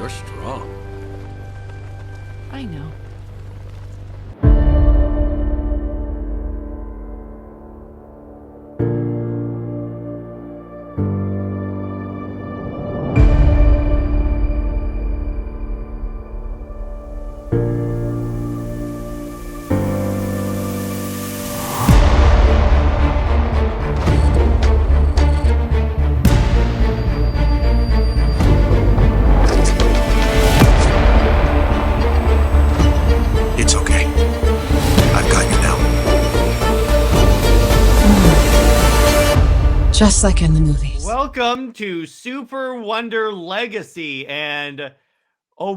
You're strong. I know. It's okay. I've got you now. Just like in the movies. Welcome to SuperWonder Legacy, and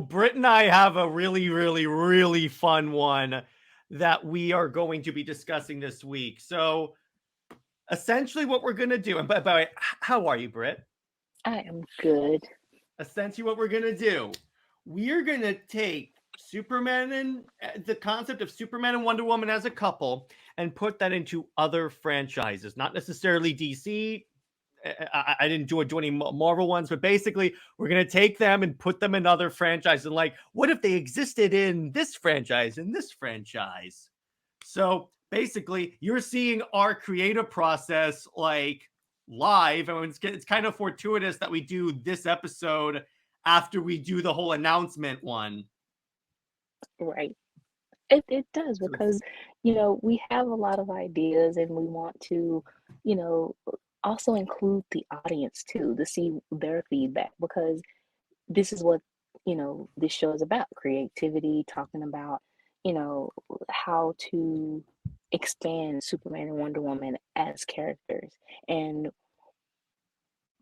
Brit and I have a really fun one that we are going to be discussing this week. So, essentially, what we're going to do, and by the way, how are you, Brit? I am good. Essentially, what we're going to do, we're going to take Superman and the concept of Superman and Wonder Woman as a couple and put that into other franchises, not necessarily DC. I didn't do any Marvel ones, but basically we're going to take them and put them in other franchises. And like, what if they existed in this franchise, in this franchise? So basically you're seeing our creative process like live. And it's kind of fortuitous that we do this episode after we do the whole announcement one. Right. It does, because, we have a lot of ideas and we want to, also include the audience too, to see their feedback, because this is what, this show is about: creativity, talking about, how to expand Superman and Wonder Woman as characters. And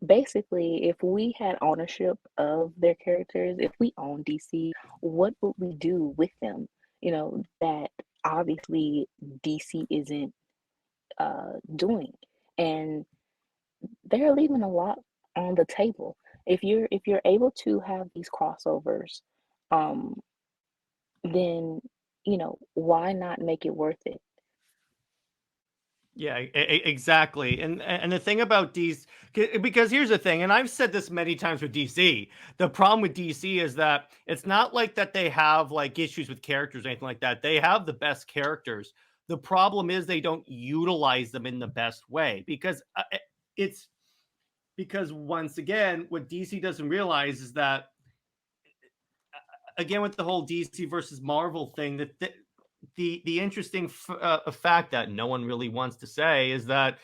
basically, if we had ownership of their characters, if we own DC, what would we do with them? That obviously DC isn't doing. And they're leaving a lot on the table. If you're able to have these crossovers, then why not make it worth it? Yeah, exactly. And the thing about DC, because here's the thing, and I've said this many times with DC, the problem with DC is that it's not like that they have like issues with characters or anything like that. They have the best characters. The problem is they don't utilize them in the best way, because it's because once again, what DC doesn't realize is that, again, with the whole DC versus Marvel thing, that the interesting fact that no one really wants to say is that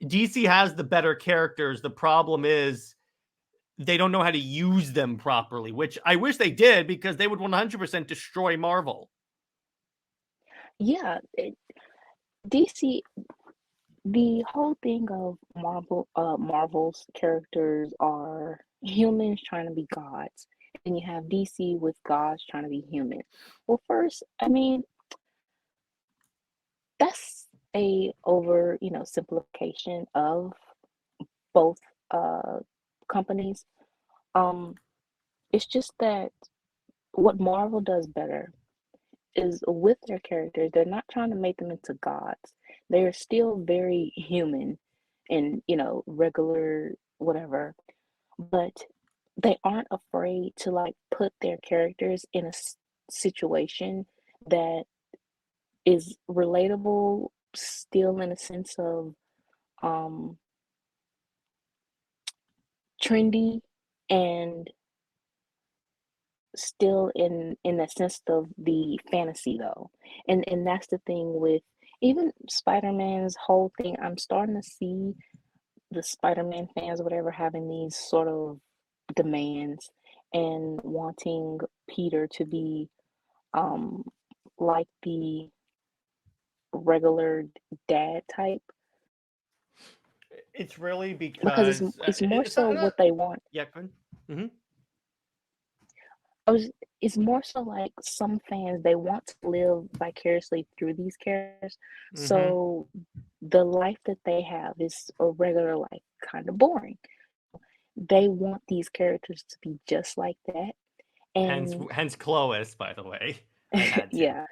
DC has the better characters. The problem is they don't know how to use them properly, which I wish they did, because they would 100% destroy Marvel. Yeah, DC, the whole thing of Marvel's characters are humans trying to be gods, and you have DC with gods trying to be human. Well, first, I mean, that's a simplification of both companies. It's just that what Marvel does better is, with their characters, they're not trying to make them into gods. They're still very human and, regular, whatever. But they aren't afraid to like put their characters in a situation that is relatable, still in a sense of trendy, and still in the sense of the fantasy though. And that's the thing with even Spider-Man's whole thing. I'm starting to see the Spider-Man fans or whatever having these sort of demands and wanting Peter to be like the regular dad type, It's really because it's more so what they want. Yeah. Mm-hmm. It's more so like some fans, they want to live vicariously through these characters. Mm-hmm. So the life that they have is a regular life, kind of boring. They want these characters to be just like that. And hence Clois, by the way. yeah.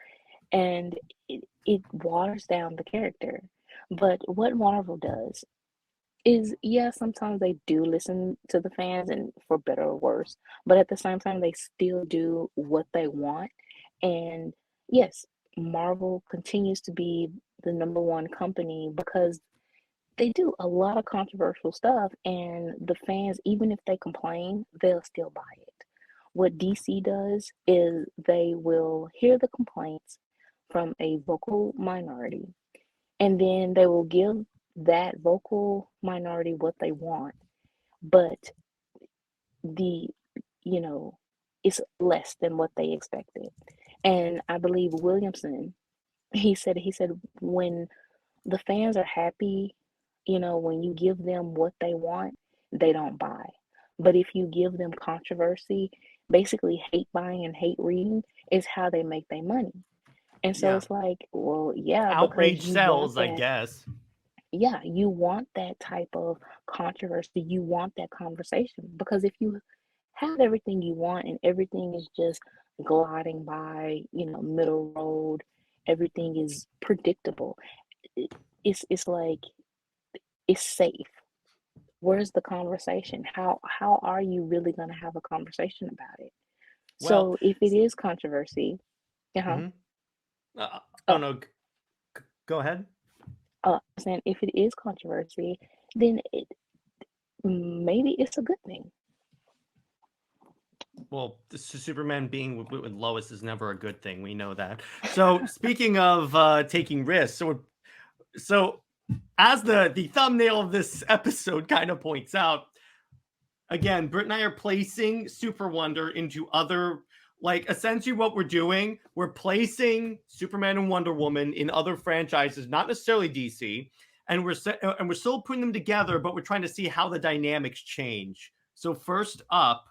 And it waters down the character. But what Marvel does is, yeah, sometimes they do listen to the fans, and for better or worse, but at the same time, they still do what they want. And yes, Marvel continues to be the number one company because they do a lot of controversial stuff, and the fans, even if they complain, they'll still buy it. What DC does is they will hear the complaints from a vocal minority, and then they will give that vocal minority what they want, but the, you know, it's less than what they expected. And I believe Williamson, he said when the fans are happy, when you give them what they want, they don't buy. But if you give them controversy, basically hate buying and hate reading is how they make their money. And so Yeah. it's like, well, yeah, because Outrage you want sells, I that. guess. Yeah, you want that type of controversy. You want that conversation because if you have everything you want and everything is just gliding by, middle road, everything is predictable. it- it's like it's safe. Where's the conversation? How are you really going to have a conversation about it? Well, So if it is controversy, uh-huh, mhm. Oh uh, no, go ahead. saying if it is controversy, then maybe it's a good thing. Well, Superman being with Lois is never a good thing. We know that. So speaking of taking risks, so as the thumbnail of this episode kind of points out, again, Britt and I are placing Super Wonder into other, like, essentially what we're doing, we're placing Superman and Wonder Woman in other franchises, not necessarily DC, and we're still putting them together, but we're trying to see how the dynamics change. So first up,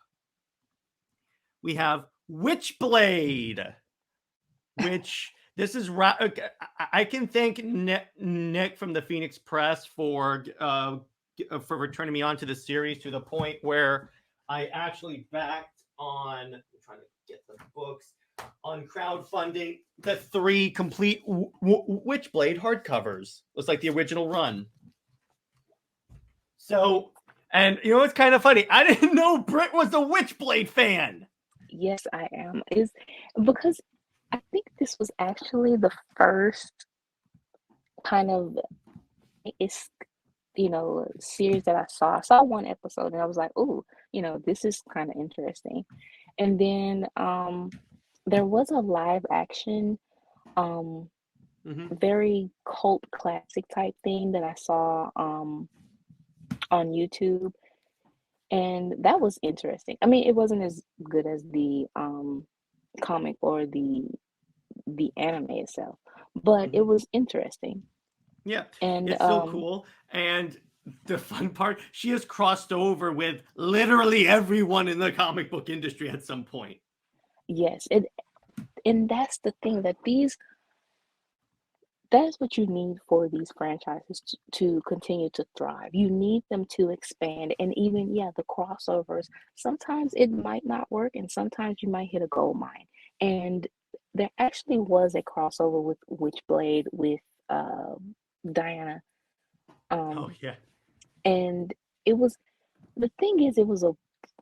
we have Witchblade, which this is I can thank Nick from the Phoenix Press for returning me onto the series to the point where I actually backed on. I'm trying to get the books on crowdfunding the 3 complete Witchblade hardcovers. It's like the original run. So, and it's kind of funny. I didn't know Britt was a Witchblade fan. Yes, I am. Is because I think this was actually the first kind of it's series that I saw. I saw one episode and I was like, "Oh, this is kind of interesting." And then there was a live action um very cult classic type thing that I saw on YouTube, and that was interesting. I mean, it wasn't as good as the comic or the anime itself, but it was interesting. Yeah, And it's so cool. And the fun part, she has crossed over with literally everyone in the comic book industry at some point. yes, and that's the thing that's what you need for these franchises to continue to thrive. You need them to expand, and even, yeah, the crossovers. Sometimes it might not work, and sometimes you might hit a gold mine. And there actually was a crossover with Witchblade with uh, Diana, Oh, um, yeah. and the thing is, it was a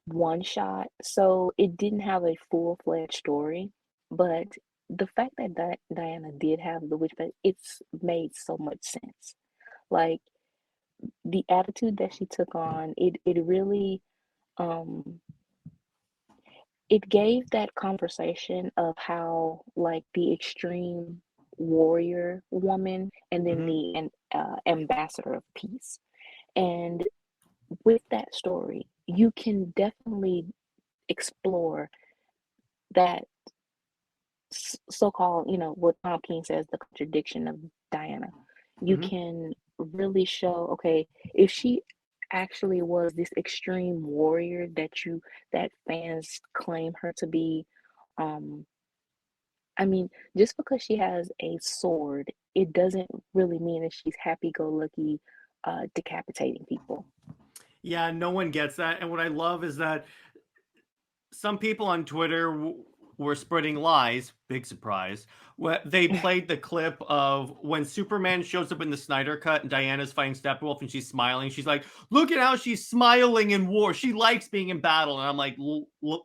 one shot, so it didn't have a full-fledged story. But the fact that Diana did have the Witchblade, it's made so much sense. Like the attitude that she took on, it really um it gave that conversation of how, like, the extreme warrior woman and then the ambassador of peace. And with that story, you can definitely explore that so-called, what Tom King says, the contradiction of Diana. You can really show, okay, if she actually was this extreme warrior that fans claim her to be, um, I mean, just because she has a sword, it doesn't really mean that she's happy-go-lucky, decapitating people. Yeah, no one gets that. And what I love is that some people on Twitter were spreading lies. Big surprise. They played the clip of when Superman shows up in the Snyder Cut and Diana's fighting Steppenwolf and she's smiling. She's like, "Look at how she's smiling in war. She likes being in battle." And I'm like,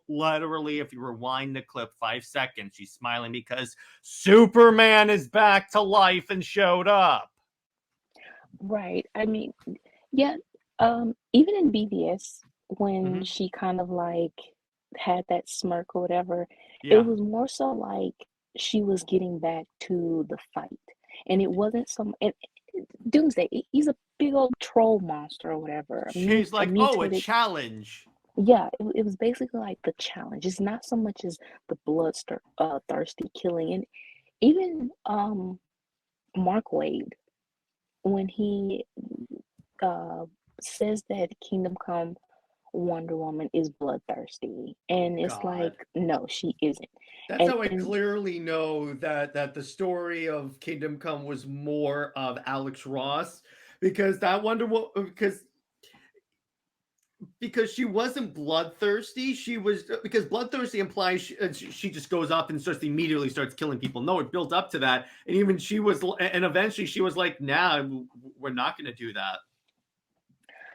literally, if you rewind the clip 5 seconds, she's smiling because Superman is back to life and showed up. Right. I mean, yeah, even in BVS, when Mhm. she kind of like had that smirk or whatever, it Yeah. was more so like she was getting back to the fight. And it wasn't Doomsday, he's a big old troll monster or whatever, She's a like, "Oh, a mutated. challenge." Yeah, it was basically like the challenge. It's not so much as the thirsty killing. And even Mark Wade, when he uh says that Kingdom Come Wonder Woman is bloodthirsty, and it's like, God. no, she isn't. That's And how I and clearly know that the story of Kingdom Come was more of Alex Ross, because that Wonder Woman, because she wasn't bloodthirsty. She was, because bloodthirsty implies she just goes up and starts immediately starts killing people. No, it built up to that, and even she was, and eventually she was like, "Nah, we're not going to do that."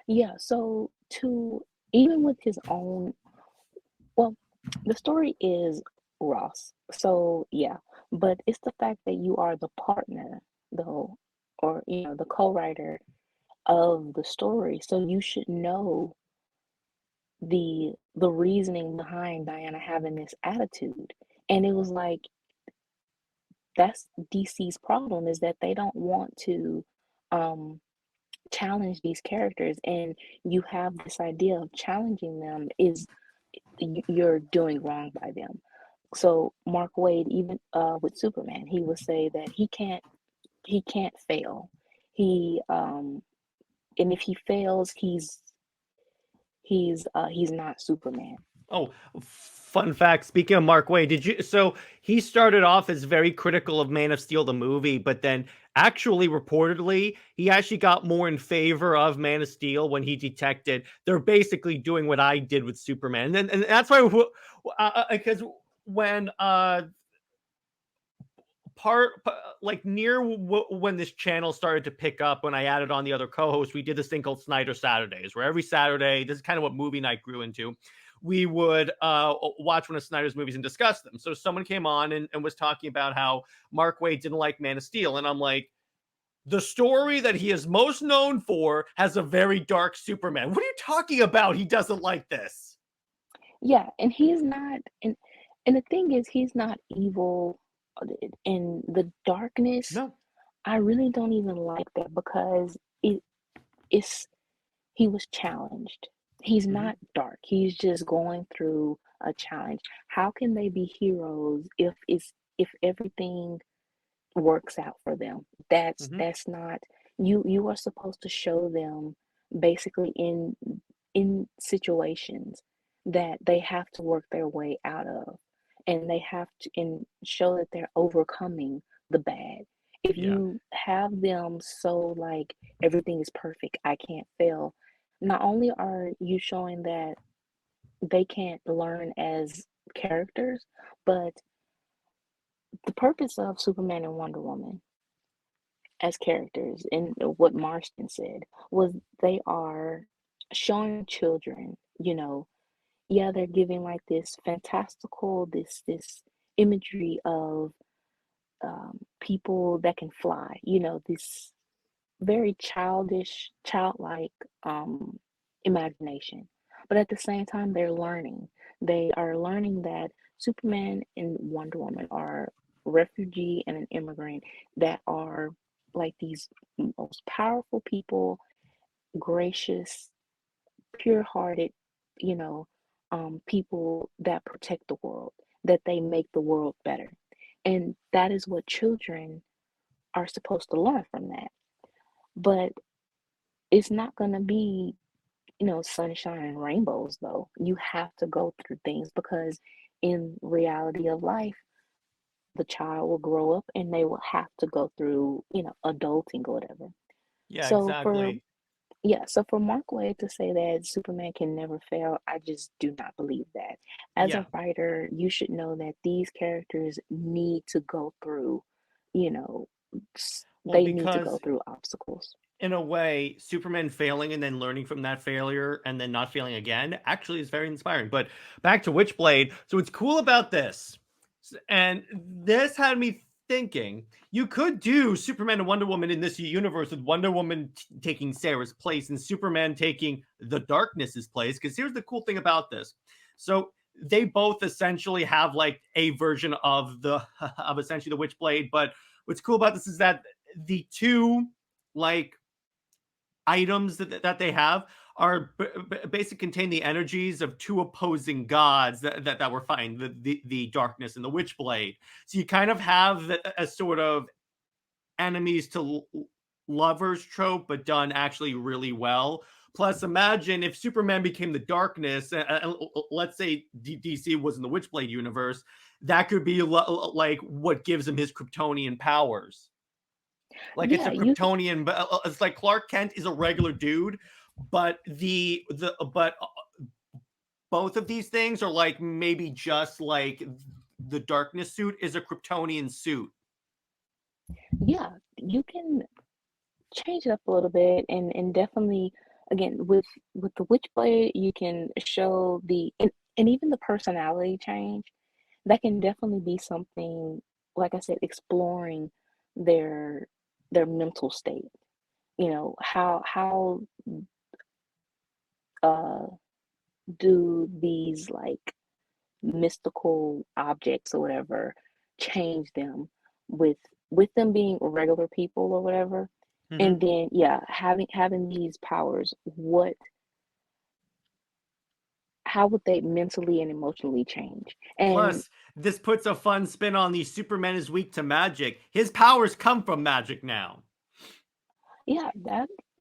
yeah, so to even with his own, well, the story is Ross. So yeah, but it's the fact that you are the partner though, or the co-writer of the story. So you should know the reasoning behind Diana having this attitude. And it was like, that's DC's problem, is that they don't want to um challenge these characters, and you have this idea of challenging them is you're doing wrong by them. So Mark Wade, even with Superman, he would say that he can't fail. He and if he fails, he's not Superman. Oh, fun fact. Speaking of Mark Waid, so he started off as very critical of Man of Steel, the movie, but then actually, reportedly, he actually got more in favor of Man of Steel when he detected they're basically doing what I did with Superman. And that's why, because when, like near when this channel started to pick up, when I added on the other co-host, we did this thing called Snyder Saturdays, where every Saturday, this is kind of what movie night grew into, we would watch one of Snyder's movies and discuss them. So someone came on and was talking about how Mark Waid didn't like Man of Steel, and I'm like, the story that he is most known for has a very dark Superman. What are you talking about? He doesn't like this. Yeah, and he's not, and the thing is, he's not evil in the darkness. No. I really don't even like that because it's he was challenged. He's Mm-hmm. not dark. He's just going through a challenge. How can they be heroes if everything works out for them? Mm-hmm. That's not, you are supposed to show them basically in situations that they have to work their way out of, and they have to and show that they're overcoming the bad. If Yeah. you have them so like everything is perfect, I can't fail, not only are you showing that they can't learn as characters, but the purpose of Superman and Wonder Woman as characters, and what Marston said was, they are showing children, yeah, they're giving like this fantastical, this imagery of people that can fly, this very childlike imagination. But at the same time, they're learning. They are learning that Superman and Wonder Woman are refugee and an immigrant that are like these most powerful people, gracious, pure-hearted, you know, people that protect the world, that they make the world better. And that is what children are supposed to learn from that. But it's not going to be, sunshine and rainbows, though. You have to go through things because in reality of life, the child will grow up and they will have to go through, adulting or whatever. Yeah, So for exactly. Yeah, so for Mark Waid to say that Superman can never fail, I just do not believe that. As Yeah. a writer, you should know that these characters need to go through, you know, Well, they need to go because through obstacles. in a way, Superman failing and then learning from that failure and then not failing again actually is very inspiring. But back to Witchblade. So what's cool about this, and this had me thinking, you could do Superman and Wonder Woman in this universe with Wonder Woman taking Sarah's place and Superman taking the Darkness's place. Because here's the cool thing about this. So they both essentially have like a version of the of essentially the Witchblade. But what's cool about this is that the two like items that they have are basically contain the energies of two opposing gods that were fighting the darkness and the witchblade. So you kind of have a sort of enemies to lovers trope, but done actually really well. Plus, imagine if Superman became the darkness, let's say DC was in the Witchblade universe, that could be like what gives him his Kryptonian powers. Like it's Yeah, a Kryptonian, but it's like Clark Kent is a regular dude, but but both of these things are like maybe just like the darkness suit is a Kryptonian suit. yeah, you can change it up a little bit and definitely again with the Witchblade, you can show and even the personality change. That can definitely be something, like I said, exploring their their mental state. You know, how uh do these like mystical objects or whatever change them with them being regular people or whatever. Mm-hmm. And then yeah, having these powers, what how would they mentally and emotionally change? And Plus, this puts a fun spin on the Superman is weak to magic. His powers come from magic now. yeah,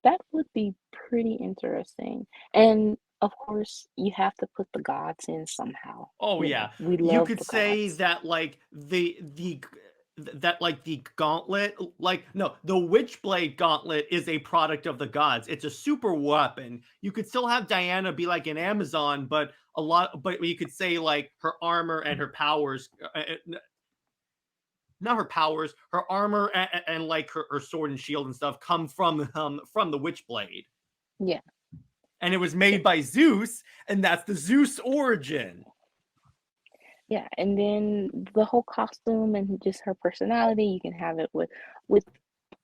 that would be pretty interesting. And of course, you have to put the gods in somehow. Oh You yeah, know, we you love could the say gods. that like that like the gauntlet, like no, the Witchblade gauntlet is a product of the gods. It's a super weapon. You could still have Diana be like an Amazon, but but you could say like her armor and her powers, not her powers, her armor and like her sword and shield and stuff come from the Witchblade, Yeah. and it was made by Zeus, and that's the Zeus origin. Yeah, and then the whole costume and just her personality, you can have it with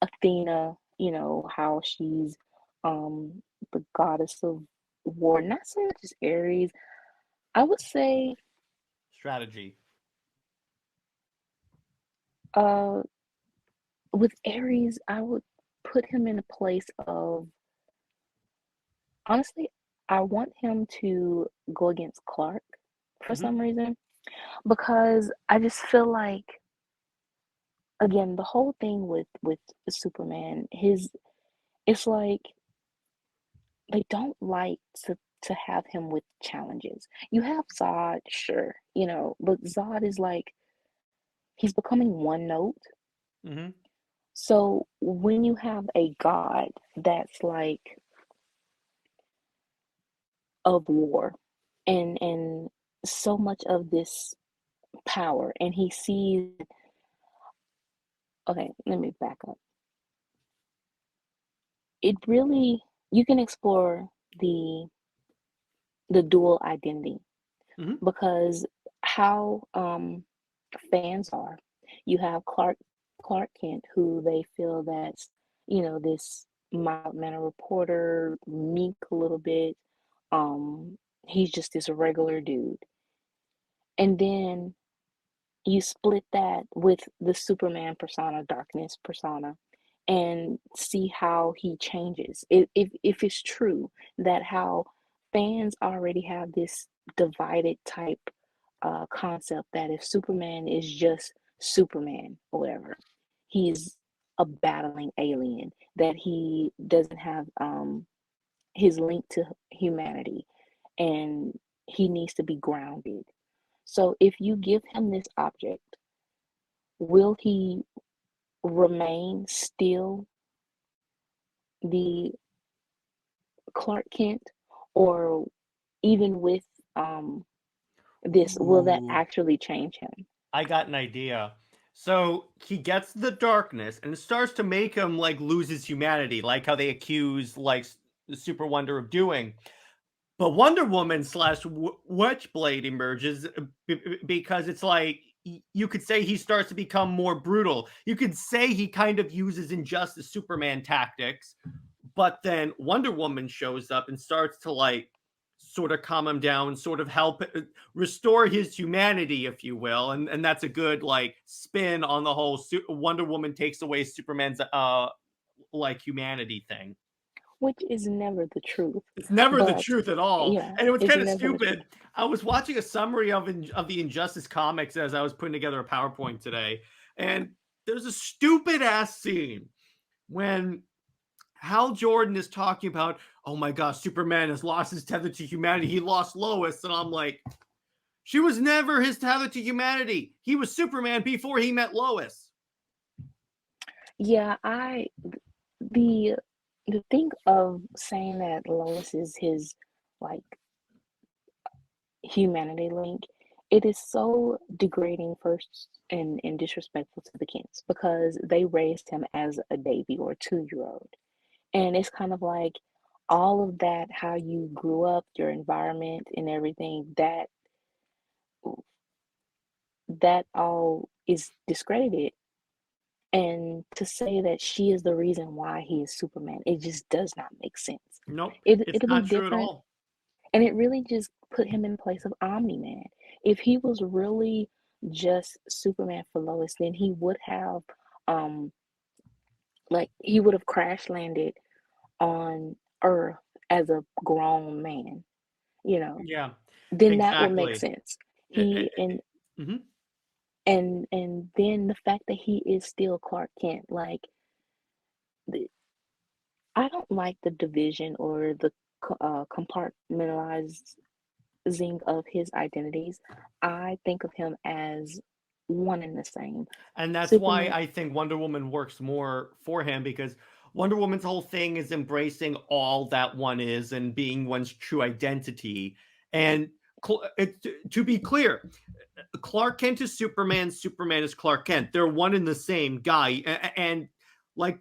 Athena, you know, how she's the goddess of war, not so much as Ares. I would say Strategy. uh with Ares, I would put him in a place of honestly, I want him to go against Clark for Mm-hmm. some reason because I just feel like again the whole thing with Superman, his it's like they don't like to have him with challenges. You have Zod, sure, you know, but Zod is like he's becoming one note. Mm-hmm. So when you have a god that's like of war and so much of this power and he sees okay, let me back up. It really you can explore the dual identity Mm-hmm. because how fans are. You have Clark Kent, who they feel that's you know this mild mannered reporter, meek a little bit. Um, he's just this regular dude, and then you split that with the Superman persona, darkness persona, and see how he changes. If it's true that how fans already have this divided type concept that if Superman is just Superman or whatever, he's a battling alien, that he doesn't have his link to humanity and he needs to be grounded. So if you give him this object, will he remain still the Clark Kent, or even with this, will that Ooh, actually change him? I got an idea. So he gets the darkness, and it starts to make him like lose his humanity, like how they accuse like the Super Wonder of doing. But Wonder Woman slash Witchblade emerges because it's like you could say he starts to become more brutal. You could say he kind of uses Injustice Superman tactics, but then Wonder Woman shows up and starts to like sort of calm him down, sort of help restore his humanity, if you will, and that's a good like spin on the whole Wonder Woman takes away Superman's like humanity thing. Which is never the truth. It's never the But truth at all, yeah, and it was it's kind of never the truth. stupid. I was watching a summary of the Injustice comics as I was putting together a PowerPoint today, and there's a stupid ass scene when Hal Jordan is talking about, oh my gosh, Superman has lost his tether to humanity. He lost Lois, and I'm like, she was never his tether to humanity. He was Superman before he met Lois. Yeah, the the thing of saying that Lois is his like humanity link, it is so degrading first and disrespectful to the Kents because they raised him as a baby or a 2-year-old. And it's kind of like all of that, how you grew up, your environment and everything, that all is discredited. And to say that she is the reason why he is Superman, it just does not make sense. Nope, it's It'll be not true at different, all. and it really just put him in place of Omni-Man. If he was really just Superman for Lois, then he would have um he would have crash landed on Earth as a grown man, you know. Yeah, Then that would make exactly. sense. He Mhm. and then the fact that he is still Clark Kent, like I don't like the division or the compartmentalizing of his identities. I think of him as one and the same. And that's why Superman, I think Wonder Woman works more for him, because Wonder Woman's whole thing is embracing all that one is and being one's true identity. And to be clear, Clark Kent is Superman, Superman is Clark Kent. They're one and the same guy. And I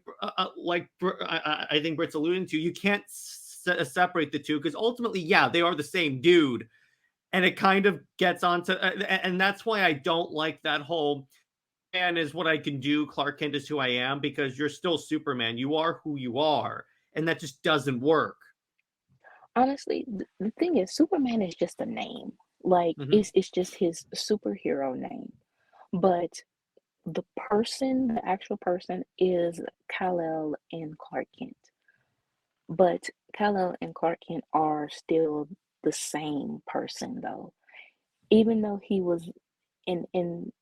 think Brit's alluding to, you can't separate the two because ultimately, yeah, they are the same dude. And it kind of gets onto, and that's why I don't like that whole man is what I can do, Clark Kent is who I am, because you're still Superman. You are who you are, and that just doesn't work. honestly, the thing is, Superman is just a name. Like Mm-hmm. it's just his superhero name. But the actual person, is Kal-El and Clark Kent. But Kal-El and Clark Kent are still the same person, though. Even though he was in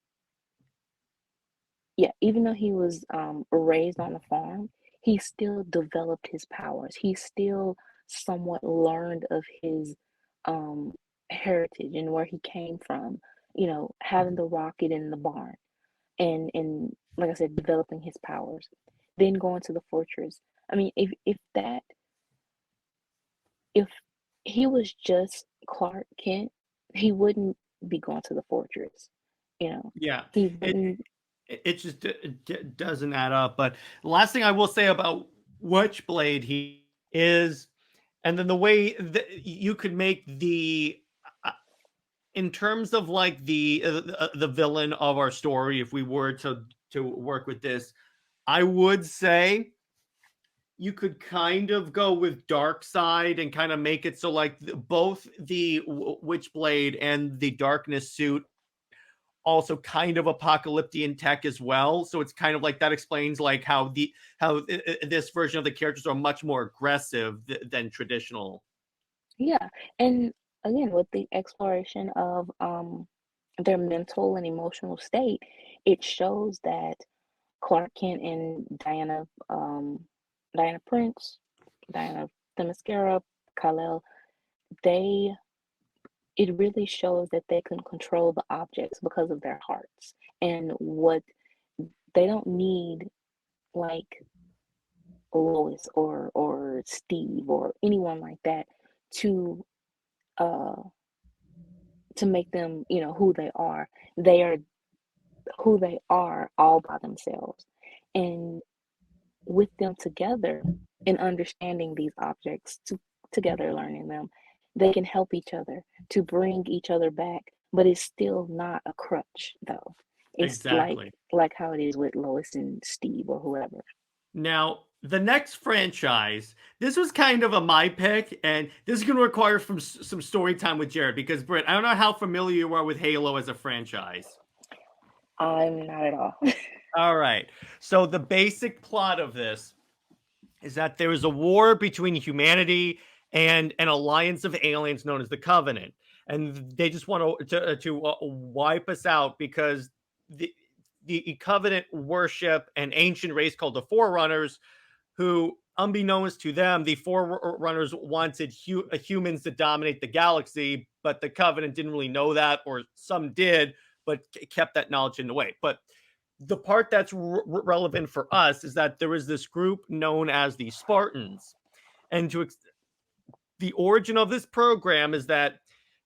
yeah, even though he was raised on a farm, he still developed his powers. He still somewhat learned of his um, heritage and where he came from. You know, having the rocket in the barn, and like I said, developing his powers. Then going to the fortress. I mean, if he was just Clark Kent, he wouldn't be going to the fortress. You know, Yeah, he it wouldn't. it just doesn't add up. But the last thing I will say about Witchblade he is, and then the way that you could make the in terms of like the villain of our story, if we were to work with this, I would say you could kind of go with Dark Side and kind of make it so like both the Witchblade and the Darkness suit also kind of apocalyptic tech as well. So it's kind of like that explains like how this version of the characters are much more aggressive than traditional. Yeah, and again, with the exploration of their mental and emotional state, it shows that Clark Kent and Diana Prince, Diana Themyscira, Kal-El, they it really shows that they can control the objects because of their hearts and what they don't need, like Lois or Steve or anyone like that to uh make them, who they are. They are who they are all by themselves. And with them together and understanding these objects together, learning them, they can help each other to bring each other back, but it's still not a crutch though. It's Exactly. like how it is with Lois and Steve or whoever. Now, the next franchise, this was kind of my pick, and this is going to require some story time with Jared, because Britt, I don't know how familiar you are with Halo as a franchise. I'm not at all. All right. So the basic plot of this is that there is a war between humanity and an alliance of aliens known as the Covenant, and they just want to wipe us out because the Covenant worship an ancient race called the Forerunners, who, unbeknownst to them, the Forerunners wanted humans to dominate the galaxy, but the Covenant didn't really know that, or some did, but kept that knowledge in the way. But the part that's relevant for us is that there is this group known as the Spartans. And the origin of this program is that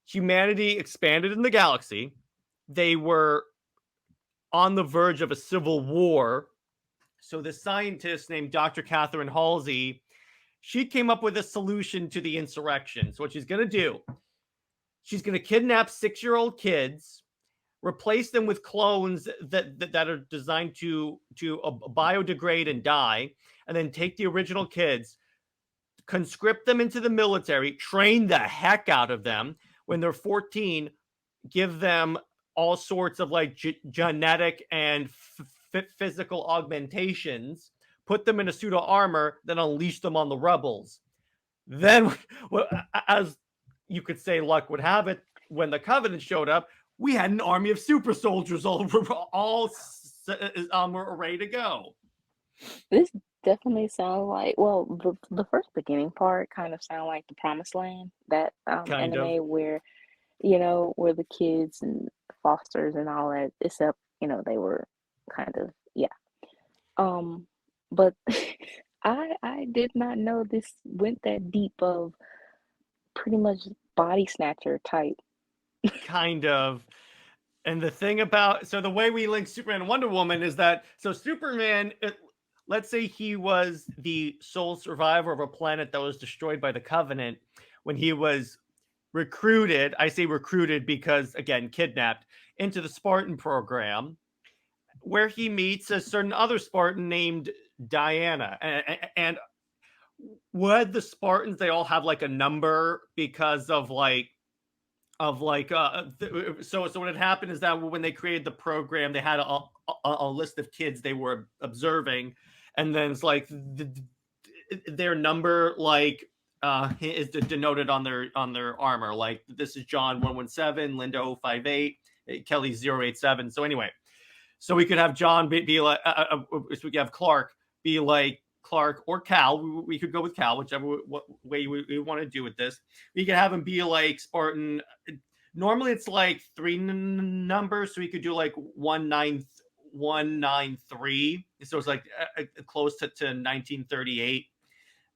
humanity expanded in the galaxy. They were on the verge of a civil war. So the scientist named Dr. Catherine Halsey, she came up with a solution to the insurrection. So what she's going to do, she's going to kidnap 6-year-old kids, replace them with clones that are designed to biodegrade and die, and then take the original kids, conscript them into the military, train the heck out of them. When they're 14, give them all sorts of like genetic and physical augmentations, put them in a suit of armor, then unleash them on the rebels. Then, as you could say, luck would have it, when the Covenant showed up, we had an army of super soldiers all ready to go. This definitely sounds like, well, the first beginning part kind of sound like the Promised Land, that anime where, where the kids and fosters and all that, except, they were kind of, yeah. But I did not know this went that deep of pretty much body snatcher type. Kind of. And the thing about, so the way we link Superman and Wonder Woman is that, so Superman, let's say he was the sole survivor of a planet that was destroyed by the Covenant when he was recruited. I say recruited because, again, kidnapped into the Spartan program, where he meets a certain other Spartan named Diana. And would the Spartans, they all have like a number because of so what had happened is that when they created the program, they had a list of kids they were observing, and then it's like their number is denoted on their armor. Like, this is John 117, Linda 058, Kelly 087. So anyway, so we could have John be like, so we could have Clark be like Clark, or Cal. We could go with Cal, whichever way we want to do with this. We could have him be like Spartan. Normally it's like 3 numbers, so we could do like 193. So it's like close to 1938.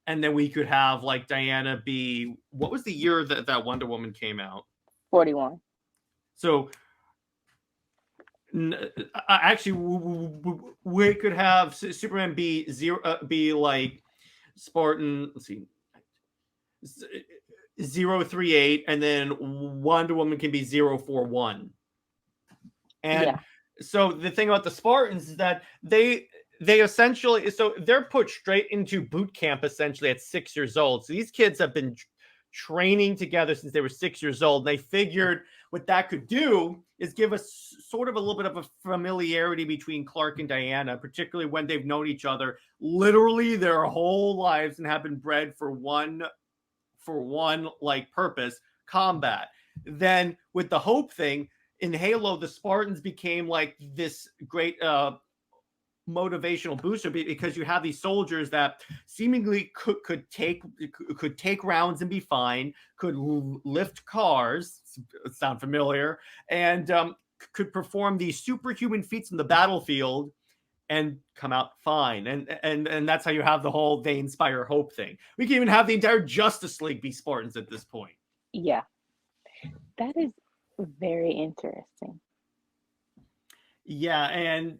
And then we could have like Diana be, what was the year that Wonder Woman came out? 41. So actually, we could have Superman be like Spartan. Let's see, 038, and then Wonder Woman can be 041. And so the thing about the Spartans is that they essentially, so they're put straight into boot camp essentially at 6 years old. So these kids have been training together since they were 6 years old. They figured what that could do is give us sort of a little bit of a familiarity between Clark and Diana, particularly when they've known each other literally their whole lives and have been bred for one like purpose, combat. Then with the Hope thing in Halo, the Spartans became like this great motivational booster, because you have these soldiers that seemingly could take rounds and be fine, could lift cars, sound familiar, and could perform these superhuman feats in the battlefield, and come out fine. And that's how you have the whole they inspire hope thing. We can even have the entire Justice League be Spartans at this point. Yeah, that is very interesting. Yeah, and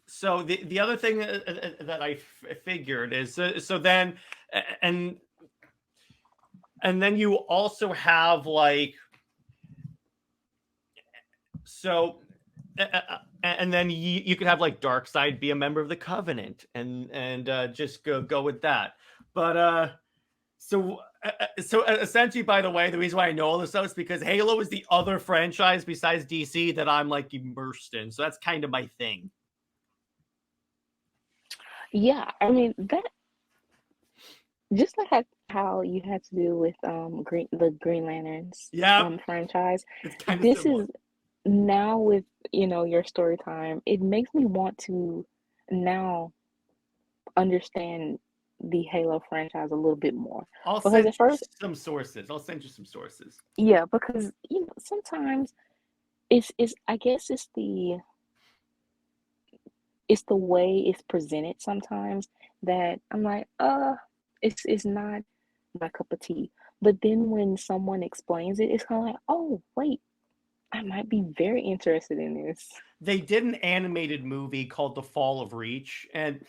so the other thing that I figured is so then and then you also have like so and then you could have like Darkseid be a member of the Covenant and just go with that. But so essentially, by the way, the reason why I know all this stuff is because Halo is the other franchise besides DC that I'm like immersed in. So that's kind of my thing. Yeah, I mean that just like how you had to do with the Green Lanterns franchise. It's kind of This similar. is now with your story time. It makes me want to now understand the Halo franchise a little bit more. I'll Because send at first, some sources. I'll send you some sources. yeah, because sometimes it's I guess it's the way it's presented sometimes that I'm like, it's not my cup of tea. But then when someone explains it, it's kind of like, oh, wait, I might be very interested in this. They did an animated movie called The Fall of Reach, and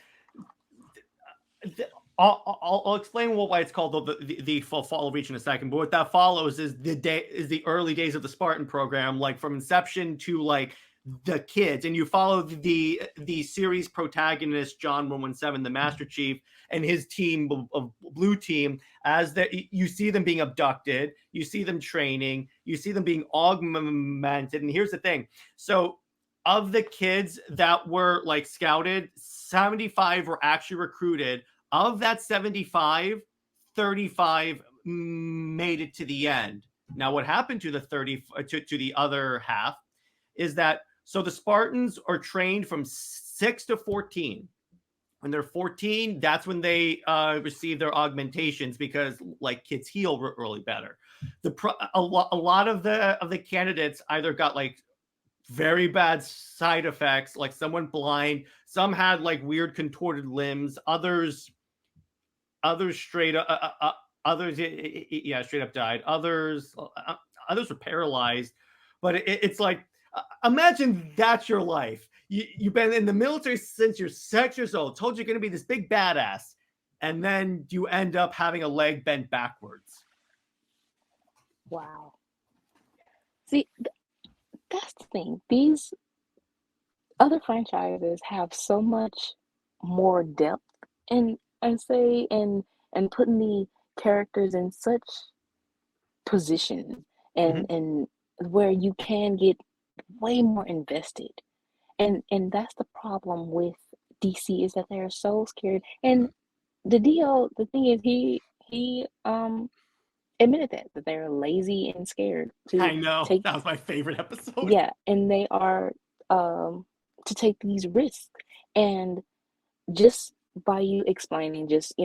I'll explain why it's called the Fall of Reach in a second. But what that follows is the early days of the Spartan program, like from inception to like the kids, and you follow the series protagonist John 117, the Master Chief, and his team of Blue Team. As you see them being abducted, you see them training, you see them being augmented. And here's the thing: so of the kids that were like scouted, 75 were actually recruited. Of that 75, 35 made it to the end. Now, what happened to the 30 to the other half is that so the Spartans are trained from 6 to 14. When they're 14, that's when they receive their augmentations because like kids heal really better. A lot of the candidates either got like very bad side effects, like someone blind, some had like weird contorted limbs, others straight up others straight up died, others were paralyzed. But it's like imagine that's your life. You've been in the military since you're 6 years old, told you're going to be this big badass, and then you end up having a leg bent backwards. Wow. See, that's the thing. These other franchises have so much more depth and say and putting the characters in such position and where you can get way more invested. And that's the problem with DC is that they're so scared. And the thing is he admitted that they're lazy and scared to I know take, that was my favorite episode. yeah, and they are to take these risks. And just by you explaining just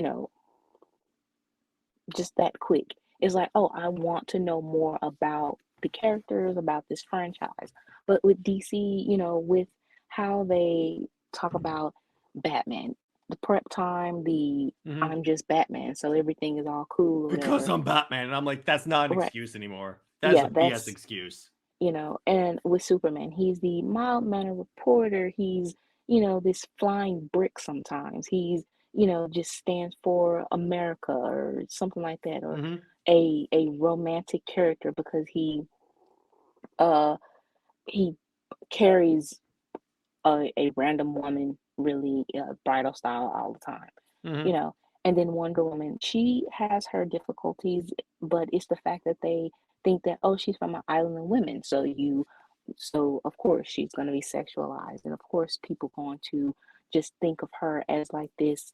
that quick, it's like, oh, I want to know more about the characters, about this franchise. But with DC, with how they talk about Batman, the prep time, I'm just Batman, so everything is all cool or because whatever. I'm Batman. And I'm like, that's not an Right. excuse anymore. That's a BS excuse. And with Superman, he's the mild-mannered reporter. He's, this flying brick sometimes. He's, just stands for America or something like that, or a romantic character because he carries a random woman really bridal style all the time. And then Wonder Woman, she has her difficulties, but it's the fact that they think that, oh, she's from an island of women, so of course she's going to be sexualized, and of course people going to just think of her as like this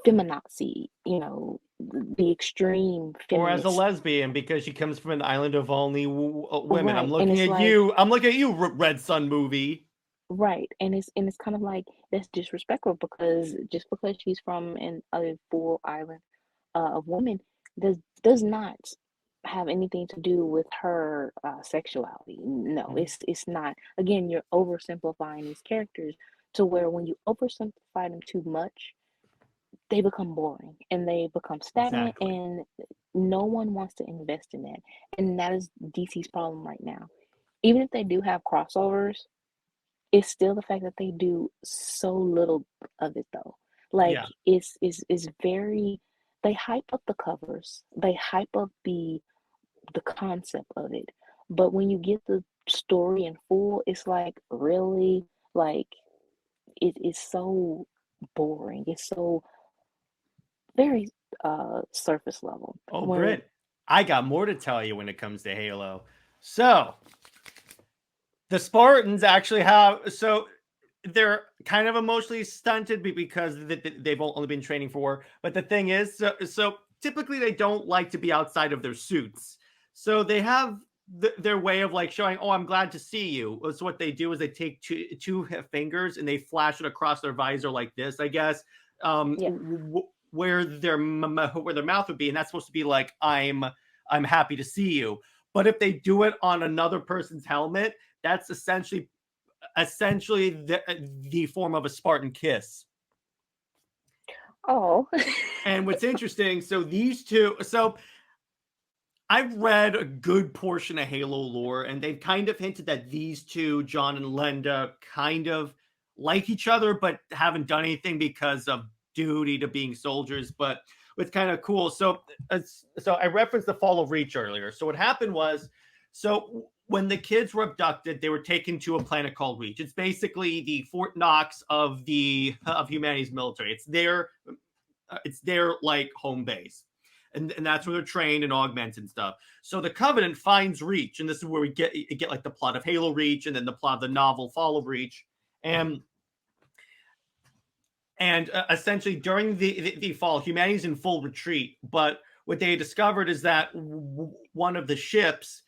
feminazi, the extreme feminist. Or as a lesbian because she comes from an island of only women. Right. I'm looking at you. I'm looking at you, Red Sun movie. Right, and it's kind of like that's disrespectful because just because she's from a full island of women does not have anything to do with her sexuality. No, it's not. Again, you're oversimplifying these characters to where when you oversimplify them too much, they become boring and they become stagnant, Exactly. and no one wants to invest in that. And that is DC's problem right now. Even if they do have crossovers, it's still the fact that they do so little of it though. Like Yeah. it's very, they hype up the covers, they hype up the concept of it. But when you get the story in full, it's like really like it is so boring. It's so very surface level. Oh, When Brit, I got more to tell you when it comes to Halo. So the Spartans actually have, so they're kind of emotionally stunted because they've only been training for war. But the thing is, so typically they don't like to be outside of their suits. So they have their way of like showing, oh, I'm glad to see you. So what they do is they take two fingers and they flash it across their visor like this, I guess, yeah. where their mouth would be, and that's supposed to be like, I'm happy to see you. But if they do it on another person's helmet, that's essentially the form of a Spartan kiss. Oh. And what's interesting, so these two, so I've read a good portion of Halo lore, and they've kind of hinted that these two, John and Linda, kind of like each other, but haven't done anything because of duty to being soldiers. But what's kind of cool, so I referenced the Fall of Reach earlier. So what happened was, so when the kids were abducted, they were taken to a planet called Reach. It's basically the Fort Knox of humanity's military. It's their like home base. And that's where they're trained and augmented and stuff. So the Covenant finds Reach, and this is where we get like the plot of Halo Reach, and then the plot of the novel Fall of Reach, and essentially during the fall, humanity's in full retreat. But what they discovered is that one of the ships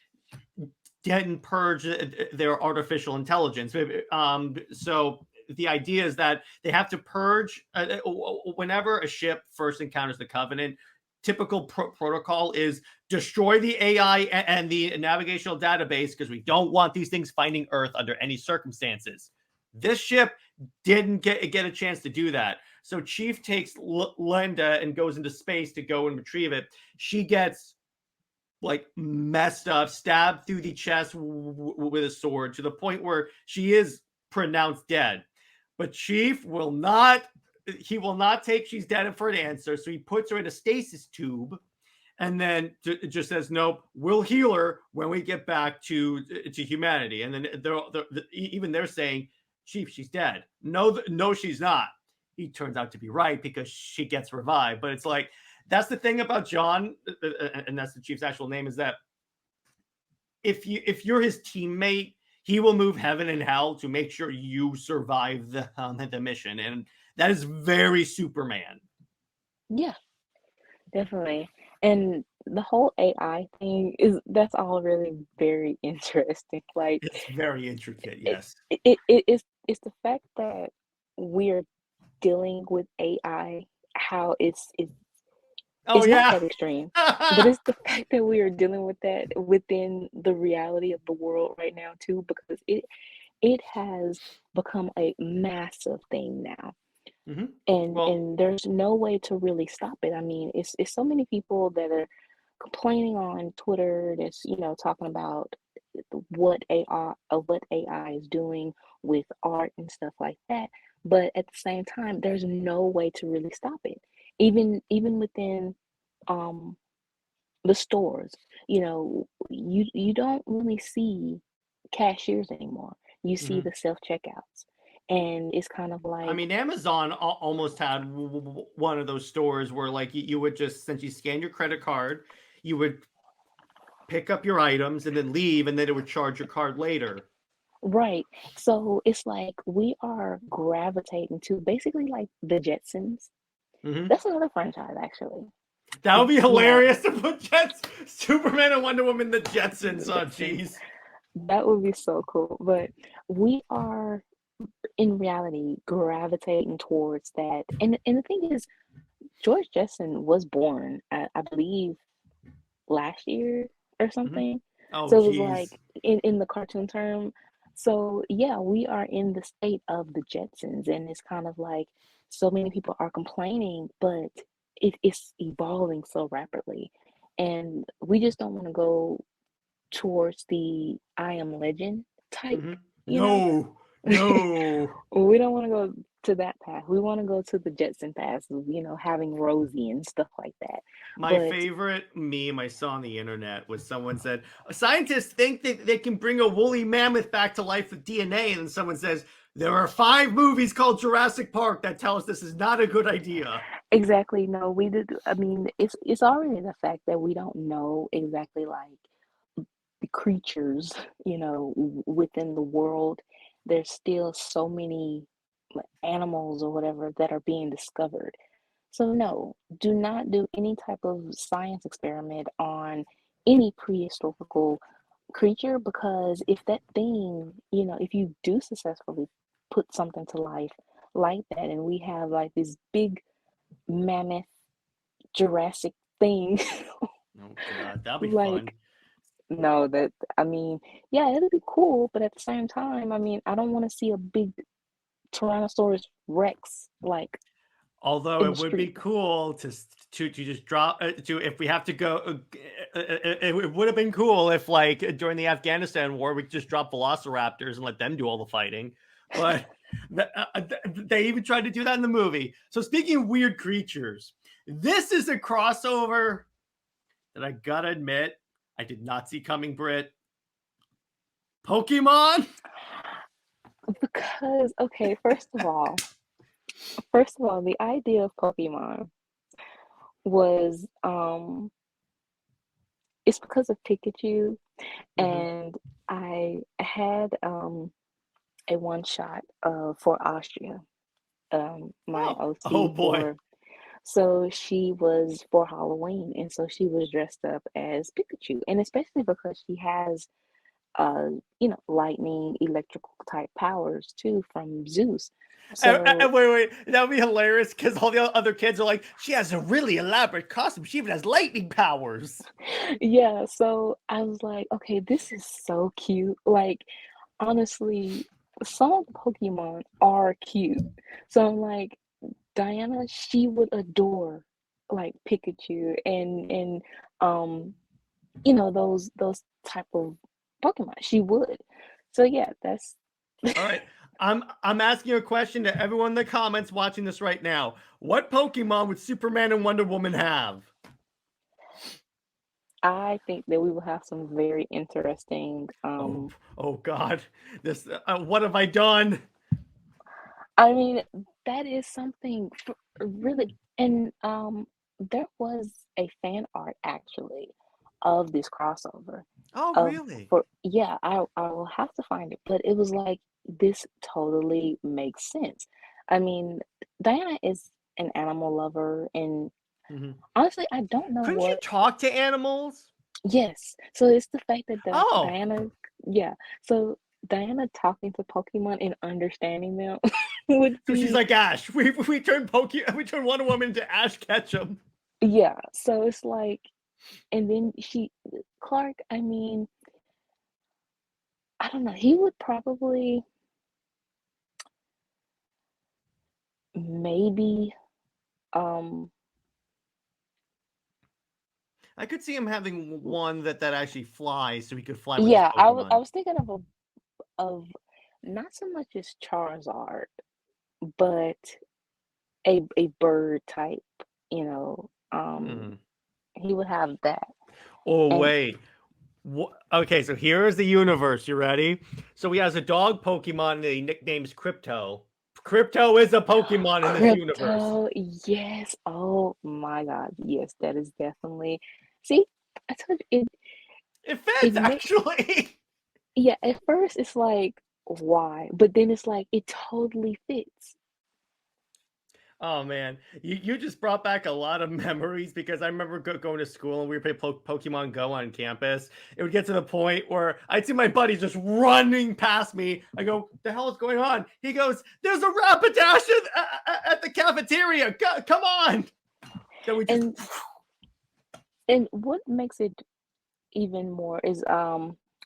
didn't purge their artificial intelligence. So the idea is that they have to purge whenever a ship first encounters the Covenant. Typical protocol is destroy the AI and the navigational database because we don't want these things finding Earth under any circumstances. This ship didn't get a chance to do that. So Chief takes Linda and goes into space to go and retrieve it. She gets like messed up, stabbed through the chest with a sword to the point where she is pronounced dead. But Chief will not take she's dead for an answer. So he puts her in a stasis tube and then just says, nope, we'll heal her when we get back to humanity. And then they're saying, Chief, she's dead. No, she's not. He turns out to be right because she gets revived. But it's like, that's the thing about John, and that's the Chief's actual name, is that if you're his teammate, he will move heaven and hell to make sure you survive the mission. And that is very Superman. Yeah, definitely. And the whole AI thing that's all really very interesting. Like It's very intricate, yes. It's the fact that we're dealing with AI, how it's not that extreme, but it's the fact that we are dealing with that within the reality of the world right now too, because it has become a massive thing now. Mm-hmm. And there's no way to really stop it. I mean, it's so many people that are complaining on Twitter that's, talking about what AI is doing with art and stuff like that. But at the same time, there's no way to really stop it. Even within the stores, you don't really see cashiers anymore. You see the self-checkouts. And it's kind of like, I mean, Amazon almost had one of those stores where like you would just, since you scan your credit card, you would pick up your items and then leave, and then it would charge your card later. right. So it's like we are gravitating to basically like the Jetsons. Mm-hmm. That's another franchise, actually. That would be hilarious to put Superman and Wonder Woman, the Jetsons. Oh, jeez. That would be so cool. But we are, in reality, gravitating towards that. And the thing is, George Jetson was born, I believe, last year or something. Oh, so it was geez. like, in the cartoon term, So yeah, we are in the state of the Jetsons, and it's kind of like so many people are complaining, but it's evolving so rapidly, and we just don't want to go towards the I Am Legend type, Hmm. you know. No, no. We don't want to go to that path. We want to go to the Jetson path of, having Rosie and stuff like that. My But favorite meme I saw on the internet was someone said, scientists think that they can bring a woolly mammoth back to life with DNA. And then someone says, there are 5 movies called Jurassic Park that tell us this is not a good idea. exactly, no, we did. I mean, it's already the fact that we don't know exactly like the creatures, within the world. There's still so many like animals or whatever that are being discovered. So no, do not do any type of science experiment on any prehistorical creature, because if that thing, if you do successfully put something to life like that, and we have like this big mammoth Jurassic thing, Oh, God, that'll be fun. like, no, that, I mean, yeah, it'll be cool, but at the same time, I mean, I don't want to see a big Tyrannosaurus Rex like Although in the it would be street. cool to just drop to if we have to go. It would have been cool if like during the Afghanistan war we could just drop Velociraptors and let them do all the fighting. But they even tried to do that in the movie. So speaking of weird creatures, this is a crossover that I gotta admit I did not see coming. Brit, Pokemon. Because, okay, the idea of Pokemon was it's because of Pikachu, Mm-hmm. and I had a one shot for Austria, my Oh OC boy. for, so she was for Halloween, and so she was dressed up as Pikachu, and especially because she has lightning, electrical type powers too from Zeus. So Wait, that would be hilarious because all the other kids are like, she has a really elaborate costume. She even has lightning powers. yeah, so I was like, okay, this is so cute. Like, honestly, some of the Pokemon are cute. So I'm like, Diana, she would adore like Pikachu and um those type of Pokemon. She would. So yeah, that's All right. I'm asking you a question to everyone in the comments watching this right now. What Pokemon would Superman and Wonder Woman have? I think that we will have some very interesting Oh, oh God. This what have I done? I mean, that is something really, and there was a fan art actually of this crossover Oh, of really? for yeah, I will have to find it, but it was like this totally makes sense. I mean, Diana is an animal lover, and Mhm. honestly, I don't know Couldn't you what. talk to animals? Yes, so it's the fact that Oh, Diana, yeah, so Diana talking to Pokemon and understanding them would so she's be. like Ash. We turned Wonder Woman into Ash Ketchum. Yeah, so it's like, and then Clark, I mean, I don't know, he would probably maybe, um, I could see him having one that actually flies, so he could fly with his yeah, I Pokemon. was thinking of not so much as Charizard, but a bird type, you know, um, Mhm. he would have that, Oh and wait. Okay, so here is the universe. You ready? So he has a dog Pokemon that he nicknames Crypto. Crypto is a Pokemon in this universe. Crypto, yes, oh my God, yes, that is definitely. See, I told you It it fits makes. actually. Yeah, at first it's like, why? But then it's like, it totally fits. Oh man, you just brought back a lot of memories because I remember going to school and we would play Pokemon Go on campus. It would get to the point where I'd see my buddies just running past me. I go, "The hell is going on?" He goes, "There's a Rapidash at the cafeteria. Come on!" Then we just And and what makes it even more is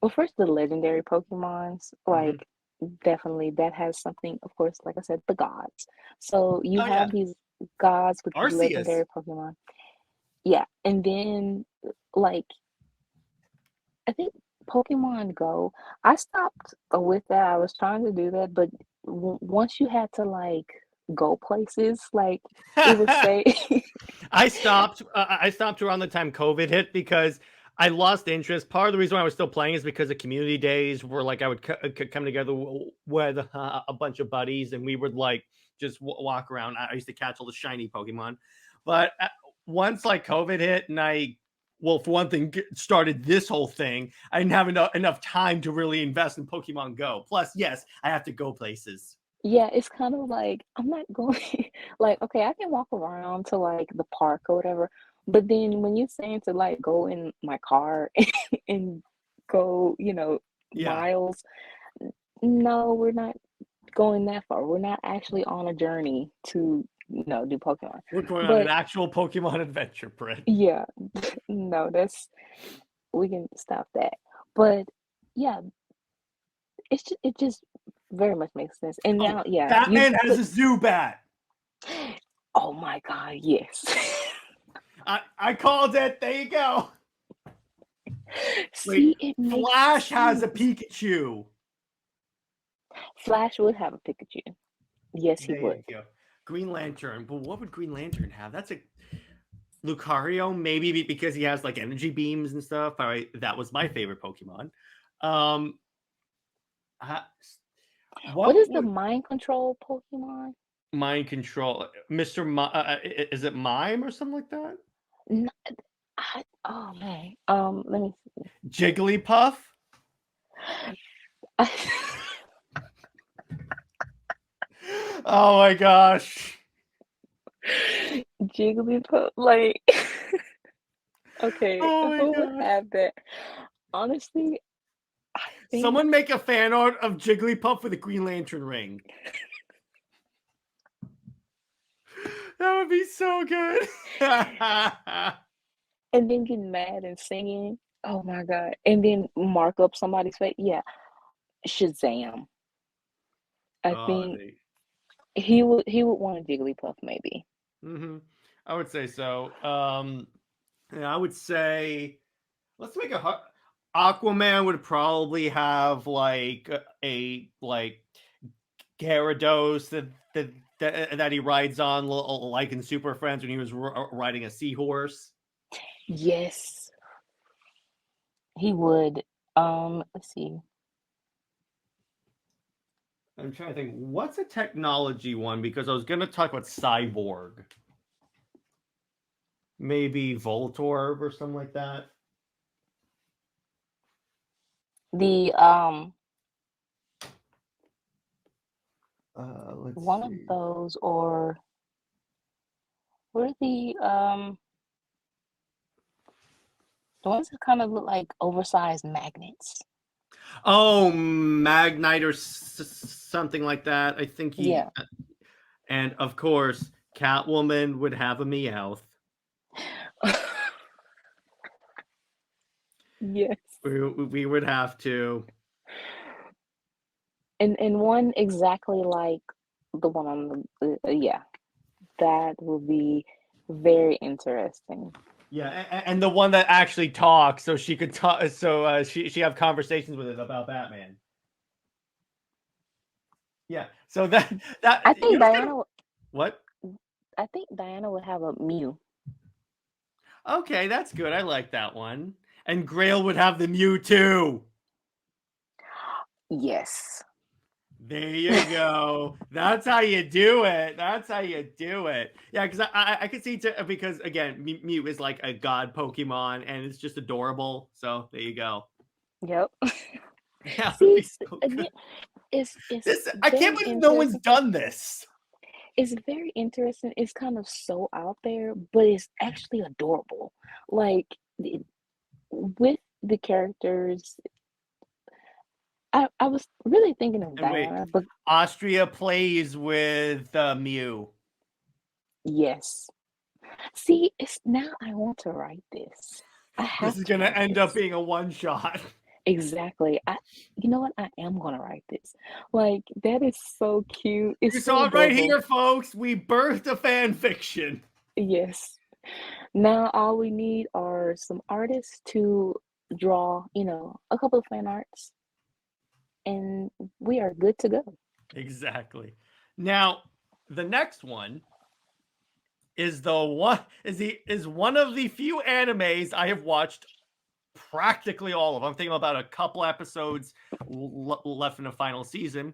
Well, first the legendary Pokemons, Hmm. like definitely that has something, of course, like I said, the gods. So you Oh yeah, have these gods with these Arceus. legendary Pokemon. Yeah. And then like I think Pokemon Go, I stopped with that. I was trying to do that, but once you had to like go places, like it would say, I stopped. I stopped around the time COVID hit because I lost interest. Part of the reason why I was still playing is because of community days, where like I would come together with a bunch of buddies, and we would like just walk around. I used to catch all the shiny Pokemon, but once like COVID hit, and well, for one thing, started this whole thing, I didn't have enough time to really invest in Pokemon Go. Plus, yes, I have to go places. yeah, it's kind of like I'm not going like okay, I can walk around to like the park or whatever, but then when you're saying to like go in my car and go, Yeah, miles, no, we're not going that far. We're not actually on a journey to, do Pokemon. we're going on an But actual Pokemon adventure, Brit. yeah, no, we can stop that. But yeah, it just very much makes sense. And Oh, now, yeah, you Batman has put a Zubat. oh my God, yes. I called it. There you go. Wait, See, it makes Flash has a sense. Pikachu. Flash would have a Pikachu. Yes, he There would. you go. Green Lantern. But what would Green Lantern have? That's a Lucario, maybe because he has like energy beams and stuff. All right, that was my favorite Pokemon. Um, uh, What what is the would mind control Pokemon? mind control? Is it Mime or something like that? N- oh man. Let me Jigglypuff. see. Oh my gosh. Jigglypuff, like, okay, Oh my who would gosh. have that? Honestly, I think Someone make a fan art of Jigglypuff with a Green Lantern ring. That would be so good. and then get mad and singing. Oh my God. And then mark up somebody's face. Yeah, Shazam. I Oh, think he would want a Jigglypuff maybe. I would say so. Yeah, I would say let's make Aquaman would probably have like a like Gyarados that he rides on like in Super Friends when he was riding a seahorse. Yes, he would. Let's see. I'm trying to think what's a technology one because I was going to talk about Cyborg. Maybe Voltorb or something like that. The Let's one of see. those or what are the ones that kind of look like oversized magnets? Oh, Magnite or something like that. I think Yeah. and of course, Catwoman would have a Meowth. Yes. We would have to. And one exactly like the one on the yeah, that will be very interesting. Yeah, and the one that actually talks, so she could talk, so she have conversations with it about Batman. Yeah, so I you think know what's gonna what? I think Diana would have a Mew. Okay, that's good. I like that one. And Grail would have the Mew too. Yes. There you go. That's how you do it. That's how you do it. Yeah, because I could see because again, Mew is like a god Pokemon, and it's just adorable. So there you go. Yep. Yeah, it would be See, so again, good. it's This I can't very believe no one's interesting. done this. It's very interesting. It's kind of so out there, but it's actually adorable. Like with the characters, I was really thinking of And wait, Diana, but Austria plays with Mew. yes. See, it's now I want to write this. I This have is to gonna write end up this. being a one shot. Exactly. You know what? I am gonna write this. Like, that is so cute. You It's so saw it right adorable. here, folks. We birthed a fan fiction. Yes. Now all we need are some artists to draw, a couple of fan arts, and we are good to go. Exactly. Now, the next one is one of the few animes I have watched practically all of. I'm thinking about a couple episodes left in the final season.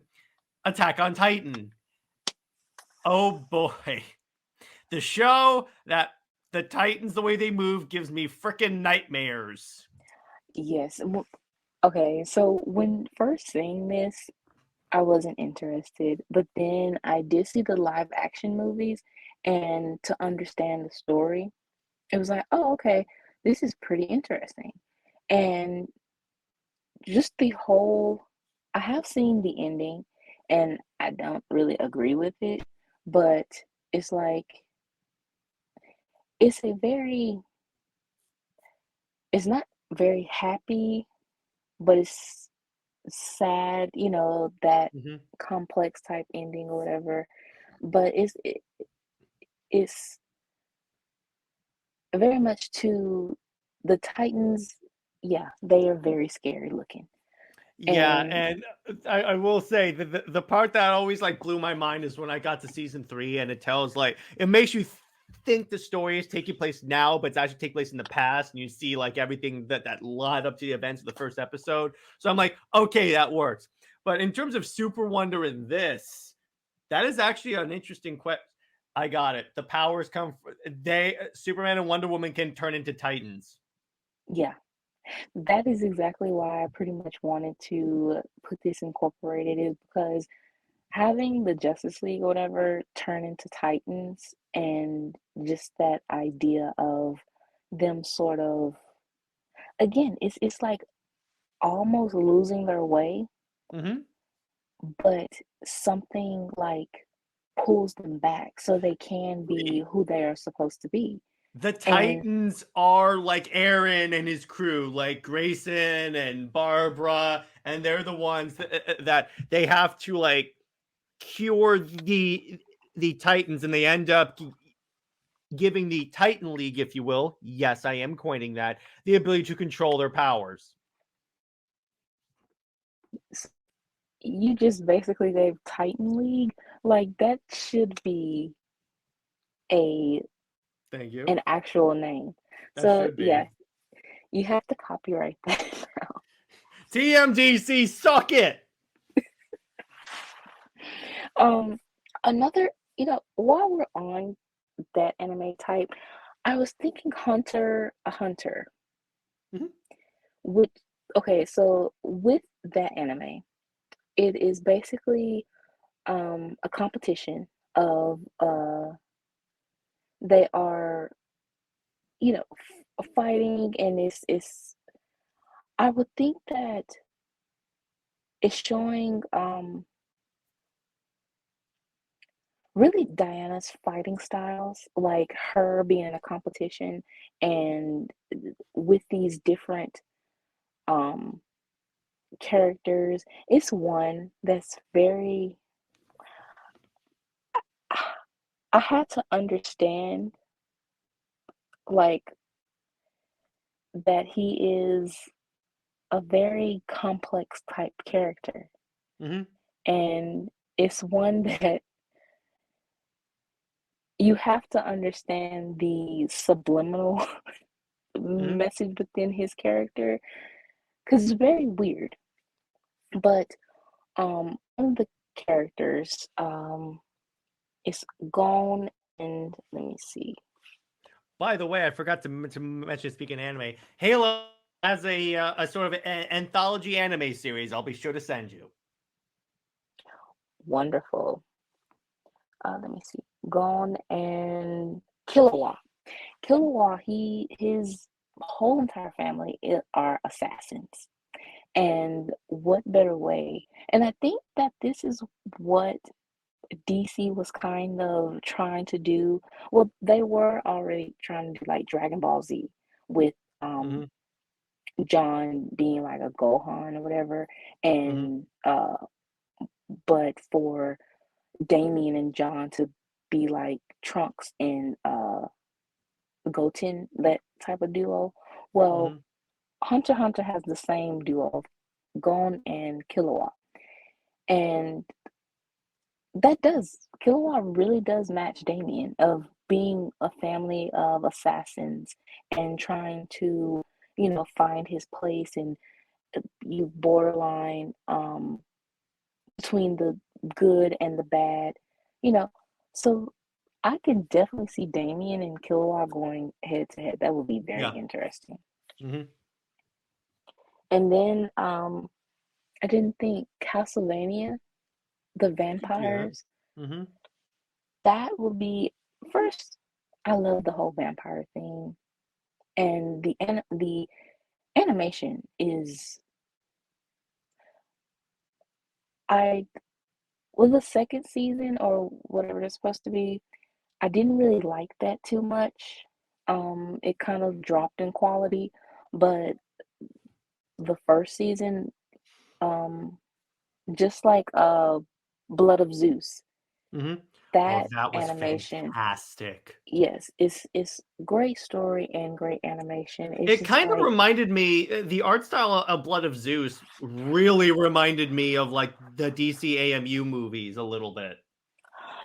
Attack on Titan. Oh boy. The show that the Titans, the way they move, gives me freaking nightmares. Yes. Okay, so when first seeing this, I wasn't interested, but then I did see the live action movies, and to understand the story, it was like, oh, okay, this is pretty interesting. And just the whole, I have seen the ending, and I don't really agree with it, but it's like, it's a very, it's not very happy, but it's sad, that Mm-hmm. complex type ending or whatever. But it's very much to the Titans. Yeah, they are very scary looking. Yeah, And and I will say the part that always like blew my mind is when I got to season 3 and it tells like it makes you think the story is taking place now, but it's actually taking place in the past, and you see like everything that led up to the events of the first episode. So I'm like, okay, that works. But in terms of Super Wonder in this, that is actually an interesting question. I got it. The powers come. Superman and Wonder Woman can turn into Titans. yeah, that is exactly why I pretty much wanted to put this incorporated, is because having the Justice League or whatever turn into Titans, and just that idea of them sort of, again, it's like almost losing their way, Mm-hmm. but something like pulls them back so they can be who they are supposed to be. The And Titans are like Aaron and his crew, like Grayson and Barbara, and they're the ones that they have to like cure the Titans, and they end up giving the Titan League, if you will, yes, I am coining that, the ability to control their powers. you just basically gave Titan League, like, that should be a Thank you. an actual name. That So should yeah, be. you have to copyright that now. TMDC, suck it. Another, while we're on that anime type, I was thinking Hunter a Hunter. Mhm. With Okay, so with that anime, it is basically a competition of they are, fighting, and it's I would think that it's showing really Diana's fighting styles, like her being in a competition, and with these different um characters. It's one that's very, I had to understand, like, that he is a very complex type character, Mhm. and it's one that you have to understand the subliminal Mhm. message within his character, because it's very weird. But one of the characters is gone, and let me see. By the way, I forgot to mention, speaking of anime, Halo has a sort of anthology anime series. I'll be sure to send you. Wonderful. Let me see. Gone and Killua. Killua, his whole entire family are assassins. And what better way? And I think that this is what DC was kind of trying to do. Well, they were already trying to do like Dragon Ball Z with um Mhm. John being like a Gohan or whatever, Hmm. and but for Damien and John to be like Trunks and Goten, that type of duo. Well, Hmm. Hunter x Hunter has the same duo of Gon and Killua, and Killua really does match Damien of being a family of assassins and trying to, find his place and you borderline between the good and the bad, you know. So I can definitely see Damien and Killua going head to head. That would be very Yeah. interesting. Hmm. And then I didn't think Castlevania, the You could do that. vampires, Hmm. that would be first. I love the whole vampire thing, and the animation is I was the second season or whatever it's supposed to be. I didn't really like that too much. It kind of dropped in quality, but the first season, um, just like Blood of Zeus, Hmm. Oh, that that was animation, fantastic. yes, it's great story and great animation. It's It just kind of like, reminded me, the art style of Blood of Zeus really reminded me of like the DC AMU movies a little bit.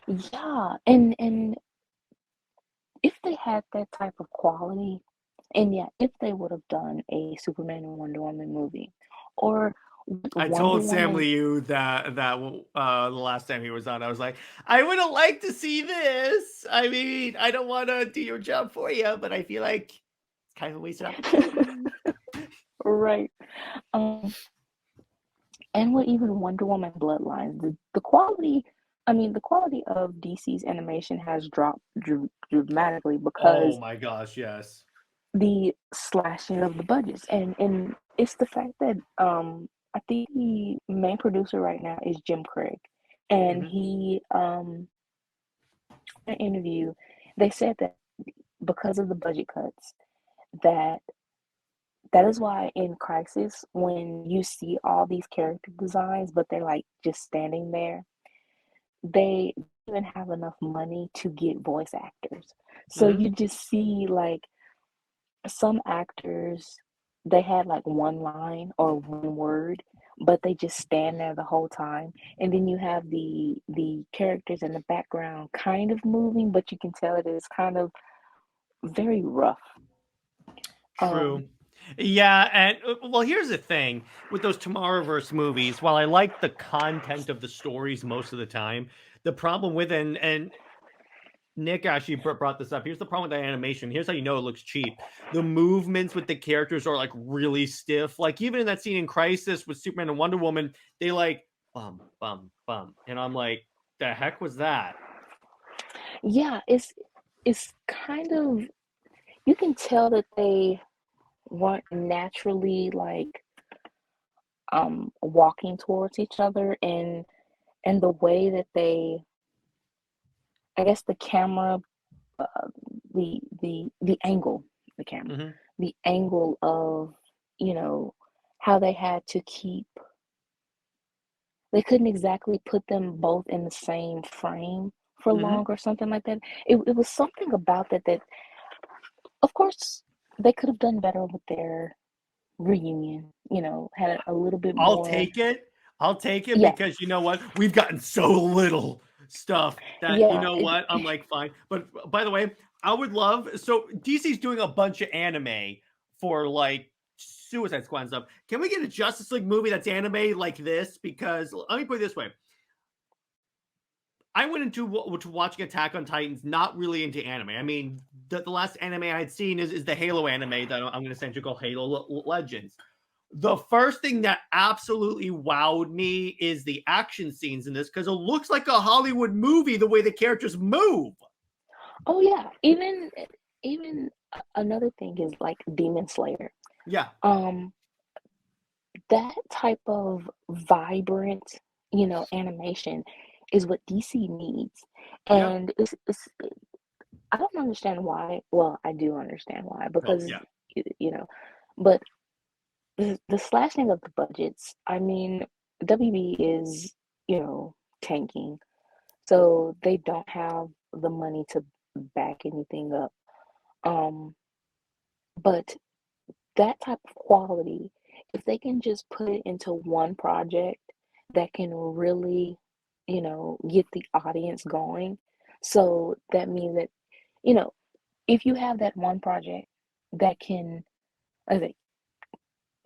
yeah, and if they had that type of quality, and yeah, if they would have done a Superman and Wonder Woman movie, or I Wonder told Sam Woman, Liu that the last time he was on, I was like, I would have liked to see this. I mean, I don't want to do your job for you, but I feel like it's kind of a wasted opportunity. right? Um, and what even Wonder Woman Bloodlines, the quality, I mean, the quality of DC's animation has dropped dramatically Oh because my gosh, yes. the slashing of the budgets, and it's the fact that I think the main producer right now is Jim Craig, and Hmm. he in an interview they said that because of the budget cuts that that is why in Crisis when you see all these character designs but they're like just standing there, they don't even have enough money to get voice actors. So Hmm. you just see like some actors, they had like one line or one word, but they just stand there the whole time. And then you have the characters in the background kind of moving, but you can tell it is kind of very rough. Um, True. Yeah, and well, here's the thing with those Tomorrowverse movies. While I like the content of the stories most of the time, the problem with and Nick actually brought this up. Here's the problem with the animation. Here's how you know it looks cheap. The movements with the characters are like really stiff. Like even in that scene in Crisis with Superman and Wonder Woman, they like bum bum bum, and I'm like, the heck was that? yeah, it's kind of you can tell that they weren't naturally like walking towards each other and the way that they I guess the camera uh, the angle the camera Hmm. the angle of you know how they had to keep they couldn't exactly put them both in the same frame for Hmm. long or something like that. It was something about that of course they could have done better with their reunion, had a little bit I'll more. take it. I'll take it Yeah, because you know what? We've gotten so little stuff that you yeah, know what? I'm like, fine. But by the way, I would love so DC's doing a bunch of anime for like Suicide Squad and stuff. Can we get a Justice League movie that's anime like this? Because let me put it this way. I went into watching Attack on Titans, not really into anime. I mean, the last anime I had seen is the Halo anime that I'm going to send you called Halo Legends. The first thing that absolutely wowed me is the action scenes in this because it looks like a Hollywood movie the way the characters move. oh yeah, even another thing is like Demon Slayer. Yeah. um that type of vibrant, animation is what DC needs. Yeah. And it's I don't understand why. Well, I do understand why Well, because yeah. you know, but the slashing of the budgets. I mean, WB is, tanking, so they don't have the money to back anything up. Um, but that type of quality, if they can just put it into one project that can really, get the audience going. So that means that, you know, if you have that one project that can, like,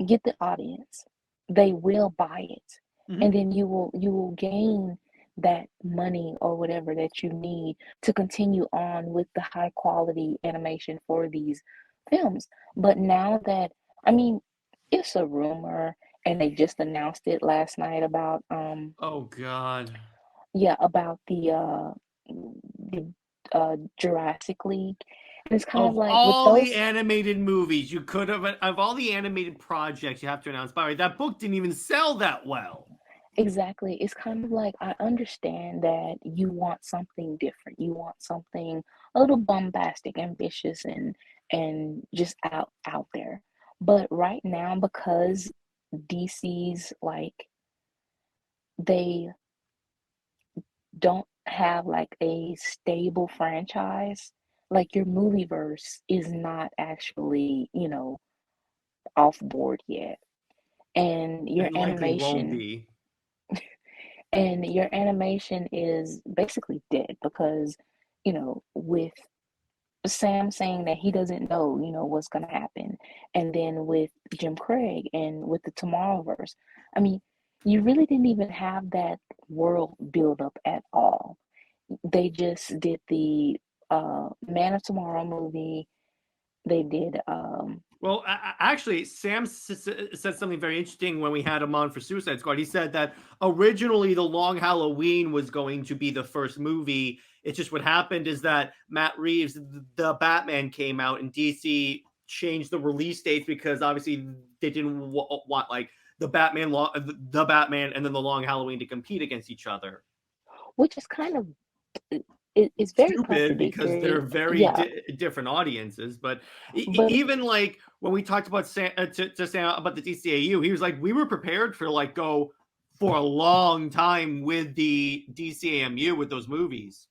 get the audience, they will buy it. Mhm. And then you will gain that money or whatever that you need to continue on with the high quality animation for these films. But now that, I mean, it's a rumor and they just announced it last night about Oh God. yeah, about the Jurassic League. And it's kind of Of like with all the those. animated movies you could have, of all the animated projects you have to announce, by the way, that book didn't even sell that well. Exactly. It's kind of like I understand that you want something different. You want something a little bombastic, ambitious, and just out there. But right now, because DC's like they don't have like a stable franchise, like your movie verse is not actually, off board yet. And your And likely won't animation be. and your animation is basically dead because with Sam saying that he doesn't know what's going to happen, and then with Jim Craig and with the Tomorrowverse, I mean, you really didn't even have that world build up at all. They just did the Man of Tomorrow movie. They did Well, actually, Sam said something very interesting when we had him on for Suicide Squad. He said that originally The Long Halloween was going to be the first movie. It's just what happened is that Matt Reeves, the Batman, came out and DC changed the release dates because obviously they didn't want like the Batman and then The Long Halloween to compete against each other. which is kind of it's very Stupid because they're contradictory. very Yeah, different audiences. But but even like when we talked about Sam, to Sam about the DCAU, he was like, we were prepared for like go for a long time with the DCAMU with those movies.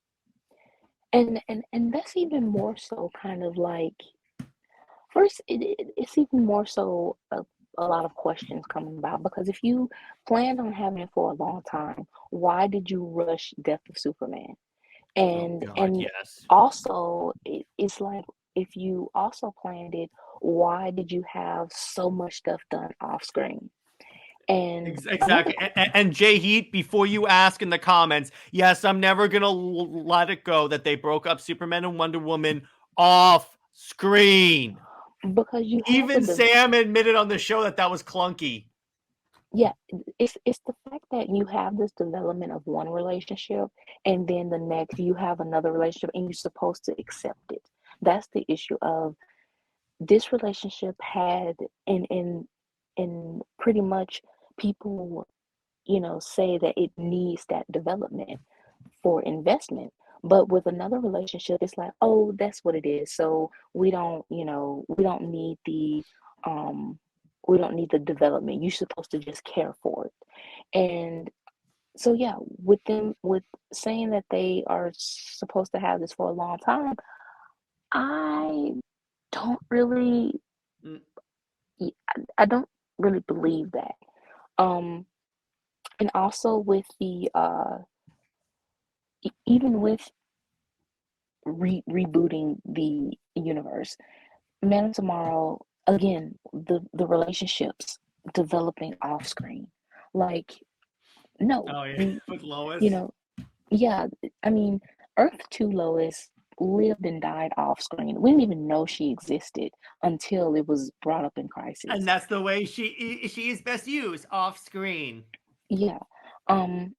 and that's even more so kind of like first it's even more so a lot of questions coming about because if you planned on having it for a long time, why did you rush Death of Superman? Oh and God, and yes. also it's like if you also planned it, why did you have so much stuff done off screen? And another Exactly. And Jay Heat, before you ask in the comments, yes, I'm never gonna let it go that they broke up Superman and Wonder Woman off screen. because you have Even Sam admitted on the show that that was clunky. yeah, it's the fact that you have this development of one relationship and then the next you have another relationship and you're supposed to accept it. That's the issue of this relationship had and pretty much people, say that it needs that development for investment. But with another relationship, it's like, oh, that's what it is. So um we don't need the development. You're supposed to just care for it. And so yeah, with saying that they are supposed to have this for a long time, I don't really Mm. I don't really believe that. Um and also with the even with rebooting the universe, Man of Tomorrow, again, the relationships developing off screen. Like, no, Oh yeah, you with you Lois. know, yeah, I mean, Earth 2 Lois lived and died off screen. We didn't even know she existed until it was brought up in And Crisis. that's the way she is best used off screen. Yeah. Um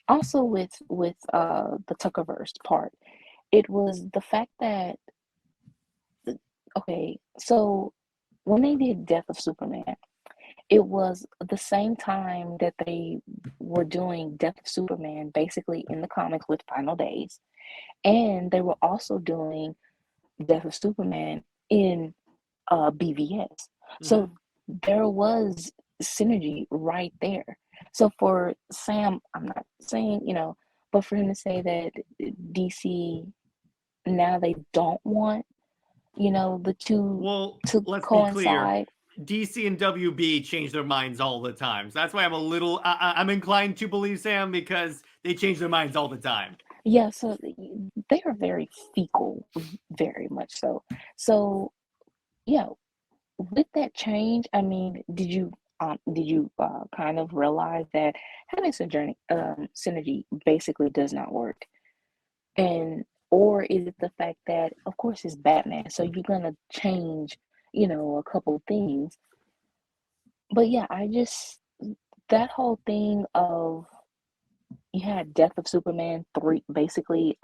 Also with the Tuckerverse part, it was the fact that okay, so when they did Death of Superman, it was the same time that they were doing Death of Superman basically in the comics with Final Days. And they were also doing Death of Superman in BVS. Mm-hmm. So there was synergy right there. So for Sam, I'm not saying, but for him to say that DC now they don't want, the two Well, to let's be clear. coincide. DC and WB change their minds all the time. So that's why I'm a little, I'm inclined to believe Sam because they change their minds all the time. Yeah, so they are very fecal, very much so. So yeah, with that change, I mean, did you kind of realize that having synergy basically does not work? And or is it the fact that, of course, it's Batman, so you're gonna change, a couple things. But yeah, that whole thing of you had Death of Superman 3 basically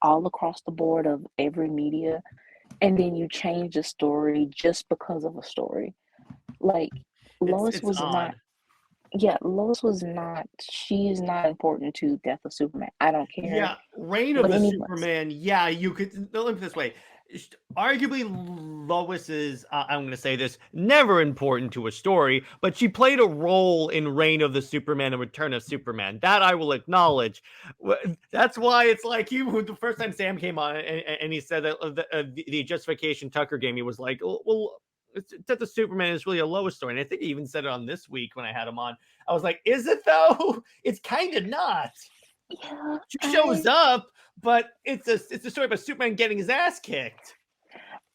all across the board of every media, and then you change the story just because of a story. Like Lois It's was not, odd. yeah, Lois was not, she is not important to Death of Superman. I don't care. Yeah, Reign of But the anyways, Superman. Yeah, you could look at it this way. Arguably, Lois is, I'm going to say this, never important to a story, but she played a role in Reign of the Superman and Return of Superman. That I will acknowledge. That's why it's like you, the first time Sam came on and he said that the justification Tucker gave me was like, well, that the Superman is really a Lois story. And I think he even said it on This Week when I had him on. I was like, is it though? It's kind of not. yeah, She shows up, but it's a story about Superman getting his ass kicked.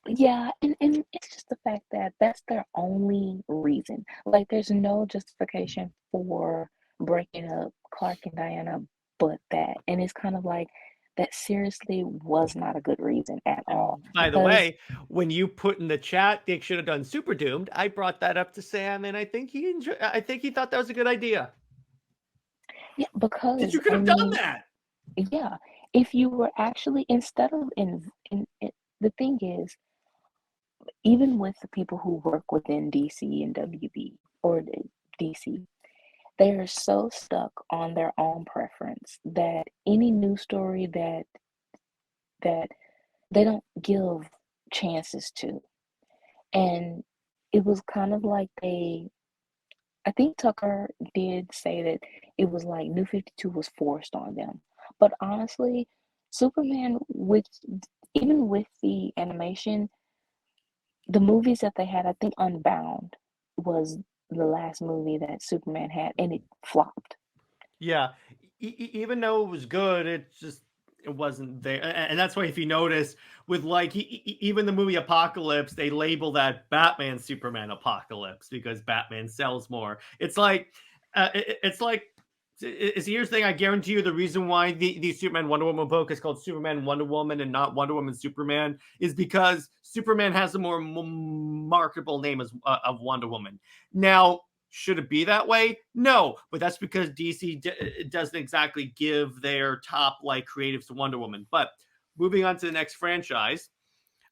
yeah, and it's just the fact that that's their only reason. Like, there's no justification for breaking up Clark and Diana but that. And it's kind of like that seriously was not a good reason at all. And by the Because, way, when you put in the chat, they should have done Super Doomed. I brought that up to Sam, and I think he thought that was a good idea. yeah, Because because you could I have done mean, that. yeah, if you were actually instead of the thing is, even with the people who work within DC and WB or DC, they are so stuck on their own preference that any new story that they don't give chances to. And it was kind of like I think Tucker did say that it was like New 52 was forced on them. But honestly, Superman, with even with the animation, the movies that they had, I think Unbound was the last movie that Superman had, and it flopped. Yeah, even though it was good, it wasn't there, and that's why if you notice with like even the movie Apocalypse, they label that Batman Superman Apocalypse because Batman sells more. It's like it's like here's the thing. I guarantee you the reason why the Superman Wonder Woman book is called Superman Wonder Woman and not Wonder Woman Superman is because Superman has a more marketable name as of Wonder Woman. Now, should it be that way? No, but that's because DC doesn't exactly give their top like creatives to Wonder Woman. But moving on to the next franchise,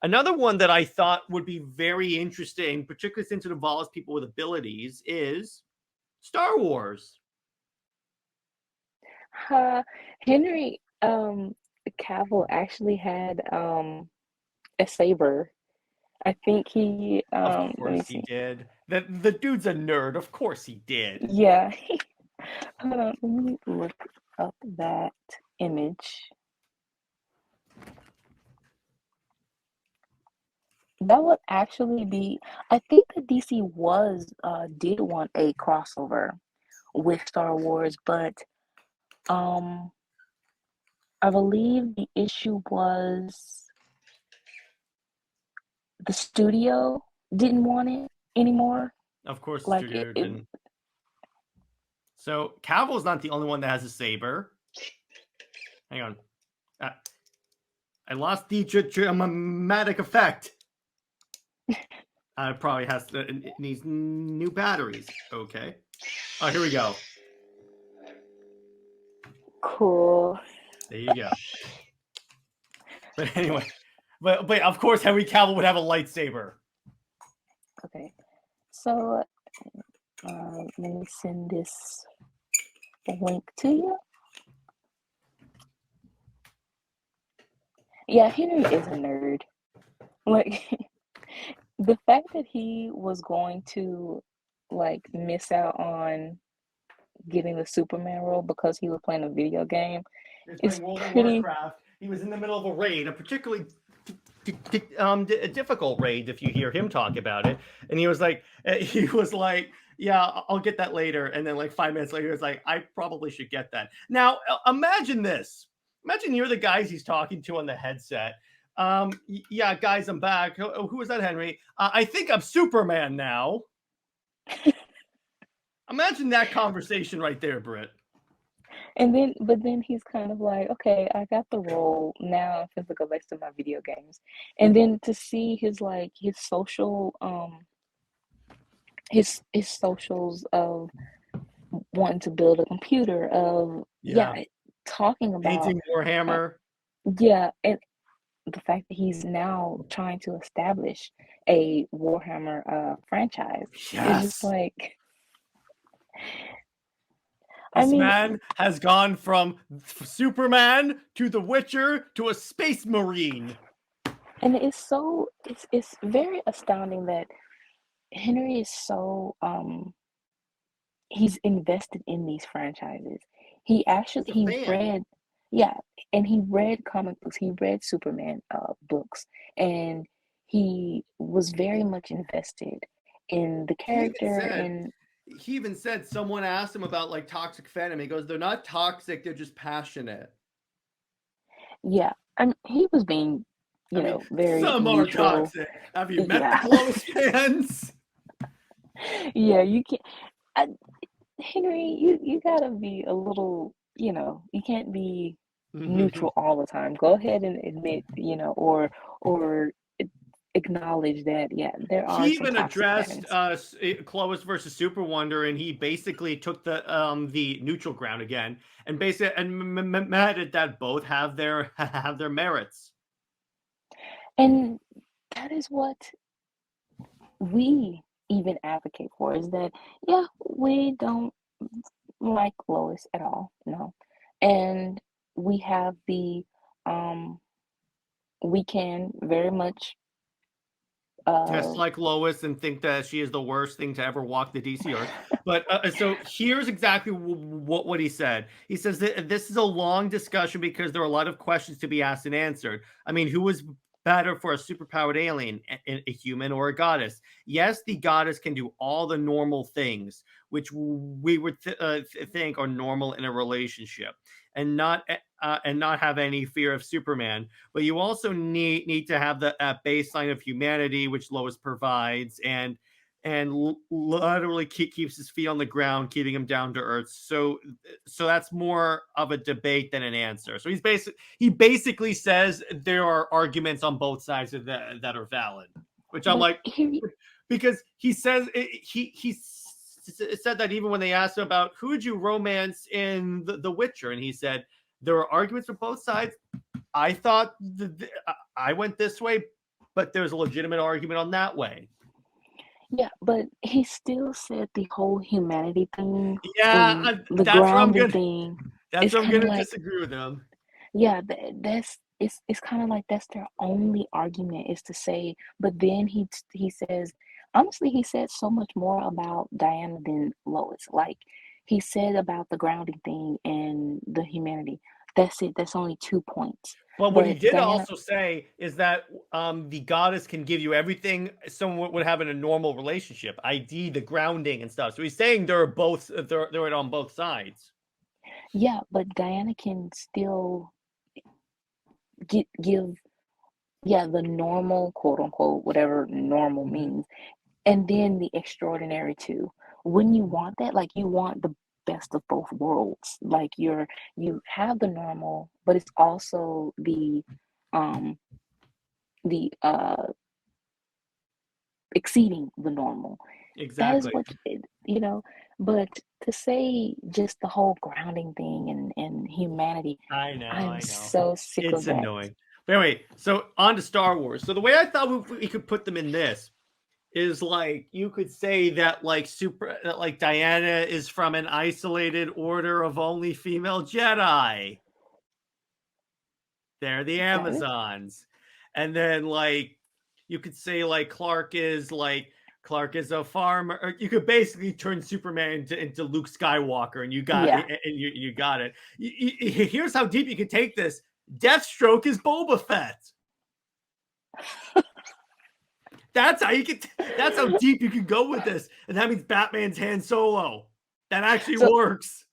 another one that I thought would be very interesting, particularly since it involves people with abilities, is Star Wars. Henry Cavill actually had a saber. I think he Of let me course he see. did. The dude's a nerd. Of course he did. Yeah. Hold on, let me look up that image. That would actually be, I think that DC did want a crossover with Star Wars, but um I believe the issue was the studio didn't want it anymore. Of course, the Like studio didn't. So Cavill's not the only one that has a saber. Hang on. I lost the dramatic effect. Probably it needs new batteries. Okay. Oh, here we go. Cool. There you go. But anyway, but of course Henry Cavill would have a lightsaber. Okay. So let me send this link to you. Yeah, Henry is a nerd. Like the fact that he was going to like miss out on getting the Superman role because he was playing a video game He was is playing World of pretty. Warcraft. He was in the middle of a raid, a particularly difficult raid if you hear him talk about it. And he was like, yeah, I'll get that later. And then like 5 minutes later, he was like, I probably should get that. Now, imagine this. Imagine you're the guys he's talking to on the headset. Yeah, guys, I'm back. Who was that, Henry? I think I'm Superman now. Imagine that conversation right there, Britt. But then he's kind of like, okay, I got the role. Now I'm supposed to go back to my video games. And then to see his like his social his socials of wanting to build a computer, of talking about painting Warhammer. And the fact that he's now trying to establish a Warhammer franchise is just like, This man has gone from Superman to The Witcher to a Space Marine. And it's very astounding that Henry is so he's invested in these franchises. He read and he read comic books. He read Superman books, and he was very much invested in the character. He even said someone asked him about like toxic fandom. He goes, "They're not toxic; they're just passionate." Yeah, and he was being, very some neutral. are toxic. Have you met the close fans? Yeah, you can't. Henry, you gotta be a little, you can't be neutral all the time. Go ahead and admit, or acknowledge that, there are. He even addressed Clovis versus SuperWonder, and he basically took the neutral ground again, and basically admitted that both have their merits. And that is what we even advocate for, is that we don't like Lois at all, no, and we have the we can very much just like Lois and think that she is the worst thing to ever walk the DC earth. But so here's exactly what he said. He says that this is a long discussion because there are a lot of questions to be asked and answered. I mean, who was better for a superpowered alien, a human or a goddess? Yes, the goddess can do all the normal things, which we would think are normal in a relationship, and not have any fear of Superman. But you also need to have the baseline of humanity, which Lois provides, and literally keeps his feet on the ground, keeping him down to earth. So that's more of a debate than an answer. So he basically says there are arguments on both sides of that are valid, which I'm like, because he says he said that even when they asked him about who would you romance in the Witcher, and he said there are arguments for both sides. I thought I went this way, but there's a legitimate argument on that way. Yeah, but he still said the whole humanity thing. Yeah, the grounding thing. That's where I'm gonna disagree with him. Yeah, it's kind of like that's their only argument, is to say. But then he says, honestly, he said so much more about Diana than Lois. Like, he said about the grounding thing and the humanity. That's it. That's only 2 points. Well, what he did also say is that the goddess can give you everything someone would have in a normal relationship, i.e. the grounding and stuff. So he's saying they're on both sides. Yeah, but Diana can still give the normal, quote unquote, whatever normal means, and then the extraordinary too. Wouldn't you want that? Like, you want the best of both worlds. Like, you have the normal, but it's also the exceeding the normal. Exactly. That is what, but to say just the whole grounding thing and humanity, I know. I'm so sick of that. It's annoying. But anyway, so on to Star Wars. So the way I thought we could put them in this is, like, you could say that like Diana is from an isolated order of only female Jedi. They're the Amazons. And then, like, You could say like Clark is a farmer. Or you could basically turn Superman into Luke Skywalker, and you got Yeah. you got it. Here's how deep you can take this. Deathstroke is Boba Fett. That's how deep you can go with this, and that means Batman's Han Solo. That actually works.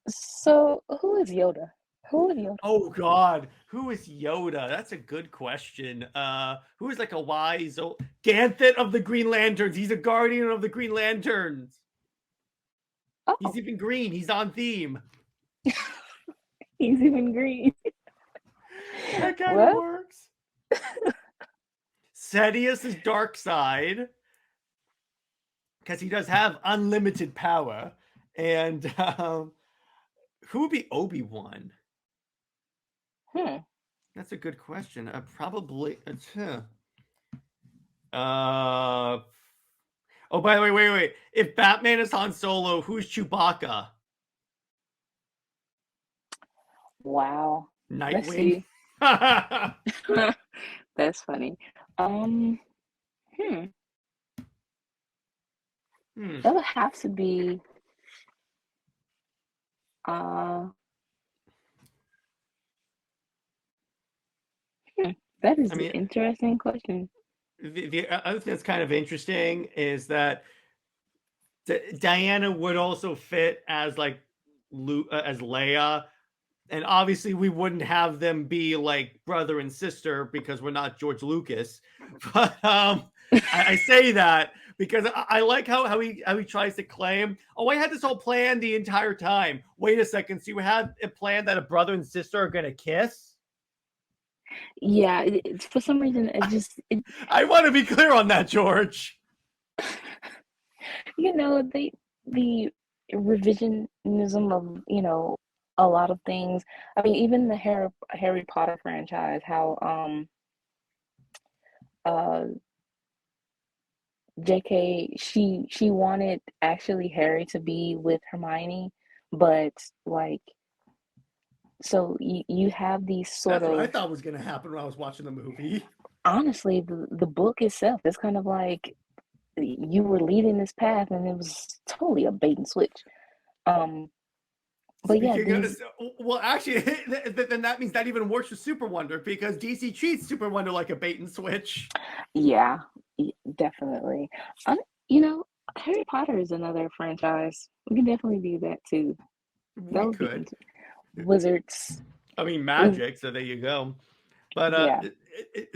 So who is Yoda? Who is Yoda? Oh God, who is Yoda? That's a good question. Who is like a wise Ganthet of the Green Lanterns? He's a guardian of the Green Lanterns. Oh. He's even green. He's on theme. He's even green. That kind of works. Sidious is Darkseid because he does have unlimited power. And who would be Obi-Wan? That's a good question. Probably. Oh, by the way, wait. If Batman is Han Solo, who's Chewbacca? Wow. Nightwing. That's funny. That would have to be that is an interesting question. The other thing that's kind of interesting is that Diana would also fit as like as Leia, and obviously we wouldn't have them be like brother and sister because we're not George Lucas. But I say that because I like how he tries to claim, oh, I had this whole plan the entire time. Wait a second, so you had a plan that a brother and sister are gonna kiss? Yeah, for some reason I want to be clear on that, George. The revisionism of a lot of things. I mean, even the Harry Potter franchise, how JK, she wanted actually Harry to be with Hermione, but like, so you have these sort That's of. what I thought was going to happen when I was watching the movie. Honestly, the book itself is kind of like you were leading this path, and it was totally a bait and switch. But well, actually, then that means that even works with SuperWonder because DC treats SuperWonder like a bait and switch. Yeah, definitely. Harry Potter is another franchise. We can definitely do that too. We could. Wizards. I mean, magic. So there you go. But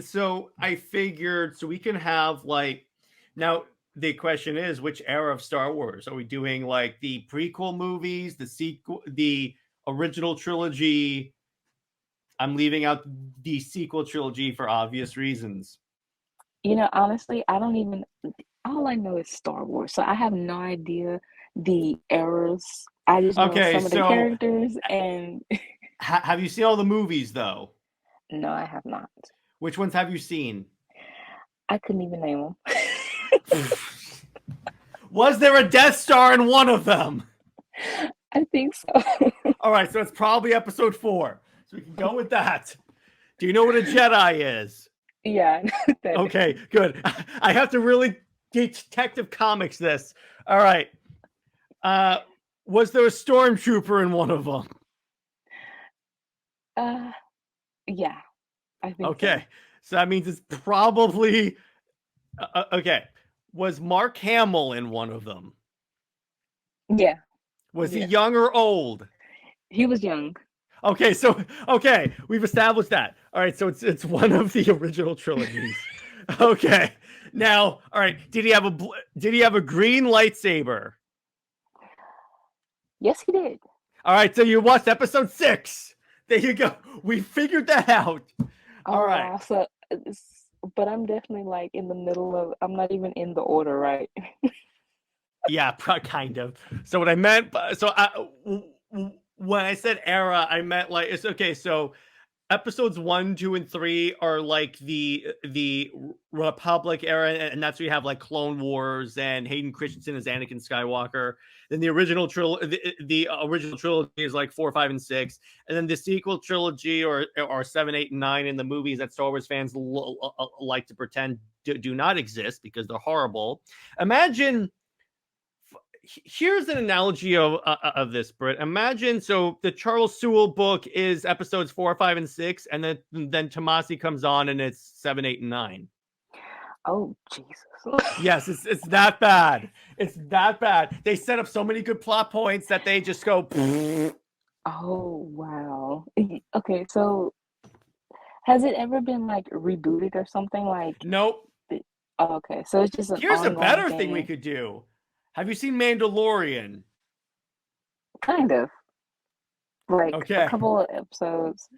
so I figured, so we can have like now. The question is, which era of Star Wars are we doing? Like the prequel movies, the sequel, the original trilogy? I'm leaving out the sequel trilogy for obvious reasons. Honestly, I don't even. All I know is Star Wars, so I have no idea the eras. I just know some of the characters. And have you seen all the movies though? No, I have not. Which ones have you seen? I couldn't even name them. Was there a Death Star in one of them? I think so. All right, so it's probably episode 4. So we can go with that. Do you know what a Jedi is? Yeah. Okay, good. I have to really Detective Comics this. All right. Was there a stormtrooper in one of them? Yeah. I think okay. So that means it's probably okay. Was Mark Hamill in one of them? Yeah. Was he young or old? He was young. Okay, we've established that. All right, so it's one of the original trilogies. Okay. Now, all right, did he have a green lightsaber? Yes, he did. All right, so you watched episode 6. There you go. We figured that out. All right. So, but I'm definitely like in the middle of. I'm not even in the order, right? Yeah, kind of. So what I meant, when I said era, I meant like it's okay. So episodes 1, 2, and 3 are like the Republic era, and that's where you have like Clone Wars and Hayden Christensen as Anakin Skywalker. Then the original the original trilogy is like 4, 5, and 6, and then the sequel trilogy or 7, 8, and 9 in the movies that Star Wars fans like to pretend do not exist because they're horrible. Imagine. Here's an analogy of this, Brit. Imagine, so the Charles Sewell book is episodes 4, 5, and 6, and then Tomasi comes on and it's 7, 8, and 9. Oh, Jesus. Yes, it's that bad. It's that bad. They set up so many good plot points that they just go. Oh, wow. Okay, so has it ever been like rebooted or something like? Nope. Oh, okay, so it's just an Here's a better thing. thing we could do. Have you seen Mandalorian? Kind of. Like Okay. a couple of episodes.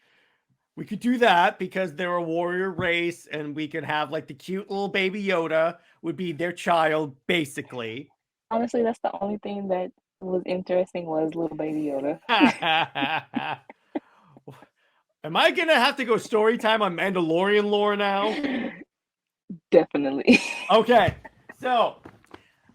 We could do that because they're a warrior race, and we could have like the cute little baby Yoda would be their child, basically. Honestly, that's the only thing that was interesting was little baby Yoda. Am I gonna have to go story time on Mandalorian lore now? Definitely. Okay, so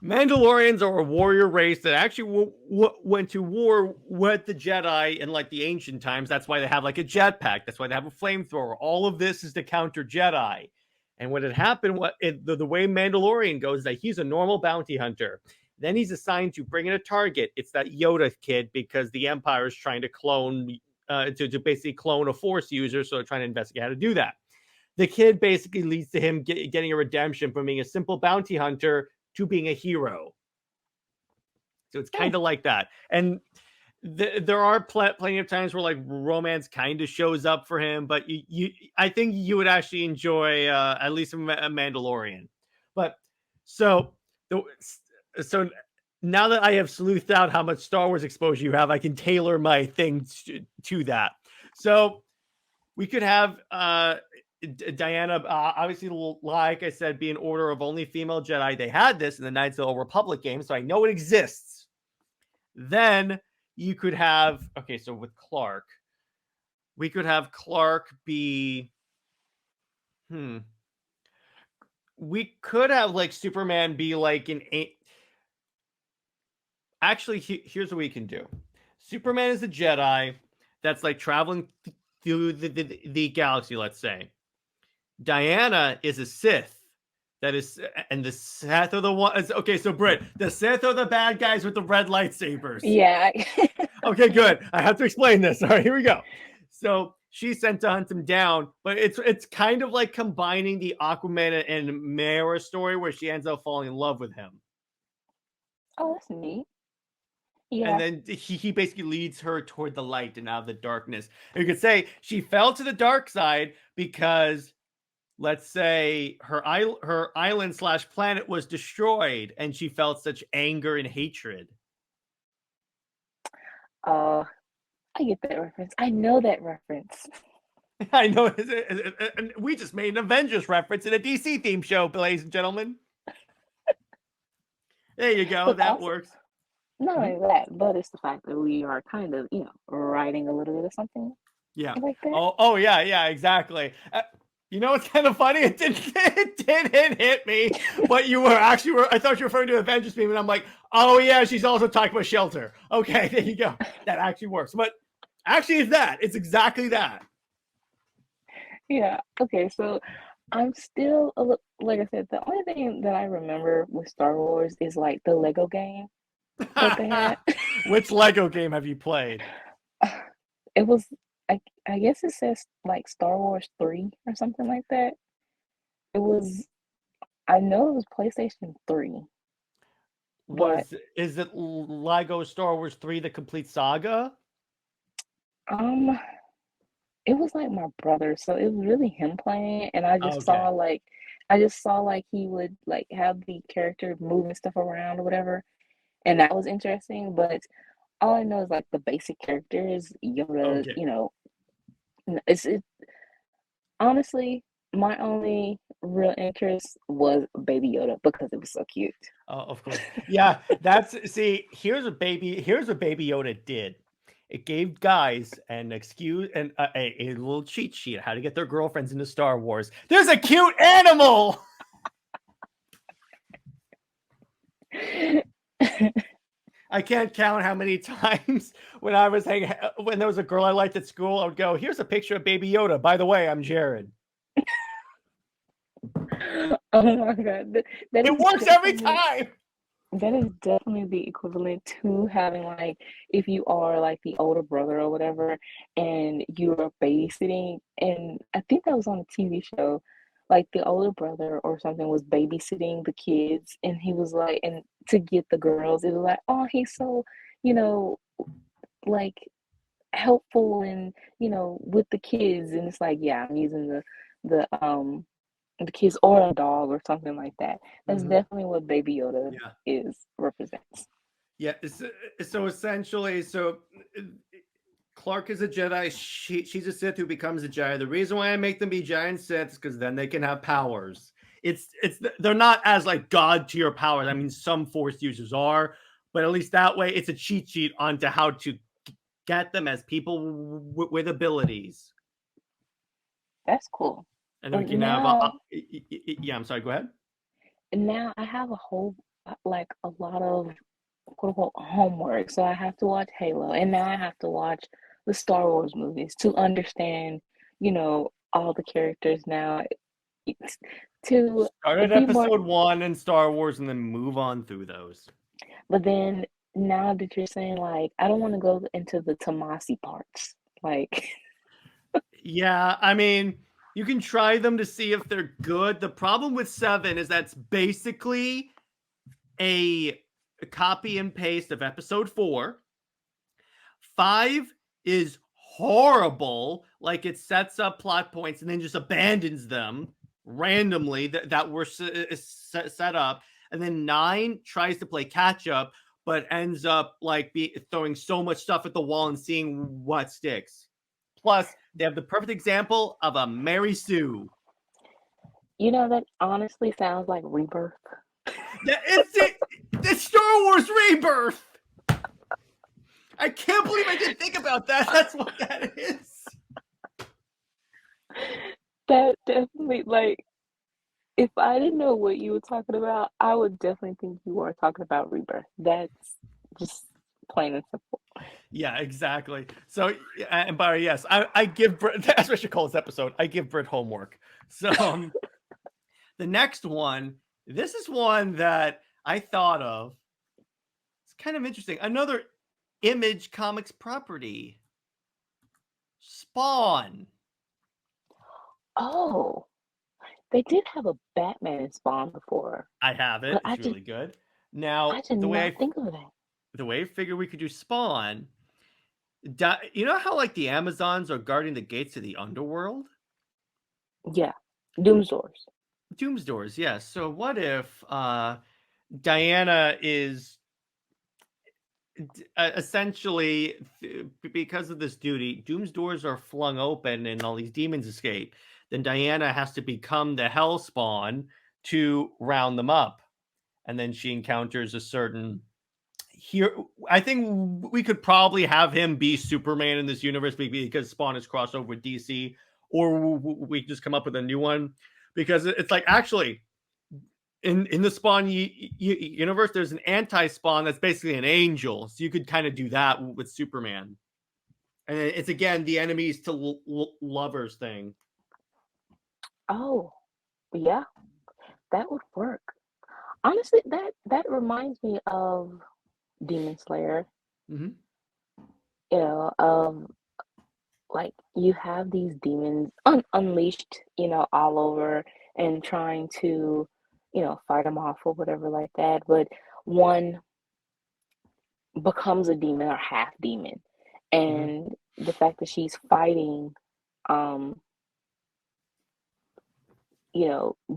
Mandalorians are a warrior race that actually went to war with the Jedi in like the ancient times. That's why they have like a jetpack. That's why they have a flamethrower. All of this is to counter Jedi. And what had happened, the way Mandalorian goes, is that he's a normal bounty hunter. Then he's assigned to bring in a target. It's that Yoda kid because the Empire is trying to clone, to basically clone a Force user. So they're trying to investigate how to do that. The kid basically leads to him getting a redemption from being a simple bounty hunter to being a hero. So it's kind of like that. And there are plenty of times where like romance kind of shows up for him, but I think you would actually enjoy at least a Mandalorian. But so now that I have sleuthed out how much Star Wars exposure you have, I can tailor my thing to that. So we could have Diana, obviously, like I said, be an order of only female Jedi. They had this in the Knights of the Old Republic game, so I know it exists. Then you could have, okay, so with Clark, we could have Clark be, we could have like Superman be like actually, here's what we can do. Superman is a Jedi that's like traveling through the galaxy, let's say. Diana is a Sith. That is, and the Sith are the ones. Okay, so Brit, the Sith are the bad guys with the red lightsabers. Yeah. Okay, good. I have to explain this. All right, here we go. So she's sent to hunt him down, but it's kind of like combining the Aquaman and Mayra story where she ends up falling in love with him. Oh, that's neat. Yeah. And then he basically leads her toward the light and out of the darkness. And you could say she fell to the dark side because, let's say, her island / planet was destroyed and she felt such anger and hatred. I get that reference. I know that reference. I know. And we just made an Avengers reference in a DC theme show, ladies and gentlemen. There you go. But that also, works. Not only that, but it's the fact that we are kind of, writing a little bit of something. Yeah. Like that. Oh, yeah, exactly. You know what's kind of funny? It didn't hit me, but I thought you were referring to Avengers meme, and I'm like, oh yeah, she's also talking about Shelter. Okay, there you go. That actually works. But actually it's exactly that. Yeah. Okay, so I'm still like I said, the only thing that I remember with Star Wars is like the Lego game that they had. Which Lego game have you played? It was I guess it says like Star Wars 3 or something like that. I know it was PlayStation 3. Is it Lego Star Wars 3 The Complete Saga? It was like my brother, so it was really him playing, and I just saw like he would like have the character moving stuff around or whatever, and that was interesting. But all I know is like the basic character is Yoda. Okay. Honestly, my only real interest was Baby Yoda because it was so cute. Oh, of course. Yeah, here's what Baby Yoda did. it gave guys an excuse and a little cheat sheet how to get their girlfriends into Star Wars. There's a cute animal. I can't count how many times when I was when there was a girl I liked at school, I would go, "Here's a picture of Baby Yoda. By the way, I'm Jared." Oh my God. It works every time. That is definitely the equivalent to having, like, if you are like the older brother or whatever, and you're babysitting, and I think that was on a TV show, like the older brother or something was babysitting the kids, and he was like, and to get the girls, it was like, oh, he's so, you know, like helpful and, with the kids, and it's like, yeah, I'm using the kids or a dog or something like that. That's definitely what Baby Yoda represents. Yeah. So essentially, Clark is a Jedi. She's a Sith who becomes a Jedi. The reason why I make them be giant Siths because then they can have powers. They're not as like god tier powers. I mean, some Force users are, but at least that way, it's a cheat sheet onto how to get them as people with abilities. That's cool. And then we can have. Yeah, I'm sorry. Go ahead. Now I have a lot of quote unquote homework. So I have to watch Halo, and now I have to watch the Star Wars movies to understand, all the characters now. To start at episode 1 in Star Wars and then move on through those. But then now that you're saying, like, I don't want to go into the Tomasi parts. Like, yeah, I mean, you can try them to see if they're good. The problem with 7 is that's basically a copy and paste of episode 4. 5 is horrible. Like, it sets up plot points and then just abandons them randomly that were set up. And then 9 tries to play catch up, but ends up like throwing so much stuff at the wall and seeing what sticks. Plus, they have the perfect example of a Mary Sue. That honestly sounds like Rebirth. It's Star Wars Rebirth. I can't believe I didn't think about that. That's what that is. That definitely, like, if I didn't know what you were talking about, I would definitely think you were talking about Rebirth. That's just plain and simple. Yeah, exactly. So, and Barry, yes, I give Brit, that's what you call this episode. I give Brit homework. So, the next one, this is one that I thought of. It's kind of interesting. Another Image Comics property. Spawn. Oh, they did have a Batman in Spawn before. I have it. It's really good. Now, I did not think of that. The way I figured we could do Spawn, you know how like the Amazons are guarding the gates to the underworld? Yeah, Doom's Doors. Doom's Doors, yes. So what if Diana is essentially, because of this duty, Doom's Doors are flung open and all these demons escape. Then Diana has to become the Hellspawn to round them up. And then she encounters a certain hero. I think we could probably have him be Superman in this universe because Spawn is crossover with DC, or we just come up with a new one. Because it's like, actually, in the Spawn universe, there's an anti-Spawn that's basically an angel. So you could kind of do that with Superman. And it's, again, the enemies to lovers thing. Oh, yeah, that would work. Honestly, that reminds me of Demon Slayer. Like, you have these demons unleashed, all over and trying to, fight them off or whatever like that. But one becomes a demon or half demon. And the fact that she's fighting,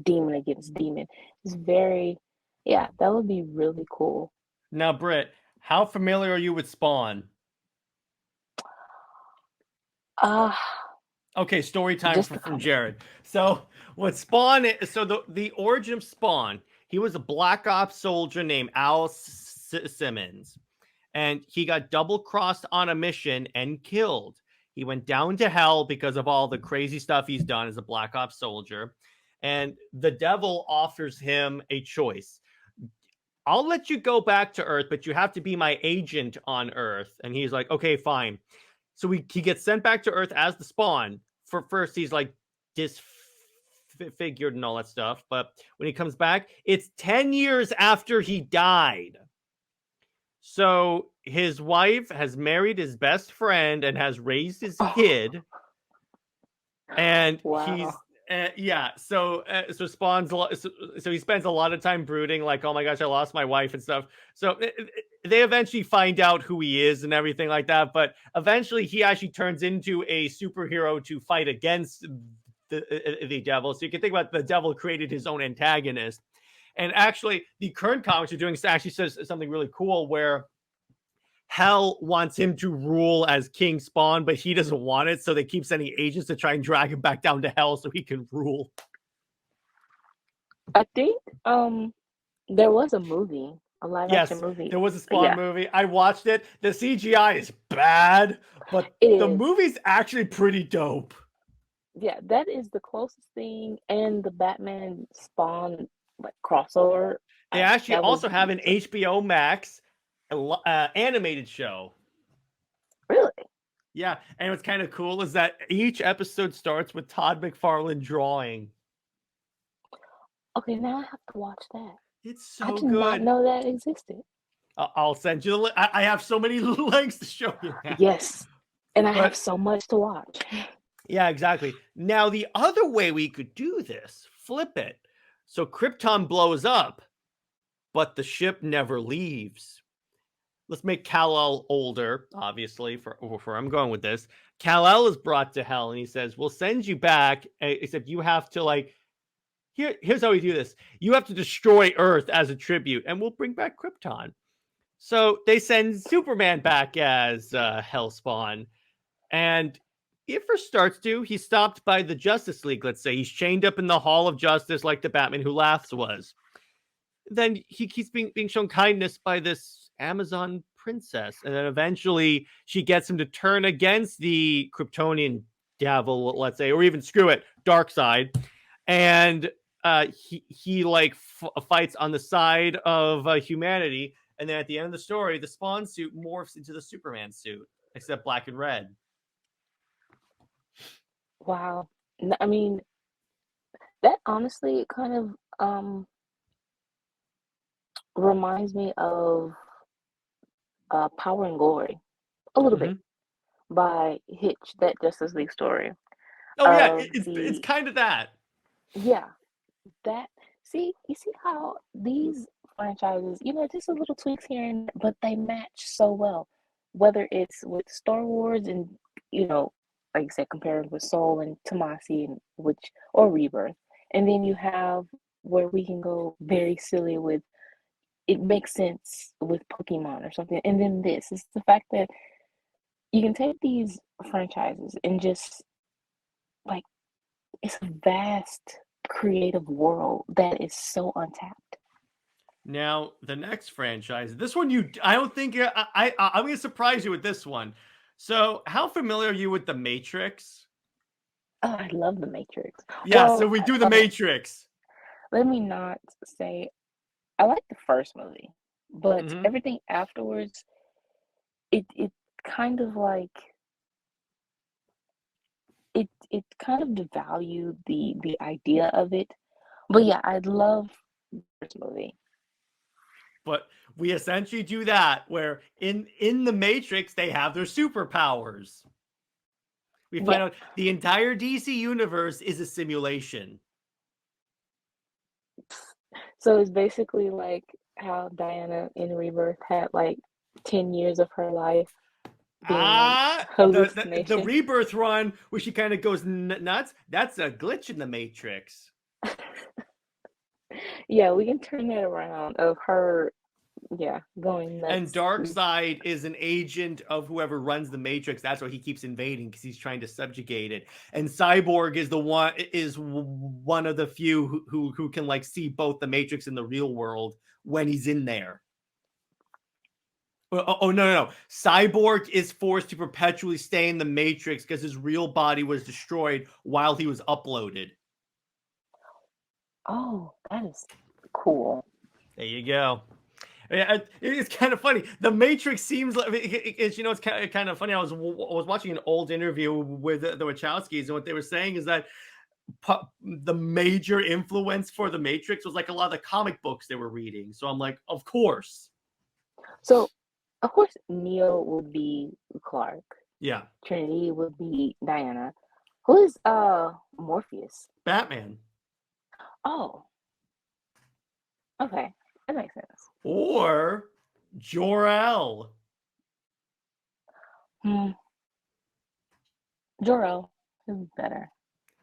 demon against demon is very, that would be really cool. Now, Britt, how familiar are you with Spawn? Okay, story time from Jared. So what Spawn is, so the origin of Spawn, he was a Black Ops soldier named Al Simmons. and he got double-crossed on a mission and killed. He went down to hell because of all the crazy stuff he's done as a Black Ops soldier, and the devil offers him a choice. I'll let you go back to Earth, but you have to be my agent on Earth. And he's like, okay, fine. So he gets sent back to Earth as the Spawn. For first, he's like disfigured and all that stuff. But when he comes back, it's 10 years after he died. So his wife has married his best friend and has raised his kid. And he's so Spawn's so he spends a lot of time brooding, like, oh my gosh, I lost my wife and stuff. So they eventually find out who he is and everything like that. But eventually, he actually turns into a superhero to fight against the devil. So you can think about the devil created his own antagonist. And actually, the current comics are doing actually says something really cool where Hell wants him to rule as King Spawn, but he doesn't want it, so they keep sending agents to try and drag him back down to Hell so he can rule. I think there was a movie, a live action movie. There was a Spawn movie. I watched it. The CGI is bad, but the movie's actually pretty dope. Yeah, that is the closest thing, and the Batman Spawn like crossover. They actually also have an HBO Max animated show. Really? Yeah, and what's kind of cool is that each episode starts with Todd McFarlane drawing. Okay, now I have to watch that. It's so good. I did good. not know that existed. I'll send you the link. I have so many links to show you now. Yes, and I have so much to watch. Yeah, exactly. Now, the other way we could do this, flip it. So Krypton blows up, but the ship never leaves. Let's make Kal-El older, obviously, for where I'm going with this. Kal-El is brought to Hell, and he says, we'll send you back, except you have to, like, here's how we do this. You have to destroy Earth as a tribute, and we'll bring back Krypton. So they send Superman back as Hellspawn, and he first starts to, he's stopped by the Justice League, let's say. He's chained up in the Hall of Justice like the Batman Who Laughs was. Then he keeps being shown kindness by this Amazon princess. And then eventually she gets him to turn against the Kryptonian devil, let's say, or even screw it, Darkseid. And he fights on the side of humanity. And then at the end of the story, the Spawn suit morphs into the Superman suit, except black and red. Wow. I mean, that honestly kind of reminds me of Power and Glory a little bit by Hitch, that Justice League story. Oh yeah, it's kind of that. Yeah, that. You see how these franchises, just a little tweaks here and there, but they match so well. Whether it's with Star Wars and like I said, compared with Soul and Tomasi and or Rebirth, and then you have where we can go very silly with. It makes sense with Pokemon or something. And then this is the fact that you can take these franchises and just like, it's a vast creative world that is so untapped. Now, the next franchise, this one I don't think, I'm going to surprise you with this one. So how familiar are you with The Matrix? Oh, I love The Matrix. Yeah, well, so we do The Matrix. Let me not say, I like the first movie, but everything afterwards, it kind of like it kind of devalued the idea of it. But yeah, I love the first movie. But we essentially do that where in The Matrix they have their superpowers. We find out the entire DC universe is a simulation. So it's basically like how Diana in Rebirth had like 10 years of her life being the Rebirth run where she kind of goes nuts. That's a glitch in The Matrix. Yeah, we can turn that around of her, going nuts. And Darkseid is an agent of whoever runs the Matrix. That's why he keeps invading, because he's trying to subjugate it. And Cyborg is one of the few who can like see both the Matrix and the real world when he's in there. No. Cyborg is forced to perpetually stay in the Matrix because his real body was destroyed while he was uploaded. Oh, that is cool. There you go. It's kind of funny. The Matrix seems like it's it's kind of funny. I was watching an old interview with the Wachowskis, and what they were saying is that the major influence for the Matrix was like a lot of the comic books they were reading. So I'm like, of course. So, of course, Neo would be Clark. Yeah. Trinity would be Diana. Who is Morpheus? Batman. Oh. Okay. That makes sense. Or Jor-El. Jor-El is better.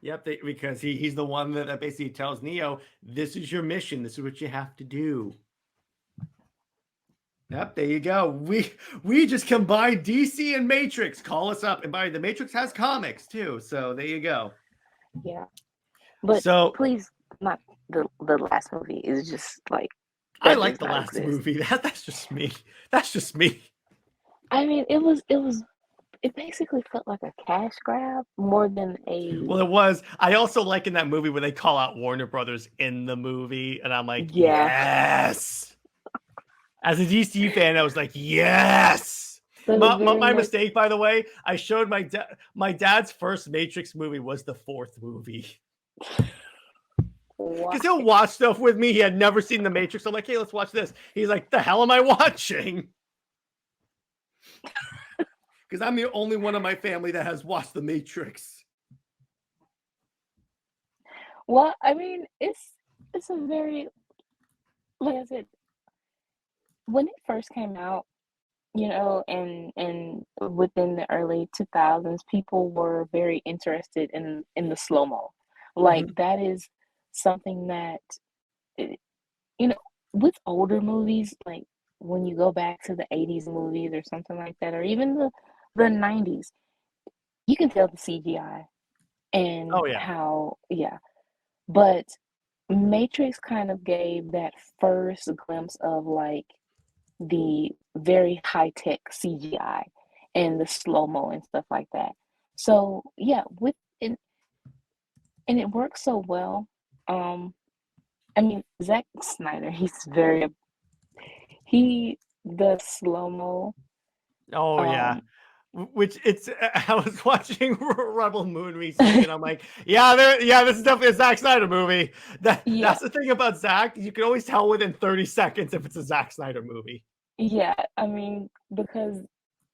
Yep, because he's the one that basically tells Neo, this is your mission. This is what you have to do. Yep, there you go. We just combined DC and Matrix. Call us up. And by the Matrix has comics too. So there you go. Yeah. But please, not the last movie. Is just like I like the last movie. That's just me. That's just me. I mean, it basically felt like a cash grab more than a. Well, it was. I also like in that movie when they call out Warner Brothers in the movie, and I'm like, yes. As a DC fan, I was like, yes. My mistake, by the way, I showed my dad's first Matrix movie was the fourth movie. Because he'll watch stuff with me. He had never seen the Matrix. I'm like, hey, let's watch this. He's like, the hell am I watching? Because I'm the only one in my family that has watched the Matrix. Well, I mean, it's a very, like I said, when it first came out, and within the early 2000s, people were very interested in the slow-mo. Like that is something that, with older movies, like when you go back to the 80s movies or something like that, or even the 90s, you can tell the CGI and but Matrix kind of gave that first glimpse of like the very high-tech CGI and the slow-mo and stuff like that. So yeah, and it works so well. I mean, Zack Snyder, the slow-mo. Oh yeah. Which I was watching Rebel Moon recently, and I'm like, this is definitely a Zack Snyder movie. That's the thing about Zack. You can always tell within 30 seconds if it's a Zack Snyder movie. Yeah, I mean, because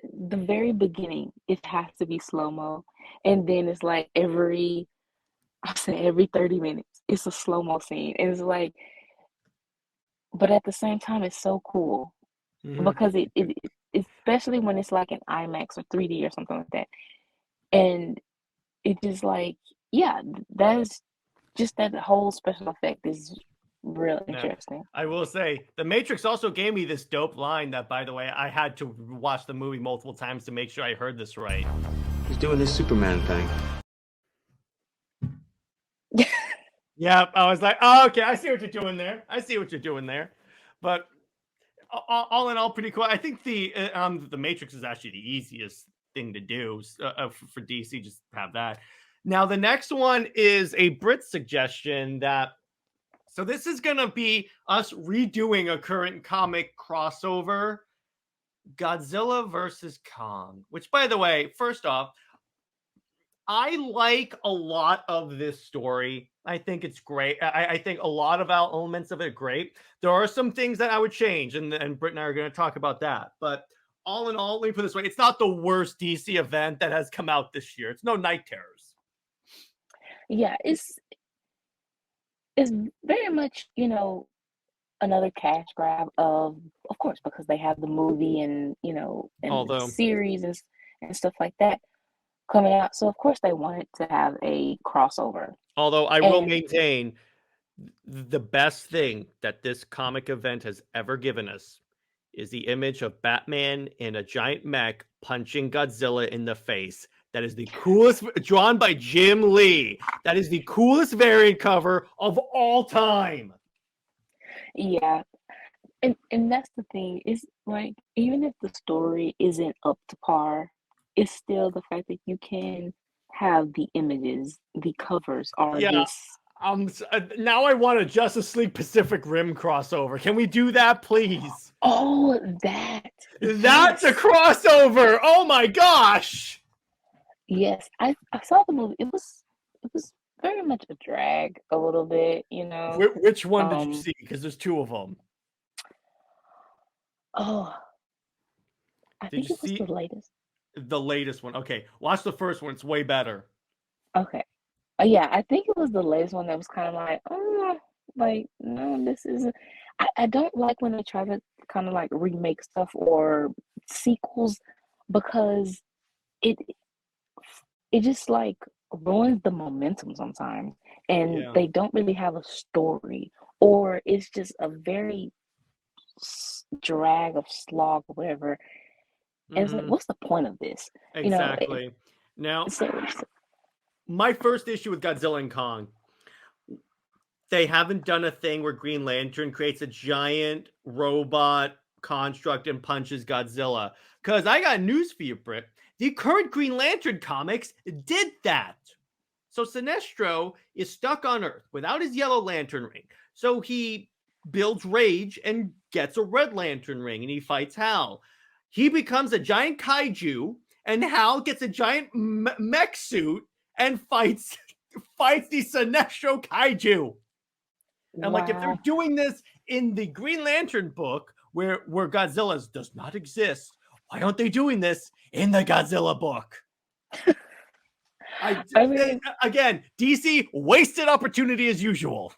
the very beginning, it has to be slow-mo, and then it's like every 30 minutes, it's a slow-mo scene. And it's like, but at the same time, it's so cool because it especially when it's like an IMAX or 3D or something like that. And it just like, that is just that whole special effect is real interesting. I will say, The Matrix also gave me this dope line that, by the way, I had to watch the movie multiple times to make sure I heard this right. He's doing this Superman thing. Yep, I was like, oh, okay, I see what you're doing there. But all in all, pretty cool. I think the Matrix is actually the easiest thing to do for DC. Just have that. Now, the next one is a Brit suggestion that. So this is gonna be us redoing a current comic crossover, Godzilla versus Kong. Which, by the way, first off, I like a lot of this story. I think it's great. I think a lot of elements of it are great. There are some things that I would change, and Brit and I are going to talk about that. But all in all, let me put it this way. It's not the worst DC event that has come out this year. It's no Night Terrors. Yeah, it's very much, another cash grab of course, because they have the movie and, and the series and stuff like that coming out. So, of course, they wanted to have a crossover. Although I will maintain the best thing that this comic event has ever given us is the image of Batman in a giant mech punching Godzilla in the face. That is the coolest, drawn by Jim Lee. That is the coolest variant cover of all time. Yeah. And that's the thing, is like, even if the story isn't up to par, it's still the fact that you can have the images, the covers are Yeah. this. Now I want a Justice League Pacific Rim crossover. Can we do that, please? Oh, that. That's a Yes. crossover. Oh my gosh. Yes. I saw the movie. It was very much a drag a little bit, Which one did you Um, see? Because there's two of them. oh, I Did think you it was see the latest. the latest one? Okay, watch the first one. It's way better. Okay. Yeah, I think it was the latest one that was kind of like, oh, like, no, this isn't. I don't like when they try to kind of like remake stuff or sequels, because it it just like ruins the momentum sometimes, and Yeah. they don't really have a story, or it's just a very drag of slog or whatever. And it's like, Hmm. what's the point of this? Exactly. Now, So my first issue with Godzilla and Kong, they haven't done a thing where Green Lantern creates a giant robot construct and punches Godzilla. Because I got news for you, Brit. The current Green Lantern comics did that. So Sinestro is stuck on Earth without his yellow lantern ring. So he builds Rage and gets a red lantern ring, and he fights Hal. He becomes a giant kaiju, and Hal gets a giant mech suit and fights the Sinestro kaiju. And like, if they're wow. doing this in the Green Lantern book where Godzilla does not exist, why aren't they doing this in the Godzilla book? I mean, Again, DC wasted opportunity as usual.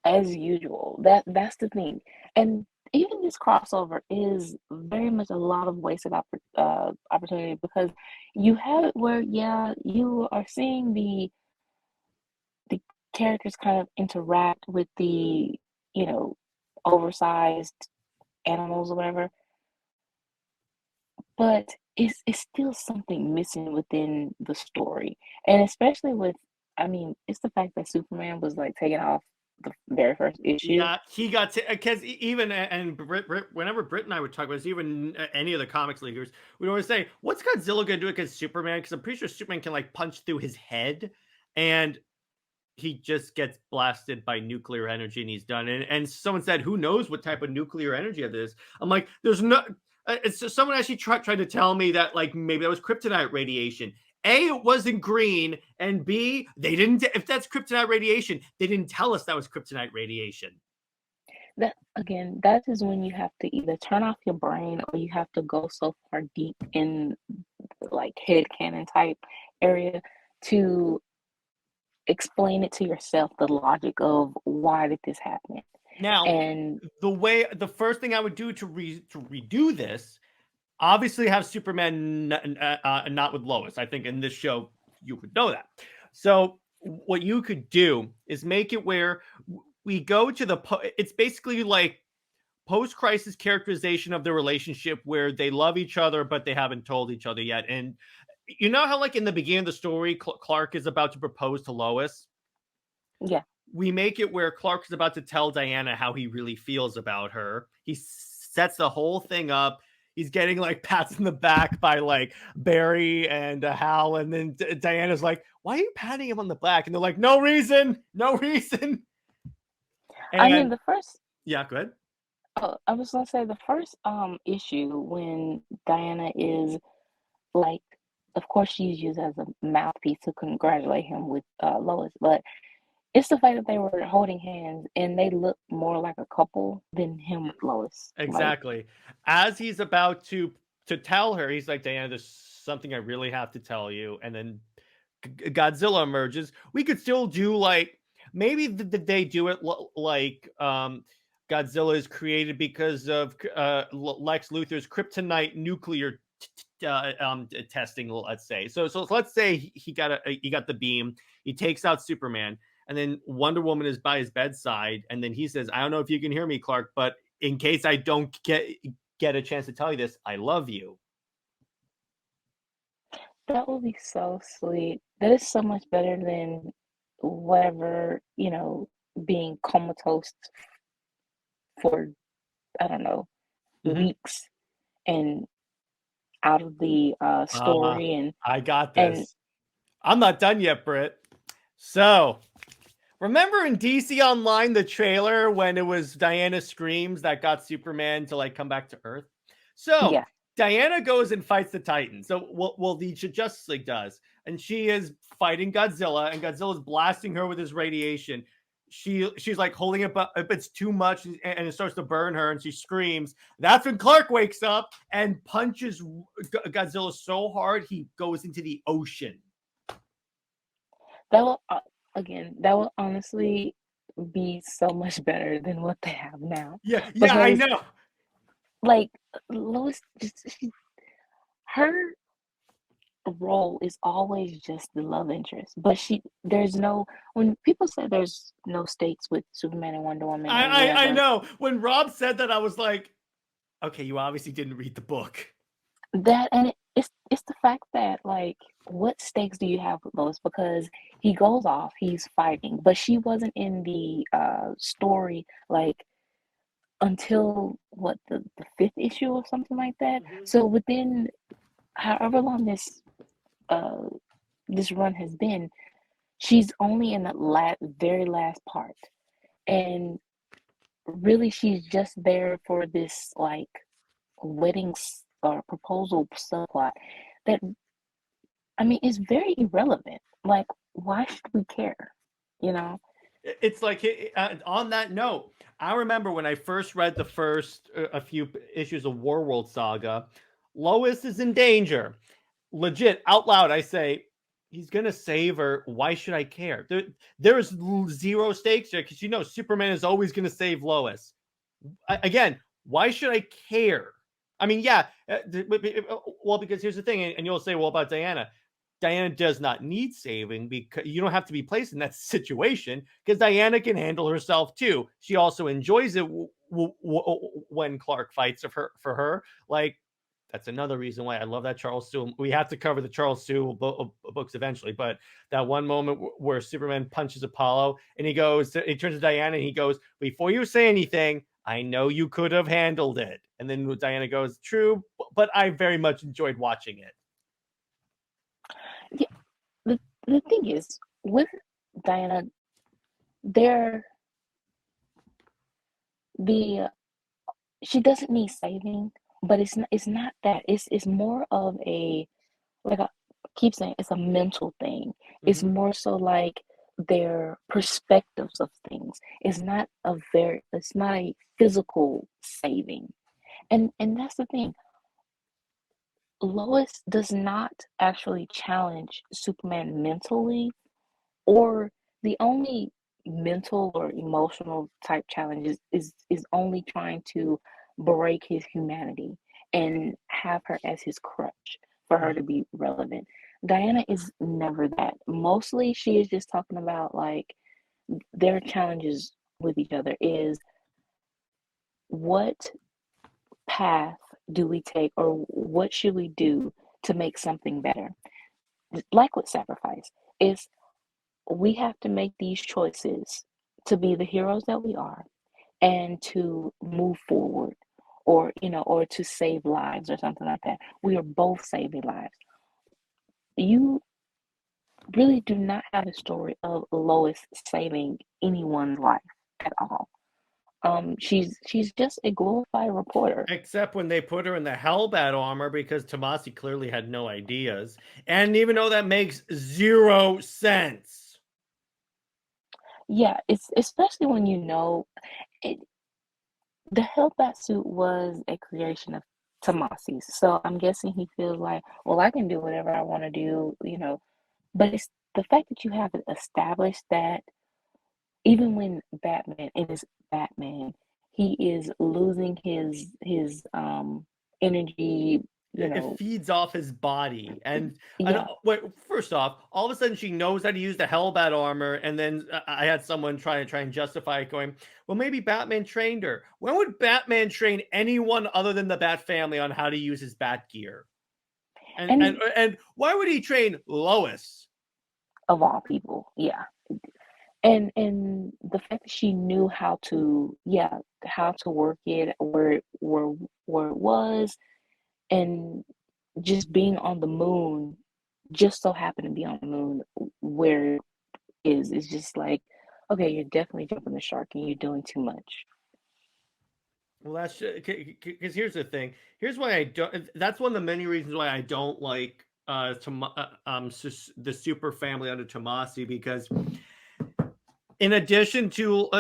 as usual, that's the thing. And even this crossover is very much a lot of wasted opportunity, because you have it where, yeah, you are seeing the characters kind of interact with the, oversized animals or whatever, but it's still something missing within the story. And especially with, I mean, it's the fact that Superman was like taken off the very first issue. Yeah, he got to, because even, and whenever Brit and I would talk about this, even any of the comics leaguers, we'd always say, what's Godzilla gonna do against Superman? Because I'm pretty sure Superman can like punch through his head, and he just gets blasted by nuclear energy and he's done. And someone said, who knows what type of nuclear energy it is? I'm like, there's no. It's just, someone actually tried to tell me that like maybe that was kryptonite radiation. A, it wasn't green, and B, they didn't. If that's kryptonite radiation, they didn't tell us that was kryptonite radiation. That again, that is when you have to either turn off your brain, or you have to go so far deep in like headcanon type area to explain it to yourself, the logic of why did this happen. Now, And the first thing I would do to redo this, obviously have Superman not with Lois. I think in this show you would know that. So what you could do is make it where we go to the it's basically like post-crisis characterization of the relationship where they love each other but they haven't told each other yet. And you know how like in the beginning of the story Clark is about to propose to Lois? yeah, We make it where Clark is about to tell Diana how he really feels about her. He sets the whole thing up. He's getting like pats in the back by like Barry and Hal, and then Diana's like, "Why are you patting him on the back?" And they're like, "No reason, no reason." And I mean, the first, yeah, go ahead. I was gonna say the first issue, when Diana is like, of course she's used as a mouthpiece to congratulate him with Lois, but it's the fact that they were holding hands and they look more like a couple than him with Lois. Exactly. As he's about to tell her, he's like, "Diana, there's something I really have to tell you." And then Godzilla emerges. We could still do like maybe they do it like Godzilla is created because of Lex Luthor's kryptonite nuclear testing. Let's say so. Let's say he got the beam. He takes out Superman, and then Wonder Woman is by his bedside, and then he says, "I don't know if you can hear me, Clark, but in case I don't get a chance to tell you this, I love you." That would be so sweet. That is so much better than whatever, being comatose for I don't know, Mhm. weeks and out of the Uh, story and I got and this. I'm not done yet, Britt. So, remember in DC Online the trailer when it was Diana screams that got Superman to like come back to Earth? So, yeah, Diana goes and fights the Titans. So, well, the Justice League does, and she is fighting Godzilla, and Godzilla's blasting her with his radiation. She's like holding it, but it's too much, and it starts to burn her, and she screams. That's when Clark wakes up and punches Godzilla so hard he goes into the ocean. that will that will honestly be so much better than what they have now Yeah, I because know. like Lois her role is always just the love interest, but there's no when people say there's no stakes with Superman and Wonder Woman or I whatever. know. When Rob said that, I was like, okay, you obviously didn't read the book. That and it's the fact that like what stakes do you have with Lois? Because he goes off, he's fighting, but she wasn't in the story like until what the fifth issue or something like that. So within however long uh this run has been, she's only in the very last part, and really she's just there for this like weddings or proposal subplot that I mean is very irrelevant. Like, why should we care? You know? It's like on that note, I remember when I first read the first a few issues of Warworld Saga, Lois is in danger. Legit, out loud, I say, he's gonna save her. Why should I care? There's zero stakes there because Superman is always gonna save Lois. Again, why should I care? I mean, yeah, well, because here's the thing, and you'll say, well, about Diana. Diana does not need saving because you don't have to be placed in that situation because Diana can handle herself too. She also enjoys it when Clark fights for her. Like, that's another reason why I love that Charles Soule. We have to cover the Charles Soule books eventually, but that one moment where Superman punches Apollo and he turns to Diana and he goes, "Before you say anything, I know you could have handled it." And then Diana goes, "True, but I very much enjoyed watching it." Yeah. The thing is with Diana, there the she doesn't need saving, but it's not that. It's more of a like I keep saying it's a mental thing. It's Mhm. more so like their perspectives of things. It's not a physical saving. And that's the thing. Lois does not actually challenge Superman mentally, or the only mental or emotional type challenges is only trying to break his humanity and have her as his crutch for her to be relevant. Diana is never that. Mostly she is just talking about like their challenges with each other is what path do we take or what should we do to make something better? Like with sacrifice, is we have to make these choices to be the heroes that we are and to move forward or to save lives or something like that. We are both saving lives. You really do not have a story of Lois saving anyone's life at all. She's just a glorified reporter. Except when they put her in the Hellbat armor because Tomasi clearly had no ideas. And even though that makes zero sense. Yeah, it's especially when it, the Hellbat suit was a creation of Tomasi's. So I'm guessing he feels like, well, I can do whatever I want to do. But it's the fact that you have established that even when Batman is Batman, he is losing his energy, you It know. feeds off his body. And Yeah. wait, first off, all of a sudden she knows how to use the Hellbat armor. And then I had someone try and justify it, going, well, maybe Batman trained her. When would Batman train anyone other than the Bat family on how to use his Bat gear? And And why would he train Lois? of all people, yeah. And the fact that she knew how to, yeah, how to work it, where it was, and just being on the moon, just so happened to be on the moon where it is just like, okay, you're definitely jumping the shark and you're doing too much. Well, that's because here's the thing. Here's why I don't. That's one of the many reasons why I don't like the super family under Tomasi, because in addition to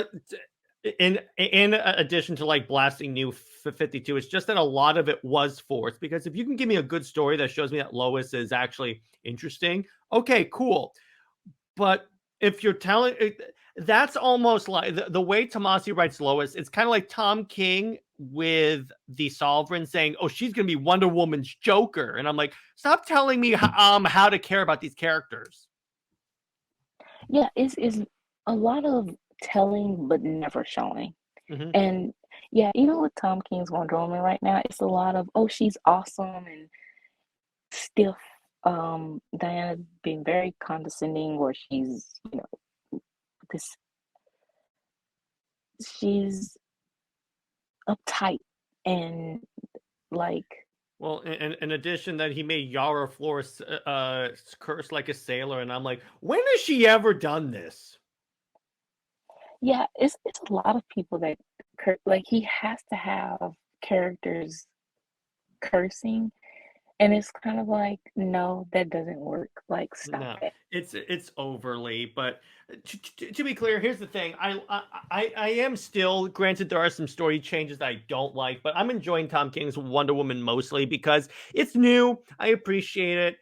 in addition to like blasting New 52, it's just that a lot of it was forced. Because if you can give me a good story that shows me that Lois is actually interesting, okay, cool. But if you're telling, that's almost like the way Tomasi writes Lois, it's kind of like Tom King with the Sovereign saying, oh, she's going to be Wonder Woman's Joker. And I'm like, stop telling me how to care about these characters. Yeah, it's a lot of telling but never showing. Mm-hmm. And yeah, with Tom King's Wonder Woman right now, it's a lot of, oh, she's awesome and stiff. Diana being very condescending, or she's, this, she's uptight and like. Well, in addition, that he made Yara Flores curse like a sailor, and I'm like, when has she ever done this? Yeah, it's a lot of people that like he has to have characters cursing, and it's kind of like, no, that doesn't work. Like, stop it. It's overly. But to be clear, here's the thing. I am still, granted, there are some story changes that I don't like, but I'm enjoying Tom King's Wonder Woman mostly because it's new. I appreciate it.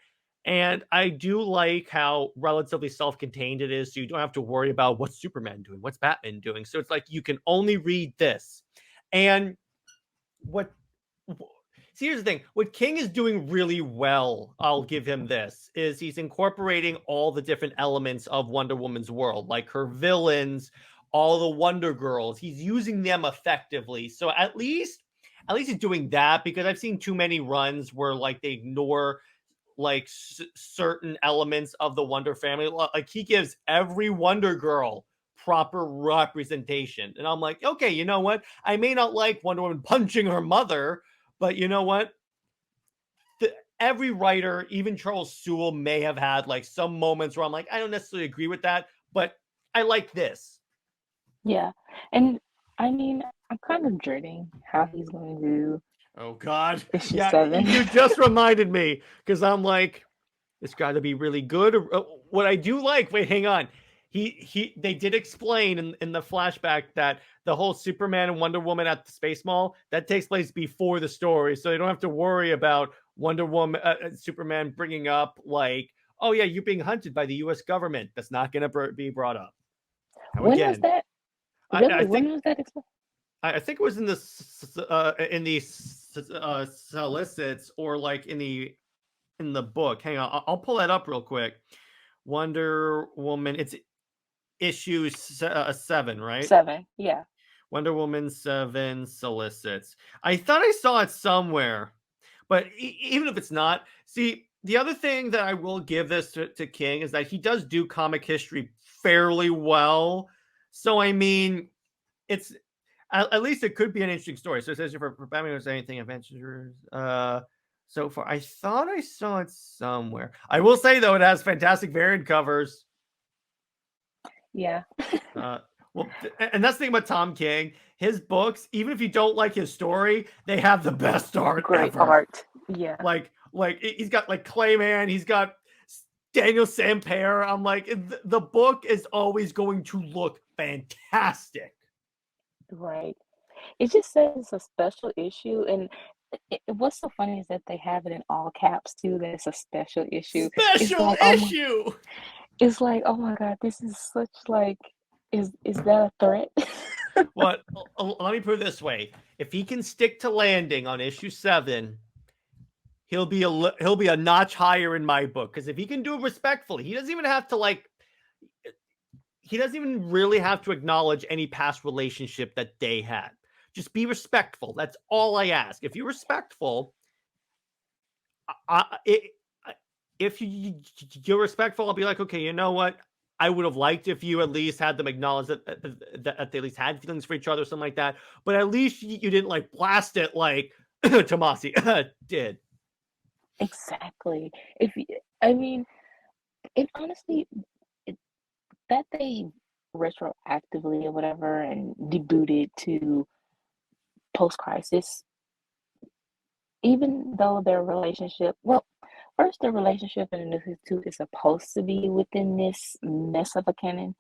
And I do like how relatively self-contained it is, so you don't have to worry about what's Superman doing, what's Batman doing. So it's like you can only read this. And see, here's the thing. What King is doing really well, I'll give him this, is he's incorporating all the different elements of Wonder Woman's world, like her villains, all the Wonder Girls. He's using them effectively. So at least he's doing that, because I've seen too many runs where like they ignore like certain elements of the Wonder family. Like he gives every Wonder Girl proper representation. And I'm like, okay, you know what? I may not like Wonder Woman punching her mother, but you know what? Every writer, even Charles Sewell, may have had like some moments where I'm like, I don't necessarily agree with that, but I like this. Yeah. And I mean, I'm kind of dreading how he's going to do. Oh God. Issue Yeah, 7. you just reminded me, because I'm like, it's got to be really good. What I do like, wait, hang on. They did explain in the flashback that the whole Superman and Wonder Woman at the Space Mall, that takes place before the story, so they don't have to worry about Wonder Woman, Superman bringing up like, oh yeah, you're being hunted by the U.S. government. That's not going to be brought up. When was that? When was that explained? I think it was in the solicits, or like in the book. Hang on, I'll pull that up real quick. Wonder Woman, it's issue 7, right? 7, yeah. Wonder Woman 7 solicits. I thought I saw it somewhere, but even if it's not, see, the other thing that I will give this to King is that he does do comic history fairly well. So I mean, it's at least it could be an interesting story. So it says for Batman, was anything Avengers so far. I thought I saw it somewhere. I will say though, it has fantastic variant covers. Yeah. Well, and that's the thing about Tom King. His books, even if you don't like his story, they have the best art. Great ever. art. Yeah. Like he's got like Clayman, he's got Daniel Sampere. I'm like, the book is always going to look fantastic. Right. It just says it's a special issue, and what's so funny is that they have it in all caps too. That it's a special issue. Special issue. It's like, oh my God, this is such like, is that a threat? What? Let me put it this way: if he can stick to landing on issue 7, he'll be a notch higher in my book. Because if he can do it respectfully, he doesn't even have to like. He doesn't even really have to acknowledge any past relationship that they had. Just be respectful. That's all I ask. If you're respectful, if you're respectful, I'll be like, okay, you know what? I would have liked if you at least had them acknowledge that they at least had feelings for each other, or something like that. But at least you didn't like blast it like Tomasi did. Exactly. If y- I mean, it honestly, it, that they retroactively or whatever and debuted to post-crisis, even though their relationship, well, first their relationship in the New 52 is supposed to be within this mess of a canon,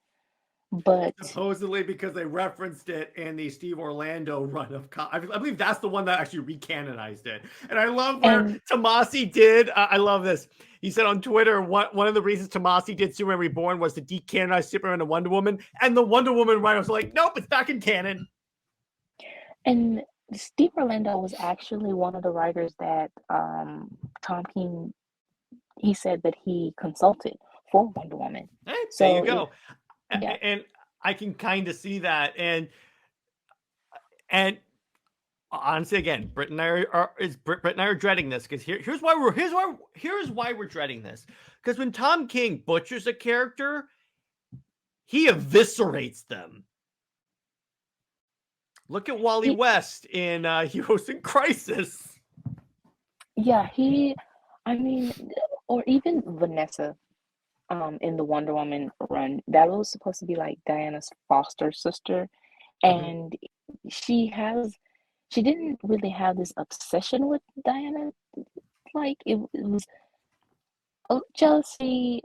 but Supposedly because they referenced it in the Steve Orlando run of I believe that's the one that actually recanonized it. And I love where and Tomasi did. I love this. He said on Twitter, one of the reasons Tomasi did Superman Reborn was to decanonize Superman and Wonder Woman. And the Wonder Woman writers were like, nope, it's back in canon. and Steve Orlando was actually one of the writers that Tom King, he said that he consulted for Wonder Woman. Hey, there So you go. yeah. And I can kind of see that. And honestly, again, Brit and I are dreading this because here's why we're dreading this. Because when Tom King butchers a character, he eviscerates them. Look at Wally West in Heroes in Crisis. Yeah, I mean, or even Vanessa in the Wonder Woman run, that was supposed to be like Diana's foster sister, and she didn't really have this obsession with Diana. Like it was jealousy,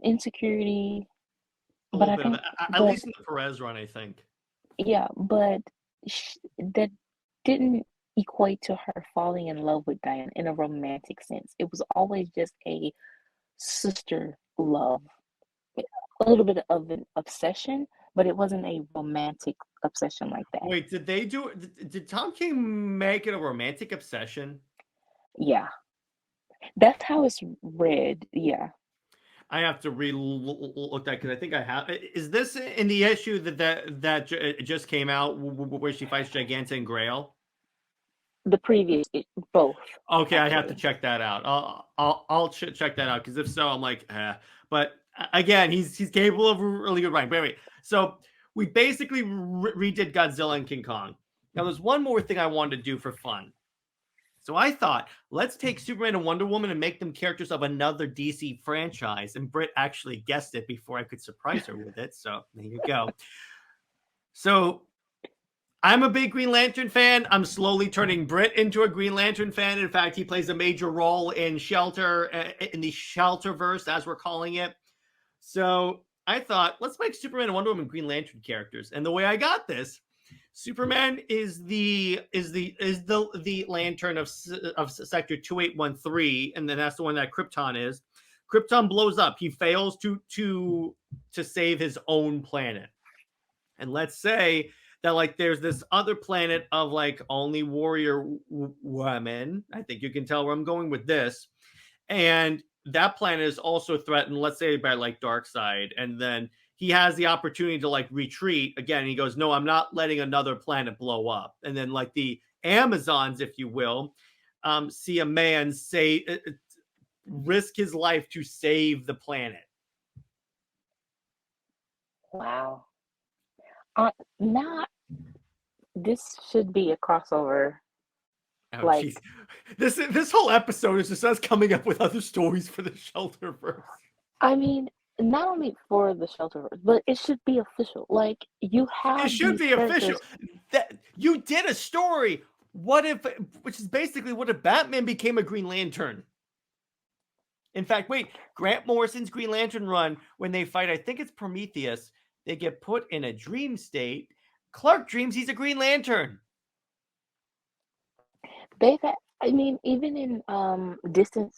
insecurity, A but little I bit of think, that, at but least in the Perez run, I think. yeah, but that didn't equate to her falling in love with Diana in a romantic sense. It was always just a sister love, a little bit of an obsession, but it wasn't a romantic obsession like that. Wait, did Tom King make it a romantic obsession? Yeah, that's how it's read. Yeah, I have to look that because I think I have. Is this in the issue that just came out where she fights Giganta and Grail? the previous both. Okay, I have to Actually, check that out. I'll check that out because if so, I'm like, But again, he's capable of really good writing. But anyway, so we basically redid Godzilla and King Kong. Now, there's one more thing I wanted to do for fun. So I thought, let's take Superman and Wonder Woman and make them characters of another DC franchise. And Brit actually guessed it before I could surprise her with it. So there you go. So I'm a big Green Lantern fan. I'm slowly turning Brit into a Green Lantern fan. In fact, he plays a major role in Shelter, in the Shelterverse, as we're calling it. So I thought, let's make Superman and Wonder Woman Green Lantern characters. And the way I got this, Superman is the lantern of Sector 2813, and then that's the one that Krypton is. Krypton blows up. He fails to save his own planet. And let's say that like there's this other planet of like only warrior women. I think you can tell where I'm going with this. And that planet is also threatened, let's say, by like Darkseid. And then he has the opportunity to like retreat again. He goes, no, I'm not letting another planet blow up. And then like the Amazons, if you will, see a man risk his life to save the planet. wow. Now this should be a crossover. Oh, Like, geez. This whole episode is just us coming up with other stories for the Shelterverse. I mean, not only for the Shelterverse, but it should be official. Like, you have It should these be characters. official. That you did a story. Which is basically what if Batman became a Green Lantern? In fact, wait, Grant Morrison's Green Lantern run, when they fight, I think it's Prometheus, they get put in a dream state. Clark dreams he's a Green Lantern. They've had, I mean, even in Distant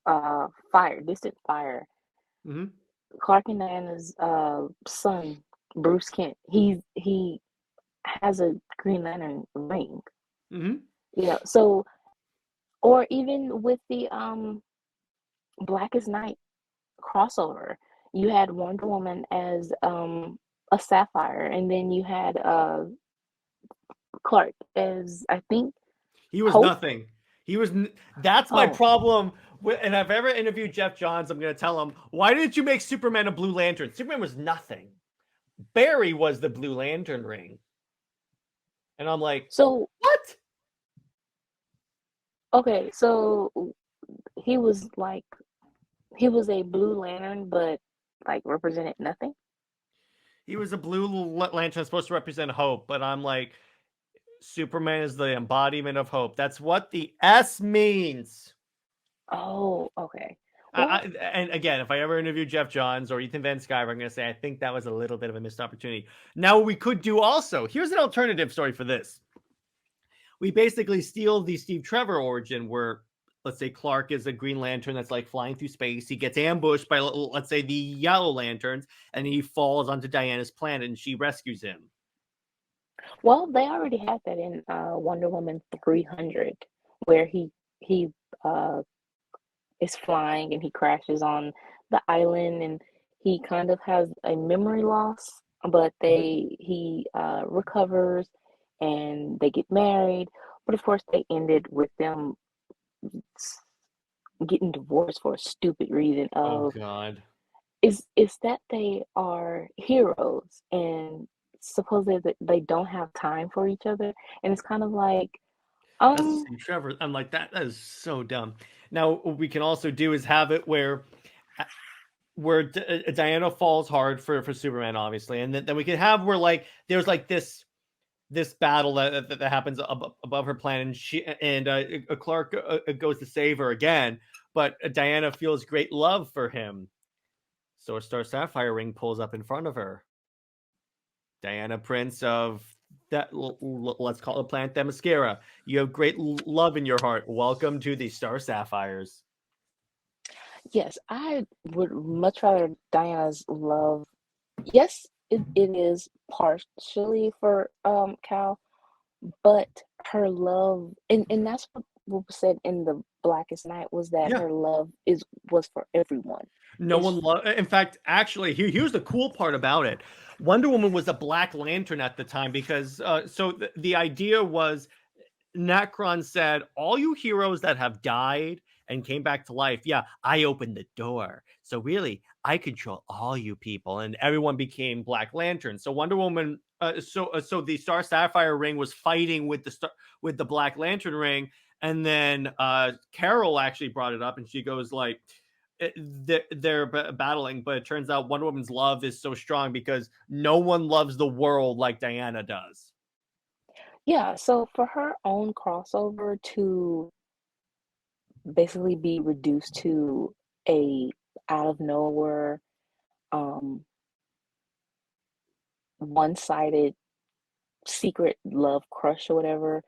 Fire, Mm-hmm. Clark and Diana's son, Bruce Kent, he has a Green Lantern ring. Mm-hmm. You know, so, or even with the Blackest Night crossover, you had Wonder Woman as a Sapphire, and then you had Clark as, I think, He was Hope. nothing. He was. That's my problem And if I ever interviewed Jeff Johns, I'm going to tell him, why didn't you make Superman a Blue Lantern? Superman was nothing. Barry was the Blue Lantern ring. And I'm like, So, what? okay, so he was a Blue Lantern, but like represented nothing. He was a Blue Lantern supposed to represent hope, but I'm like, Superman is the embodiment of hope. That's what the S means. Oh, okay. Well, And again, if I ever interview Jeff Johns or Ethan Van Sciver, I'm going to say I think that was a little bit of a missed opportunity. Now, we could do also, here's an alternative story for this. We basically steal the Steve Trevor origin where, let's say, Clark is a Green Lantern that's like flying through space. He gets ambushed by, let's say, the Yellow Lanterns, and he falls onto Diana's planet and she rescues him. well, they already had that in Wonder Woman 300, where he is flying and he crashes on the island and he kind of has a memory loss, but he recovers and they get married. But of course, they ended with them getting divorced for a stupid reason Oh, of God. is that they are heroes and supposedly that they don't have time for each other, and it's kind of like That's Steve Trevor. I'm like, that is so dumb. Now, what we can also do is have it where Diana falls hard for Superman, obviously, and then we can have where like there's like this battle that happens above her planet, and Clark goes to save her again, but Diana feels great love for him, so a Star Sapphire ring pulls up in front of her. Diana, Prince of that, let's call it Planet Themyscira. You have great love in your heart. Welcome to the Star Sapphires. yes, I would much rather Diana's love. Yes, it is partially for Cal, but her love, and that's what was said in the Blackest Night, was that Yeah. her love was for everyone. No It's one loved. In fact, actually, here's the cool part about it. Wonder Woman was a Black Lantern at the time because the idea was Necron said, all you heroes that have died and came back to life, yeah, I opened the door. So really, I control all you people, and everyone became Black Lanterns. So Wonder Woman, so the Star Sapphire ring was fighting with the Black Lantern ring, and then Carol actually brought it up, and she goes like, they're battling, but it turns out Wonder Woman's love is so strong because no one loves the world like Diana does. Yeah, so for her own crossover to basically be reduced to a out of nowhere, one-sided secret love crush or whatever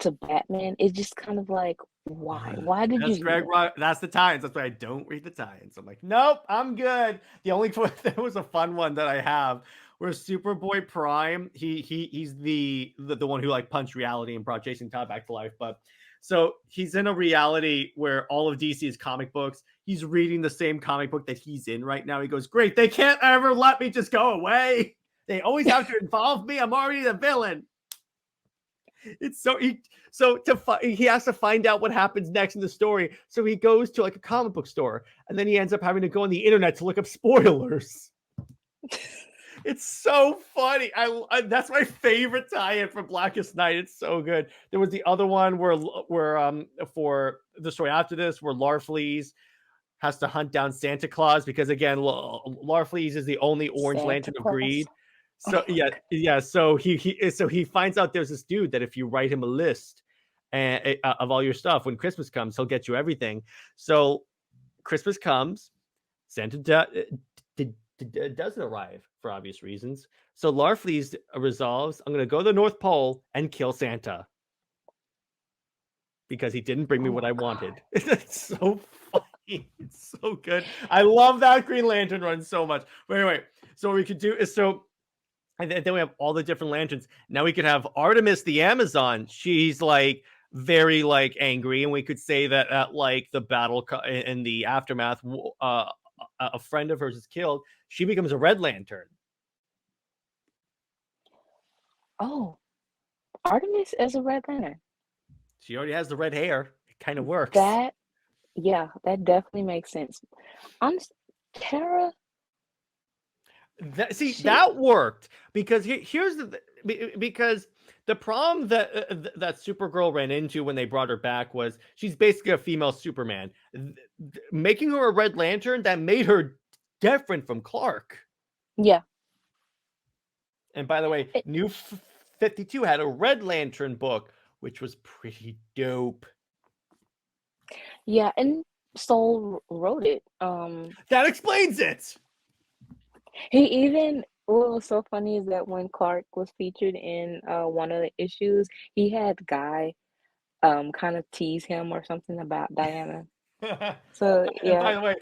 to Batman, it's just kind of like, why? Why did you That's do Greg. that? That's the Times. That's why I don't read the Times. I'm like, nope, I'm good. The only there was a fun one that I have where Superboy Prime, he's the one who like punched reality and brought Jason Todd back to life. But so he's in a reality where all of DC's comic books, he's reading the same comic book that he's in right now. He goes, great, they can't ever let me just go away. They always have to involve me. I'm already the villain. It's he has to find out what happens next in the story. So he goes to like a comic book store, and then he ends up having to go on the internet to look up spoilers. It's so funny. I that's my favorite tie-in for Blackest Night. It's so good. There was the other one where for the story after this, where Larfleeze has to hunt down Santa Claus because again, Larfleeze is the only Orange Lantern of greed. So So he finds out there's this dude that if you write him a list of all your stuff, when Christmas comes, he'll get you everything. So Christmas comes, Santa doesn't arrive for obvious reasons. So Larfleeze resolves, I'm going to go to the North Pole and kill Santa because he didn't bring me what I wanted. It's so funny. It's so good. I love that Green Lantern run so much. But anyway, so what we could do is and then we have all the different lanterns. Now we could have Artemis the Amazon. She's like very like angry, and we could say that at like the battle in the aftermath, a friend of hers is killed. She becomes a Red Lantern. Oh, Artemis as a Red Lantern. She already has the red hair. It kind of works. That Yeah, that definitely makes sense. Honest, Tara, she, That worked because here's because the problem that Supergirl ran into when they brought her back was she's basically a female Superman. Making her a Red Lantern, that made her different from Clark. yeah, And by the way, it, New 52 had a Red Lantern book, which was pretty dope. yeah, and Soul wrote it. That explains it. He even what was so funny is that when Clark was featured in one of the issues, he had Guy kind of tease him or something about Diana. So And by yeah, the way,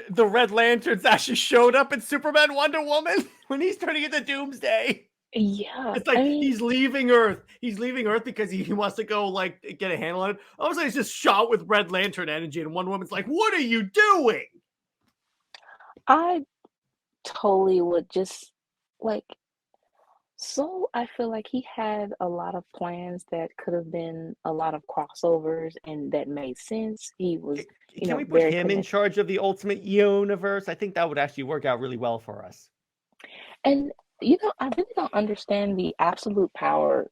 the Red Lanterns actually showed up in Superman Wonder Woman when he's turning into Doomsday. yeah. It's like I mean, he's leaving Earth. He's leaving Earth because he wants to go like get a handle on it. All of a sudden, he's just shot with Red Lantern energy, and Wonder Woman's like, "What are you doing?" I totally would just like so I feel like he had a lot of plans that could have been a lot of crossovers and that made sense. He was, Can we put very him in connected. charge of the Ultimate Universe? I think that would actually work out really well for us. And I really don't understand the absolute power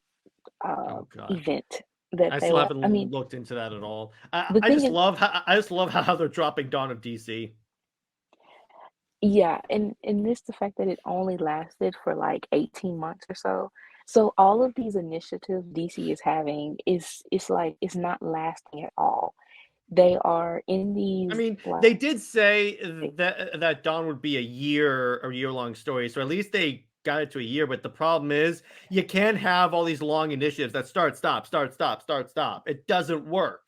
Oh God. event that I they still were. haven't I mean, looked into that at all. the I thing just is, love how they're dropping Dawn of DC. yeah, and this the fact that it only lasted for like 18 months or so. So all of these initiatives DC is having is it's like it's not lasting at all. They are in I these mean, like they did say that Dawn would be a year long story, so at least they got it to a year. But the problem is, you can't have all these long initiatives that start, stop, start, stop, start, stop. It doesn't work.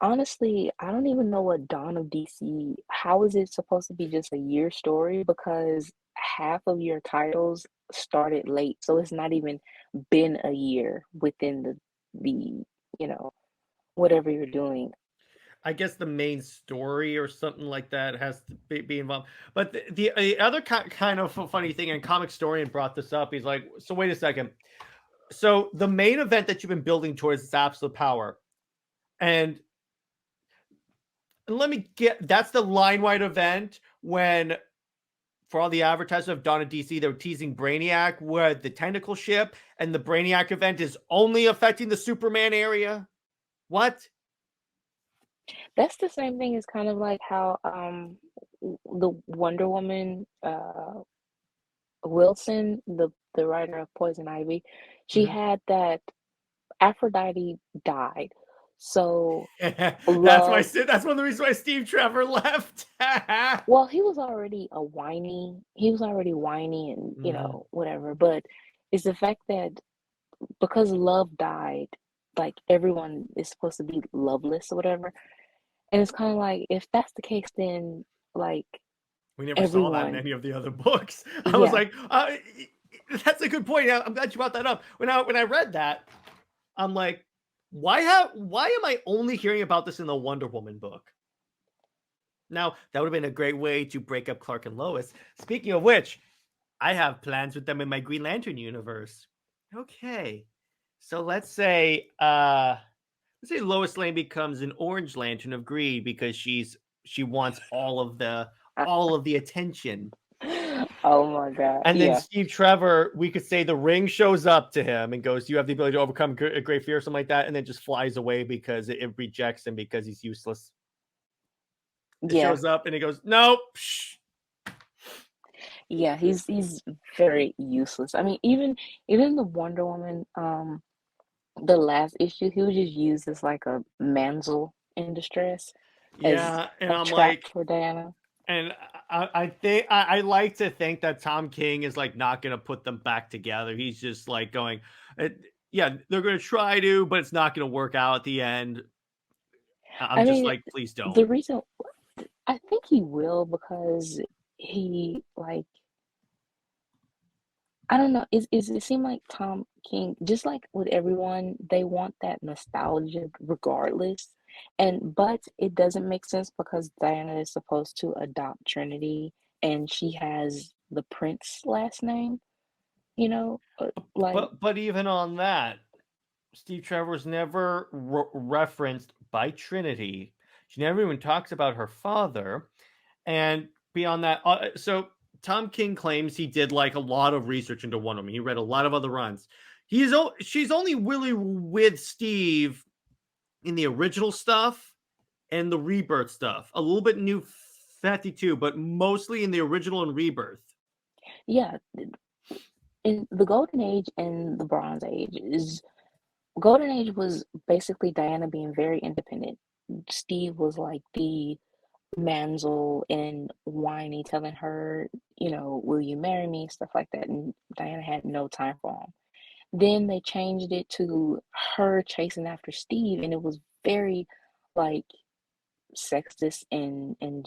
honestly, I don't even know what Dawn of DC, how is it supposed to be just a year story? Because half of your titles started late, so it's not even been a year within the whatever you're doing. I guess the main story or something like that has to be involved. But the other kind of funny thing, and Comic Historian brought this up. He's like, so wait a second. So the main event that you've been building towards is absolute power, and let me get that's the line wide event when for all the advertisers of Dawn of DC, they were teasing Brainiac with the tentacle ship, and the Brainiac event is only affecting the Superman area. What? That's the same thing as kind of like how the Wonder Woman Wilson, the writer of Poison Ivy, she Mhm. had that Aphrodite died. So That's love, that's one of the reasons why Steve Trevor left. well, he was already whiny and, Mhm. whatever, but it's the fact that because love died, like everyone is supposed to be loveless or whatever. And it's kind of like if that's the case, then like We never saw that in everyone, any of the other books. I was yeah. like, that's a good point. I'm glad you brought that up. When I read that, I'm like, why am I only hearing about this in the Wonder Woman book? Now, that would have been a great way to break up Clark and Lois. Speaking of which, I have plans with them in my Green Lantern universe. Okay. So let's say Lois Lane becomes an Orange Lantern of Greed because she wants all of the attention. Oh my God. And then Yeah. Steve Trevor, we could say the ring shows up to him and goes, "You have the ability to overcome a great fear," or something like that, and then just flies away because it rejects him because he's useless. It Yeah. shows up and it goes, "Nope." Yeah. He's very useless. I mean, even the Wonder Woman, the last issue, he was just used as like a manzel in distress, as Yeah, and a I'm trap like, for Diana. and I think I like to think that Tom King is like not going to put them back together. He's just like going, yeah, they're going to try to, but it's not going to work out at the end. I'm I just mean, like, please don't. the reason I think he will because he like I don't know. It seemed like Tom King, just like with everyone, they want that nostalgia regardless. But it doesn't make sense because Diana is supposed to adopt Trinity and she has the Prince last name, like But even on that, Steve Trevor was never referenced by Trinity. She never even talks about her father. And beyond that, so Tom King claims he did like a lot of research into Wonder Woman. He read a lot of other runs. She's only really with Steve in the original stuff and the Rebirth stuff. A little bit New 52, but mostly in the original and Rebirth. Yeah, in the Golden Age and the Bronze Age Golden Age was basically Diana being very independent. Steve was like the manzel and whiny, telling her, will you marry me, stuff like that, and Diana had no time for him. Then they changed it to her chasing after Steve, and it was very like sexist and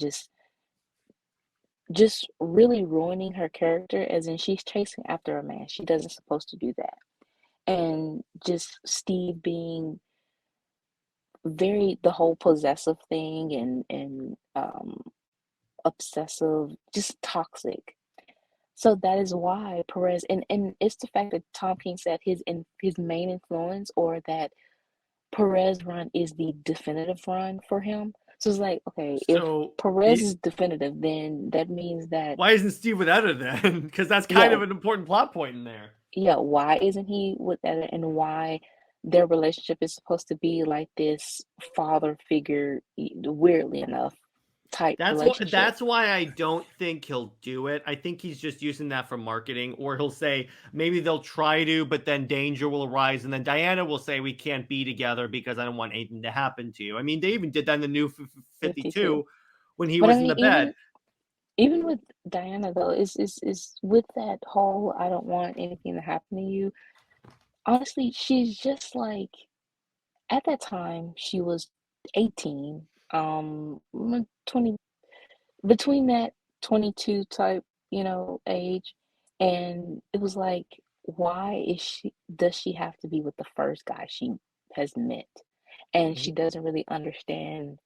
just really ruining her character, as in she's chasing after a man. She doesn't supposed to do that. And just Steve being the whole possessive thing and obsessive, just toxic. So that is why Perez, and it's the fact that Tom King said his main influence, or that Perez run is the definitive run for him. So it's like, okay, if Perez is definitive, then that means that why isn't Steve with Etta then? Because that's kind of an important plot point in there. Yeah, why isn't he with Etta, and why their relationship is supposed to be like this father figure, weirdly enough, type relationship. That's why I don't think he'll do it. I think he's just using that for marketing, or he'll say maybe they'll try to, but then danger will arise, and then Diana will say we can't be together because I don't want anything to happen to you. I mean, they even did that in the New 52 when he was in the bed. Even with Diana though, is with that whole I don't want anything to happen to you. Honestly, she's just like, at that time she was 18, 20, between that 22 type, age, and it was like, why does she have to be with the first guy she has met? And she doesn't really understand.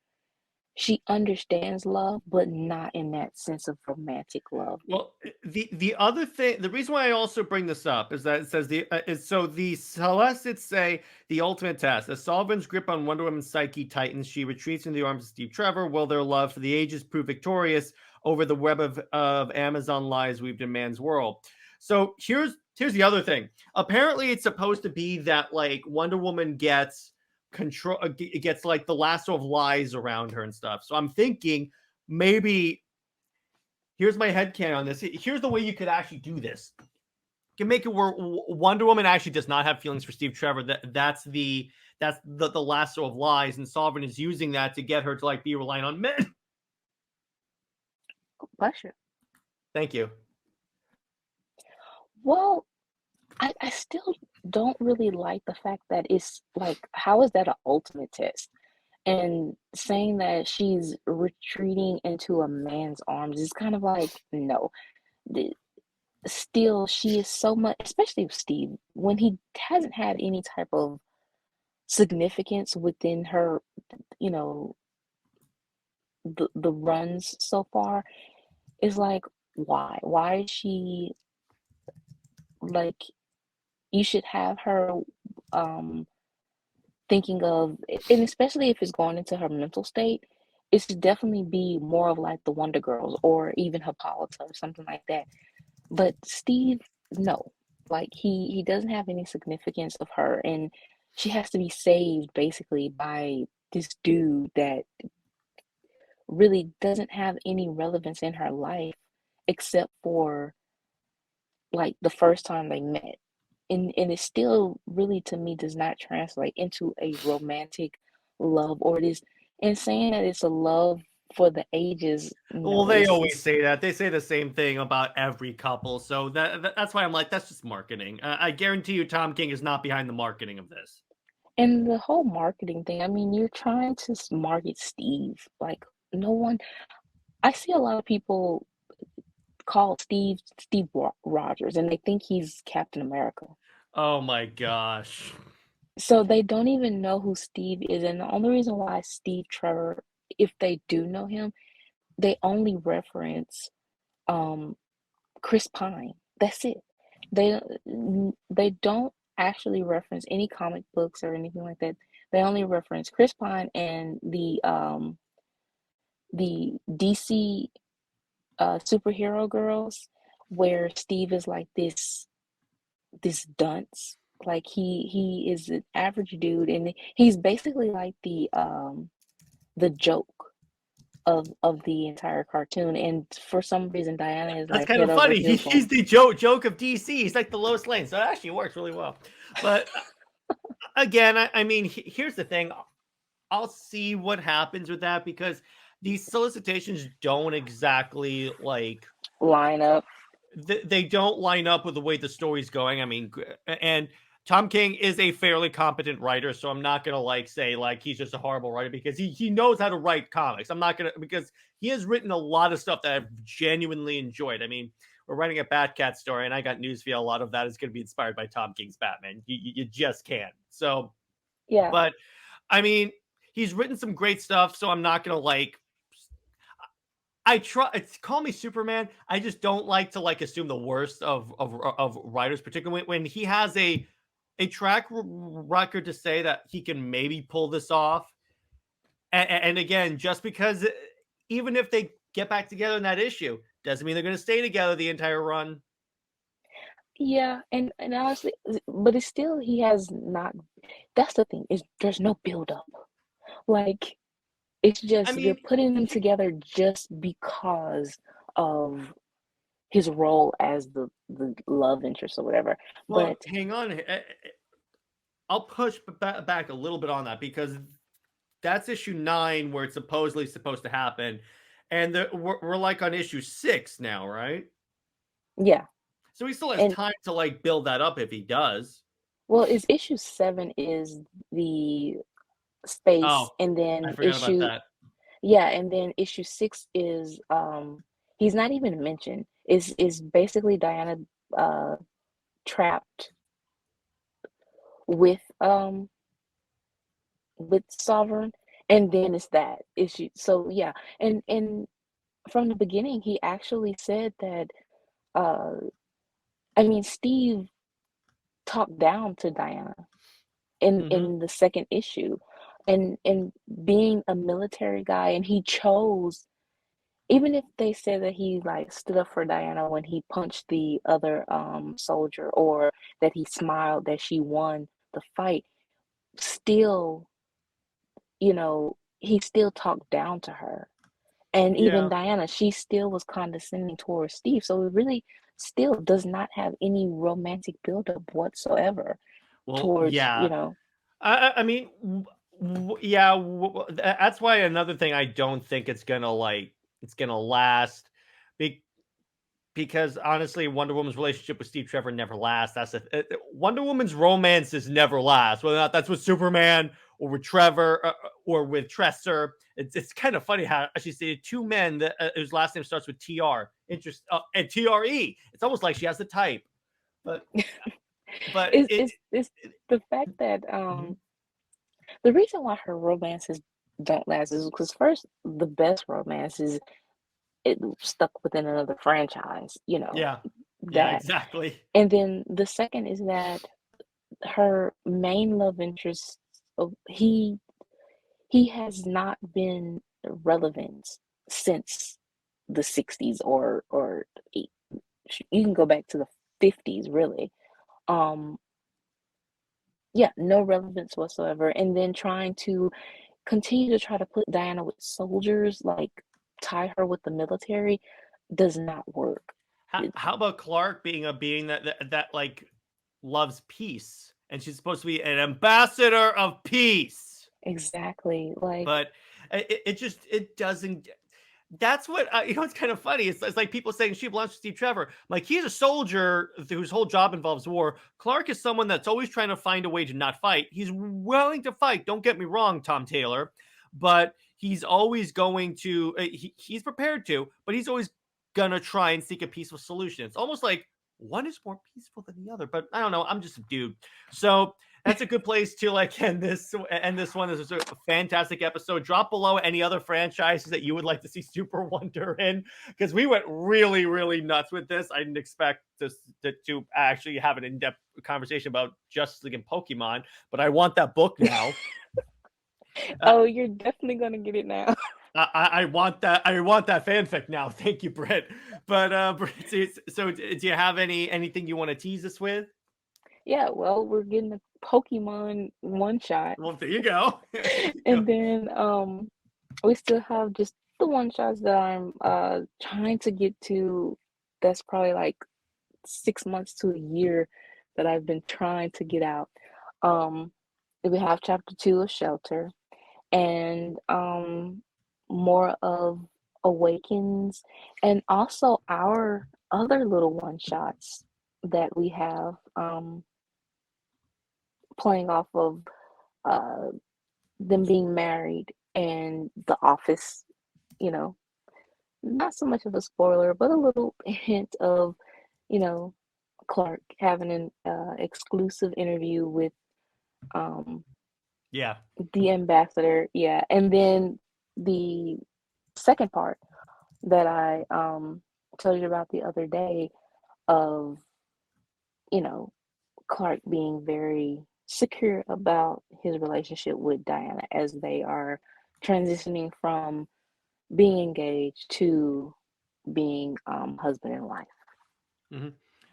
She understands love, but not in that sense of romantic love. Well, the other thing, the reason why I also bring this up is that it says the Celestids say the ultimate test. As Sullivan's grip on Wonder Woman's psyche tightens, she retreats into the arms of Steve Trevor. Will their love for the ages prove victorious over the web of Amazon lies weaved in man's world? So here's the other thing. Apparently, it's supposed to be that like Wonder Woman gets control, it gets like the lasso of lies around her and stuff. So I'm thinking maybe, here's my headcanon on this. Here's the way you could actually do this. You can make it where Wonder Woman actually does not have feelings for Steve Trevor. That's the lasso of lies, and Sovereign is using that to get her to like be reliant on men. Bless you. Thank you. Well, I still don't really like the fact that it's like, how is that an ultimate test? And saying that she's retreating into a man's arms is kind of like, no. Still, she is so much, especially with Steve, when he hasn't had any type of significance within her, the runs so far, is like, why? Why is she like, you should have her thinking of, and especially if it's going into her mental state, it should definitely be more of like the Wonder Girls or even Hippolyta or something like that. But Steve, no, like he doesn't have any significance of her, and she has to be saved basically by this dude that really doesn't have any relevance in her life except for like the first time they met. And it still really, to me, does not translate into a romantic love, or it is, and saying that it's a love for the ages. Well, they always say that. They say the same thing about every couple. So that's why I'm like, that's just marketing. I guarantee you Tom King is not behind the marketing of this. And the whole marketing thing, I mean, you're trying to market Steve. Like, no one, I see a lot of people call Steve Rogers, and they think he's Captain America. Oh my gosh. So they don't even know who Steve is. And the only reason why Steve Trevor, if they do know him, they only reference Chris Pine. That's it. They don't actually reference any comic books or anything like that. They only reference Chris Pine and the the DC superhero girls, where Steve is like this dunce. Like he is an average dude, and he's basically like the joke of the entire cartoon. And for some reason, Diana is That's like kind head of over funny. heels He's on. the joke of DC. He's like the Lois Lane, so it actually works really well. But again, I mean, here's the thing. I'll see what happens with that, because these solicitations don't exactly like Line up. they don't line up with the way the story's going. I mean, and Tom King is a fairly competent writer, so I'm not gonna like say like he's just a horrible writer, because he knows how to write comics. I'm not gonna, because he has written a lot of stuff that I've genuinely enjoyed. I mean, we're writing a Batcat story, and I got news for you. A lot of that is going to be inspired by Tom King's Batman. You just can't. So, Yeah. but I mean, he's written some great stuff, so I'm not gonna like. I try. It's call me Superman. I just don't like to like assume the worst of writers, particularly when he has a track record to say that he can maybe pull this off. And again, just because even if they get back together in that issue, doesn't mean they're going to stay together the entire run. Yeah, and honestly, but it's still, he has not. That's the thing, is there's no build up. Like, it's I just you're mean, putting them together just because of his role as the love interest or whatever. well, But hang on. I'll push back a little bit on that, because that's issue 9 where it's supposedly supposed to happen, and we're like on issue 6 now, right? yeah, So he still has and time to like build that up if he does. well, is issue 7 is the space, Oh, and then I forgot about that. and then issue 6 is he's not even mentioned. Is basically Diana trapped with Sovereign, and then it's that issue. So yeah, and from the beginning, he actually said that uh I mean, Steve talked down to Diana in the second issue, and being a military guy, and he chose, even if they said that he like stood up for Diana when he punched the other soldier, or that he smiled that she won the fight, still, he still talked down to her. And even Yeah. Diana, she still was condescending towards Steve. So it really still does not have any romantic buildup whatsoever Well, towards, yeah. I mean, yeah. That's why another thing I don't think it's gonna last, because honestly, Wonder Woman's relationship with Steve Trevor never lasts. That's Wonder Woman's romances never last. Whether or not that's with Superman or with Trevor or with Tresser, it's kind of funny how she said two men that whose last name starts with TR, and TRE. It's almost like she has the type, but it's the fact that the reason why her romances don't last is because, first, the best romance is it stuck within another franchise, yeah, that. exactly. And then the second is that her main love interest, he has not been relevant since the 60s, or you can go back to the 50s, really. Yeah, no relevance whatsoever. And then trying to continue to try to put Diana with soldiers, like tie her with the military, does not work. How about Clark being a being that like loves peace, and she's supposed to be an ambassador of peace? Exactly. Like, But it doesn't. That's what it's kind of funny. It's like people saying she belongs to Steve Trevor. Like, he's a soldier whose whole job involves war. Clark is someone that's always trying to find a way to not fight. He's willing to fight. Don't get me wrong, Tom Taylor, but he's always going to. He's prepared to, but he's always gonna try and seek a peaceful solution. It's almost like one is more peaceful than the other. But I don't know. I'm just a dude, so. That's a good place to like end this one. This is a fantastic episode. Drop below any other franchises that you would like to see Super Wonder in, because we went really, really nuts with this. I didn't expect to actually have an in-depth conversation about Justice League and Pokemon, but I want that book now. oh, you're definitely gonna get it now. I want that. I want that fanfic now. Thank you, Brit. But Brit, so do you have anything you want to tease us with? Yeah, well, we're getting a Pokemon one shot. Well, there you go. And then we still have just the one shots that I'm trying to get to. That's probably like 6 months to a year that I've been trying to get out. We have chapter 2 of Shelter, and more of Awakens, and also our other little one shots that we have playing off of them being married and The Office, you know, not so much of a spoiler, but a little hint of, you know, Clark having an exclusive interview with Yeah. the ambassador. Yeah. And then the second part that I told you about the other day of, you know, Clark being very secure about his relationship with Diana as they are transitioning from being engaged to being husband and wife. Mm-hmm.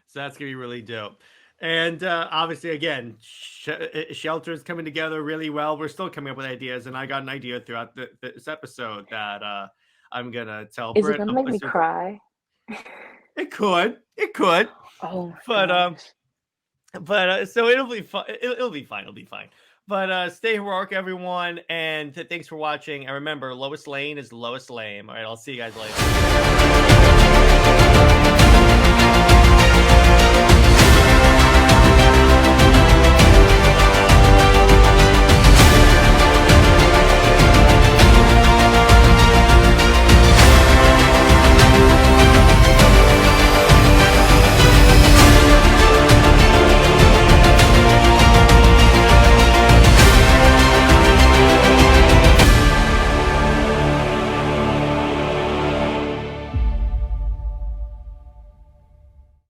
So that's gonna be really dope. And obviously, again, Shelter is coming together really well. We're still coming up with ideas, and I got an idea throughout this episode that I'm gonna tell Is it Brit. gonna make me cry? It could. Oh but gosh. So it'll be fun. It'll be fine. It'll be fine. But stay heroic, everyone, and thanks for watching. And remember, Lois Lane is Lois Lame. All right, I'll see you guys later.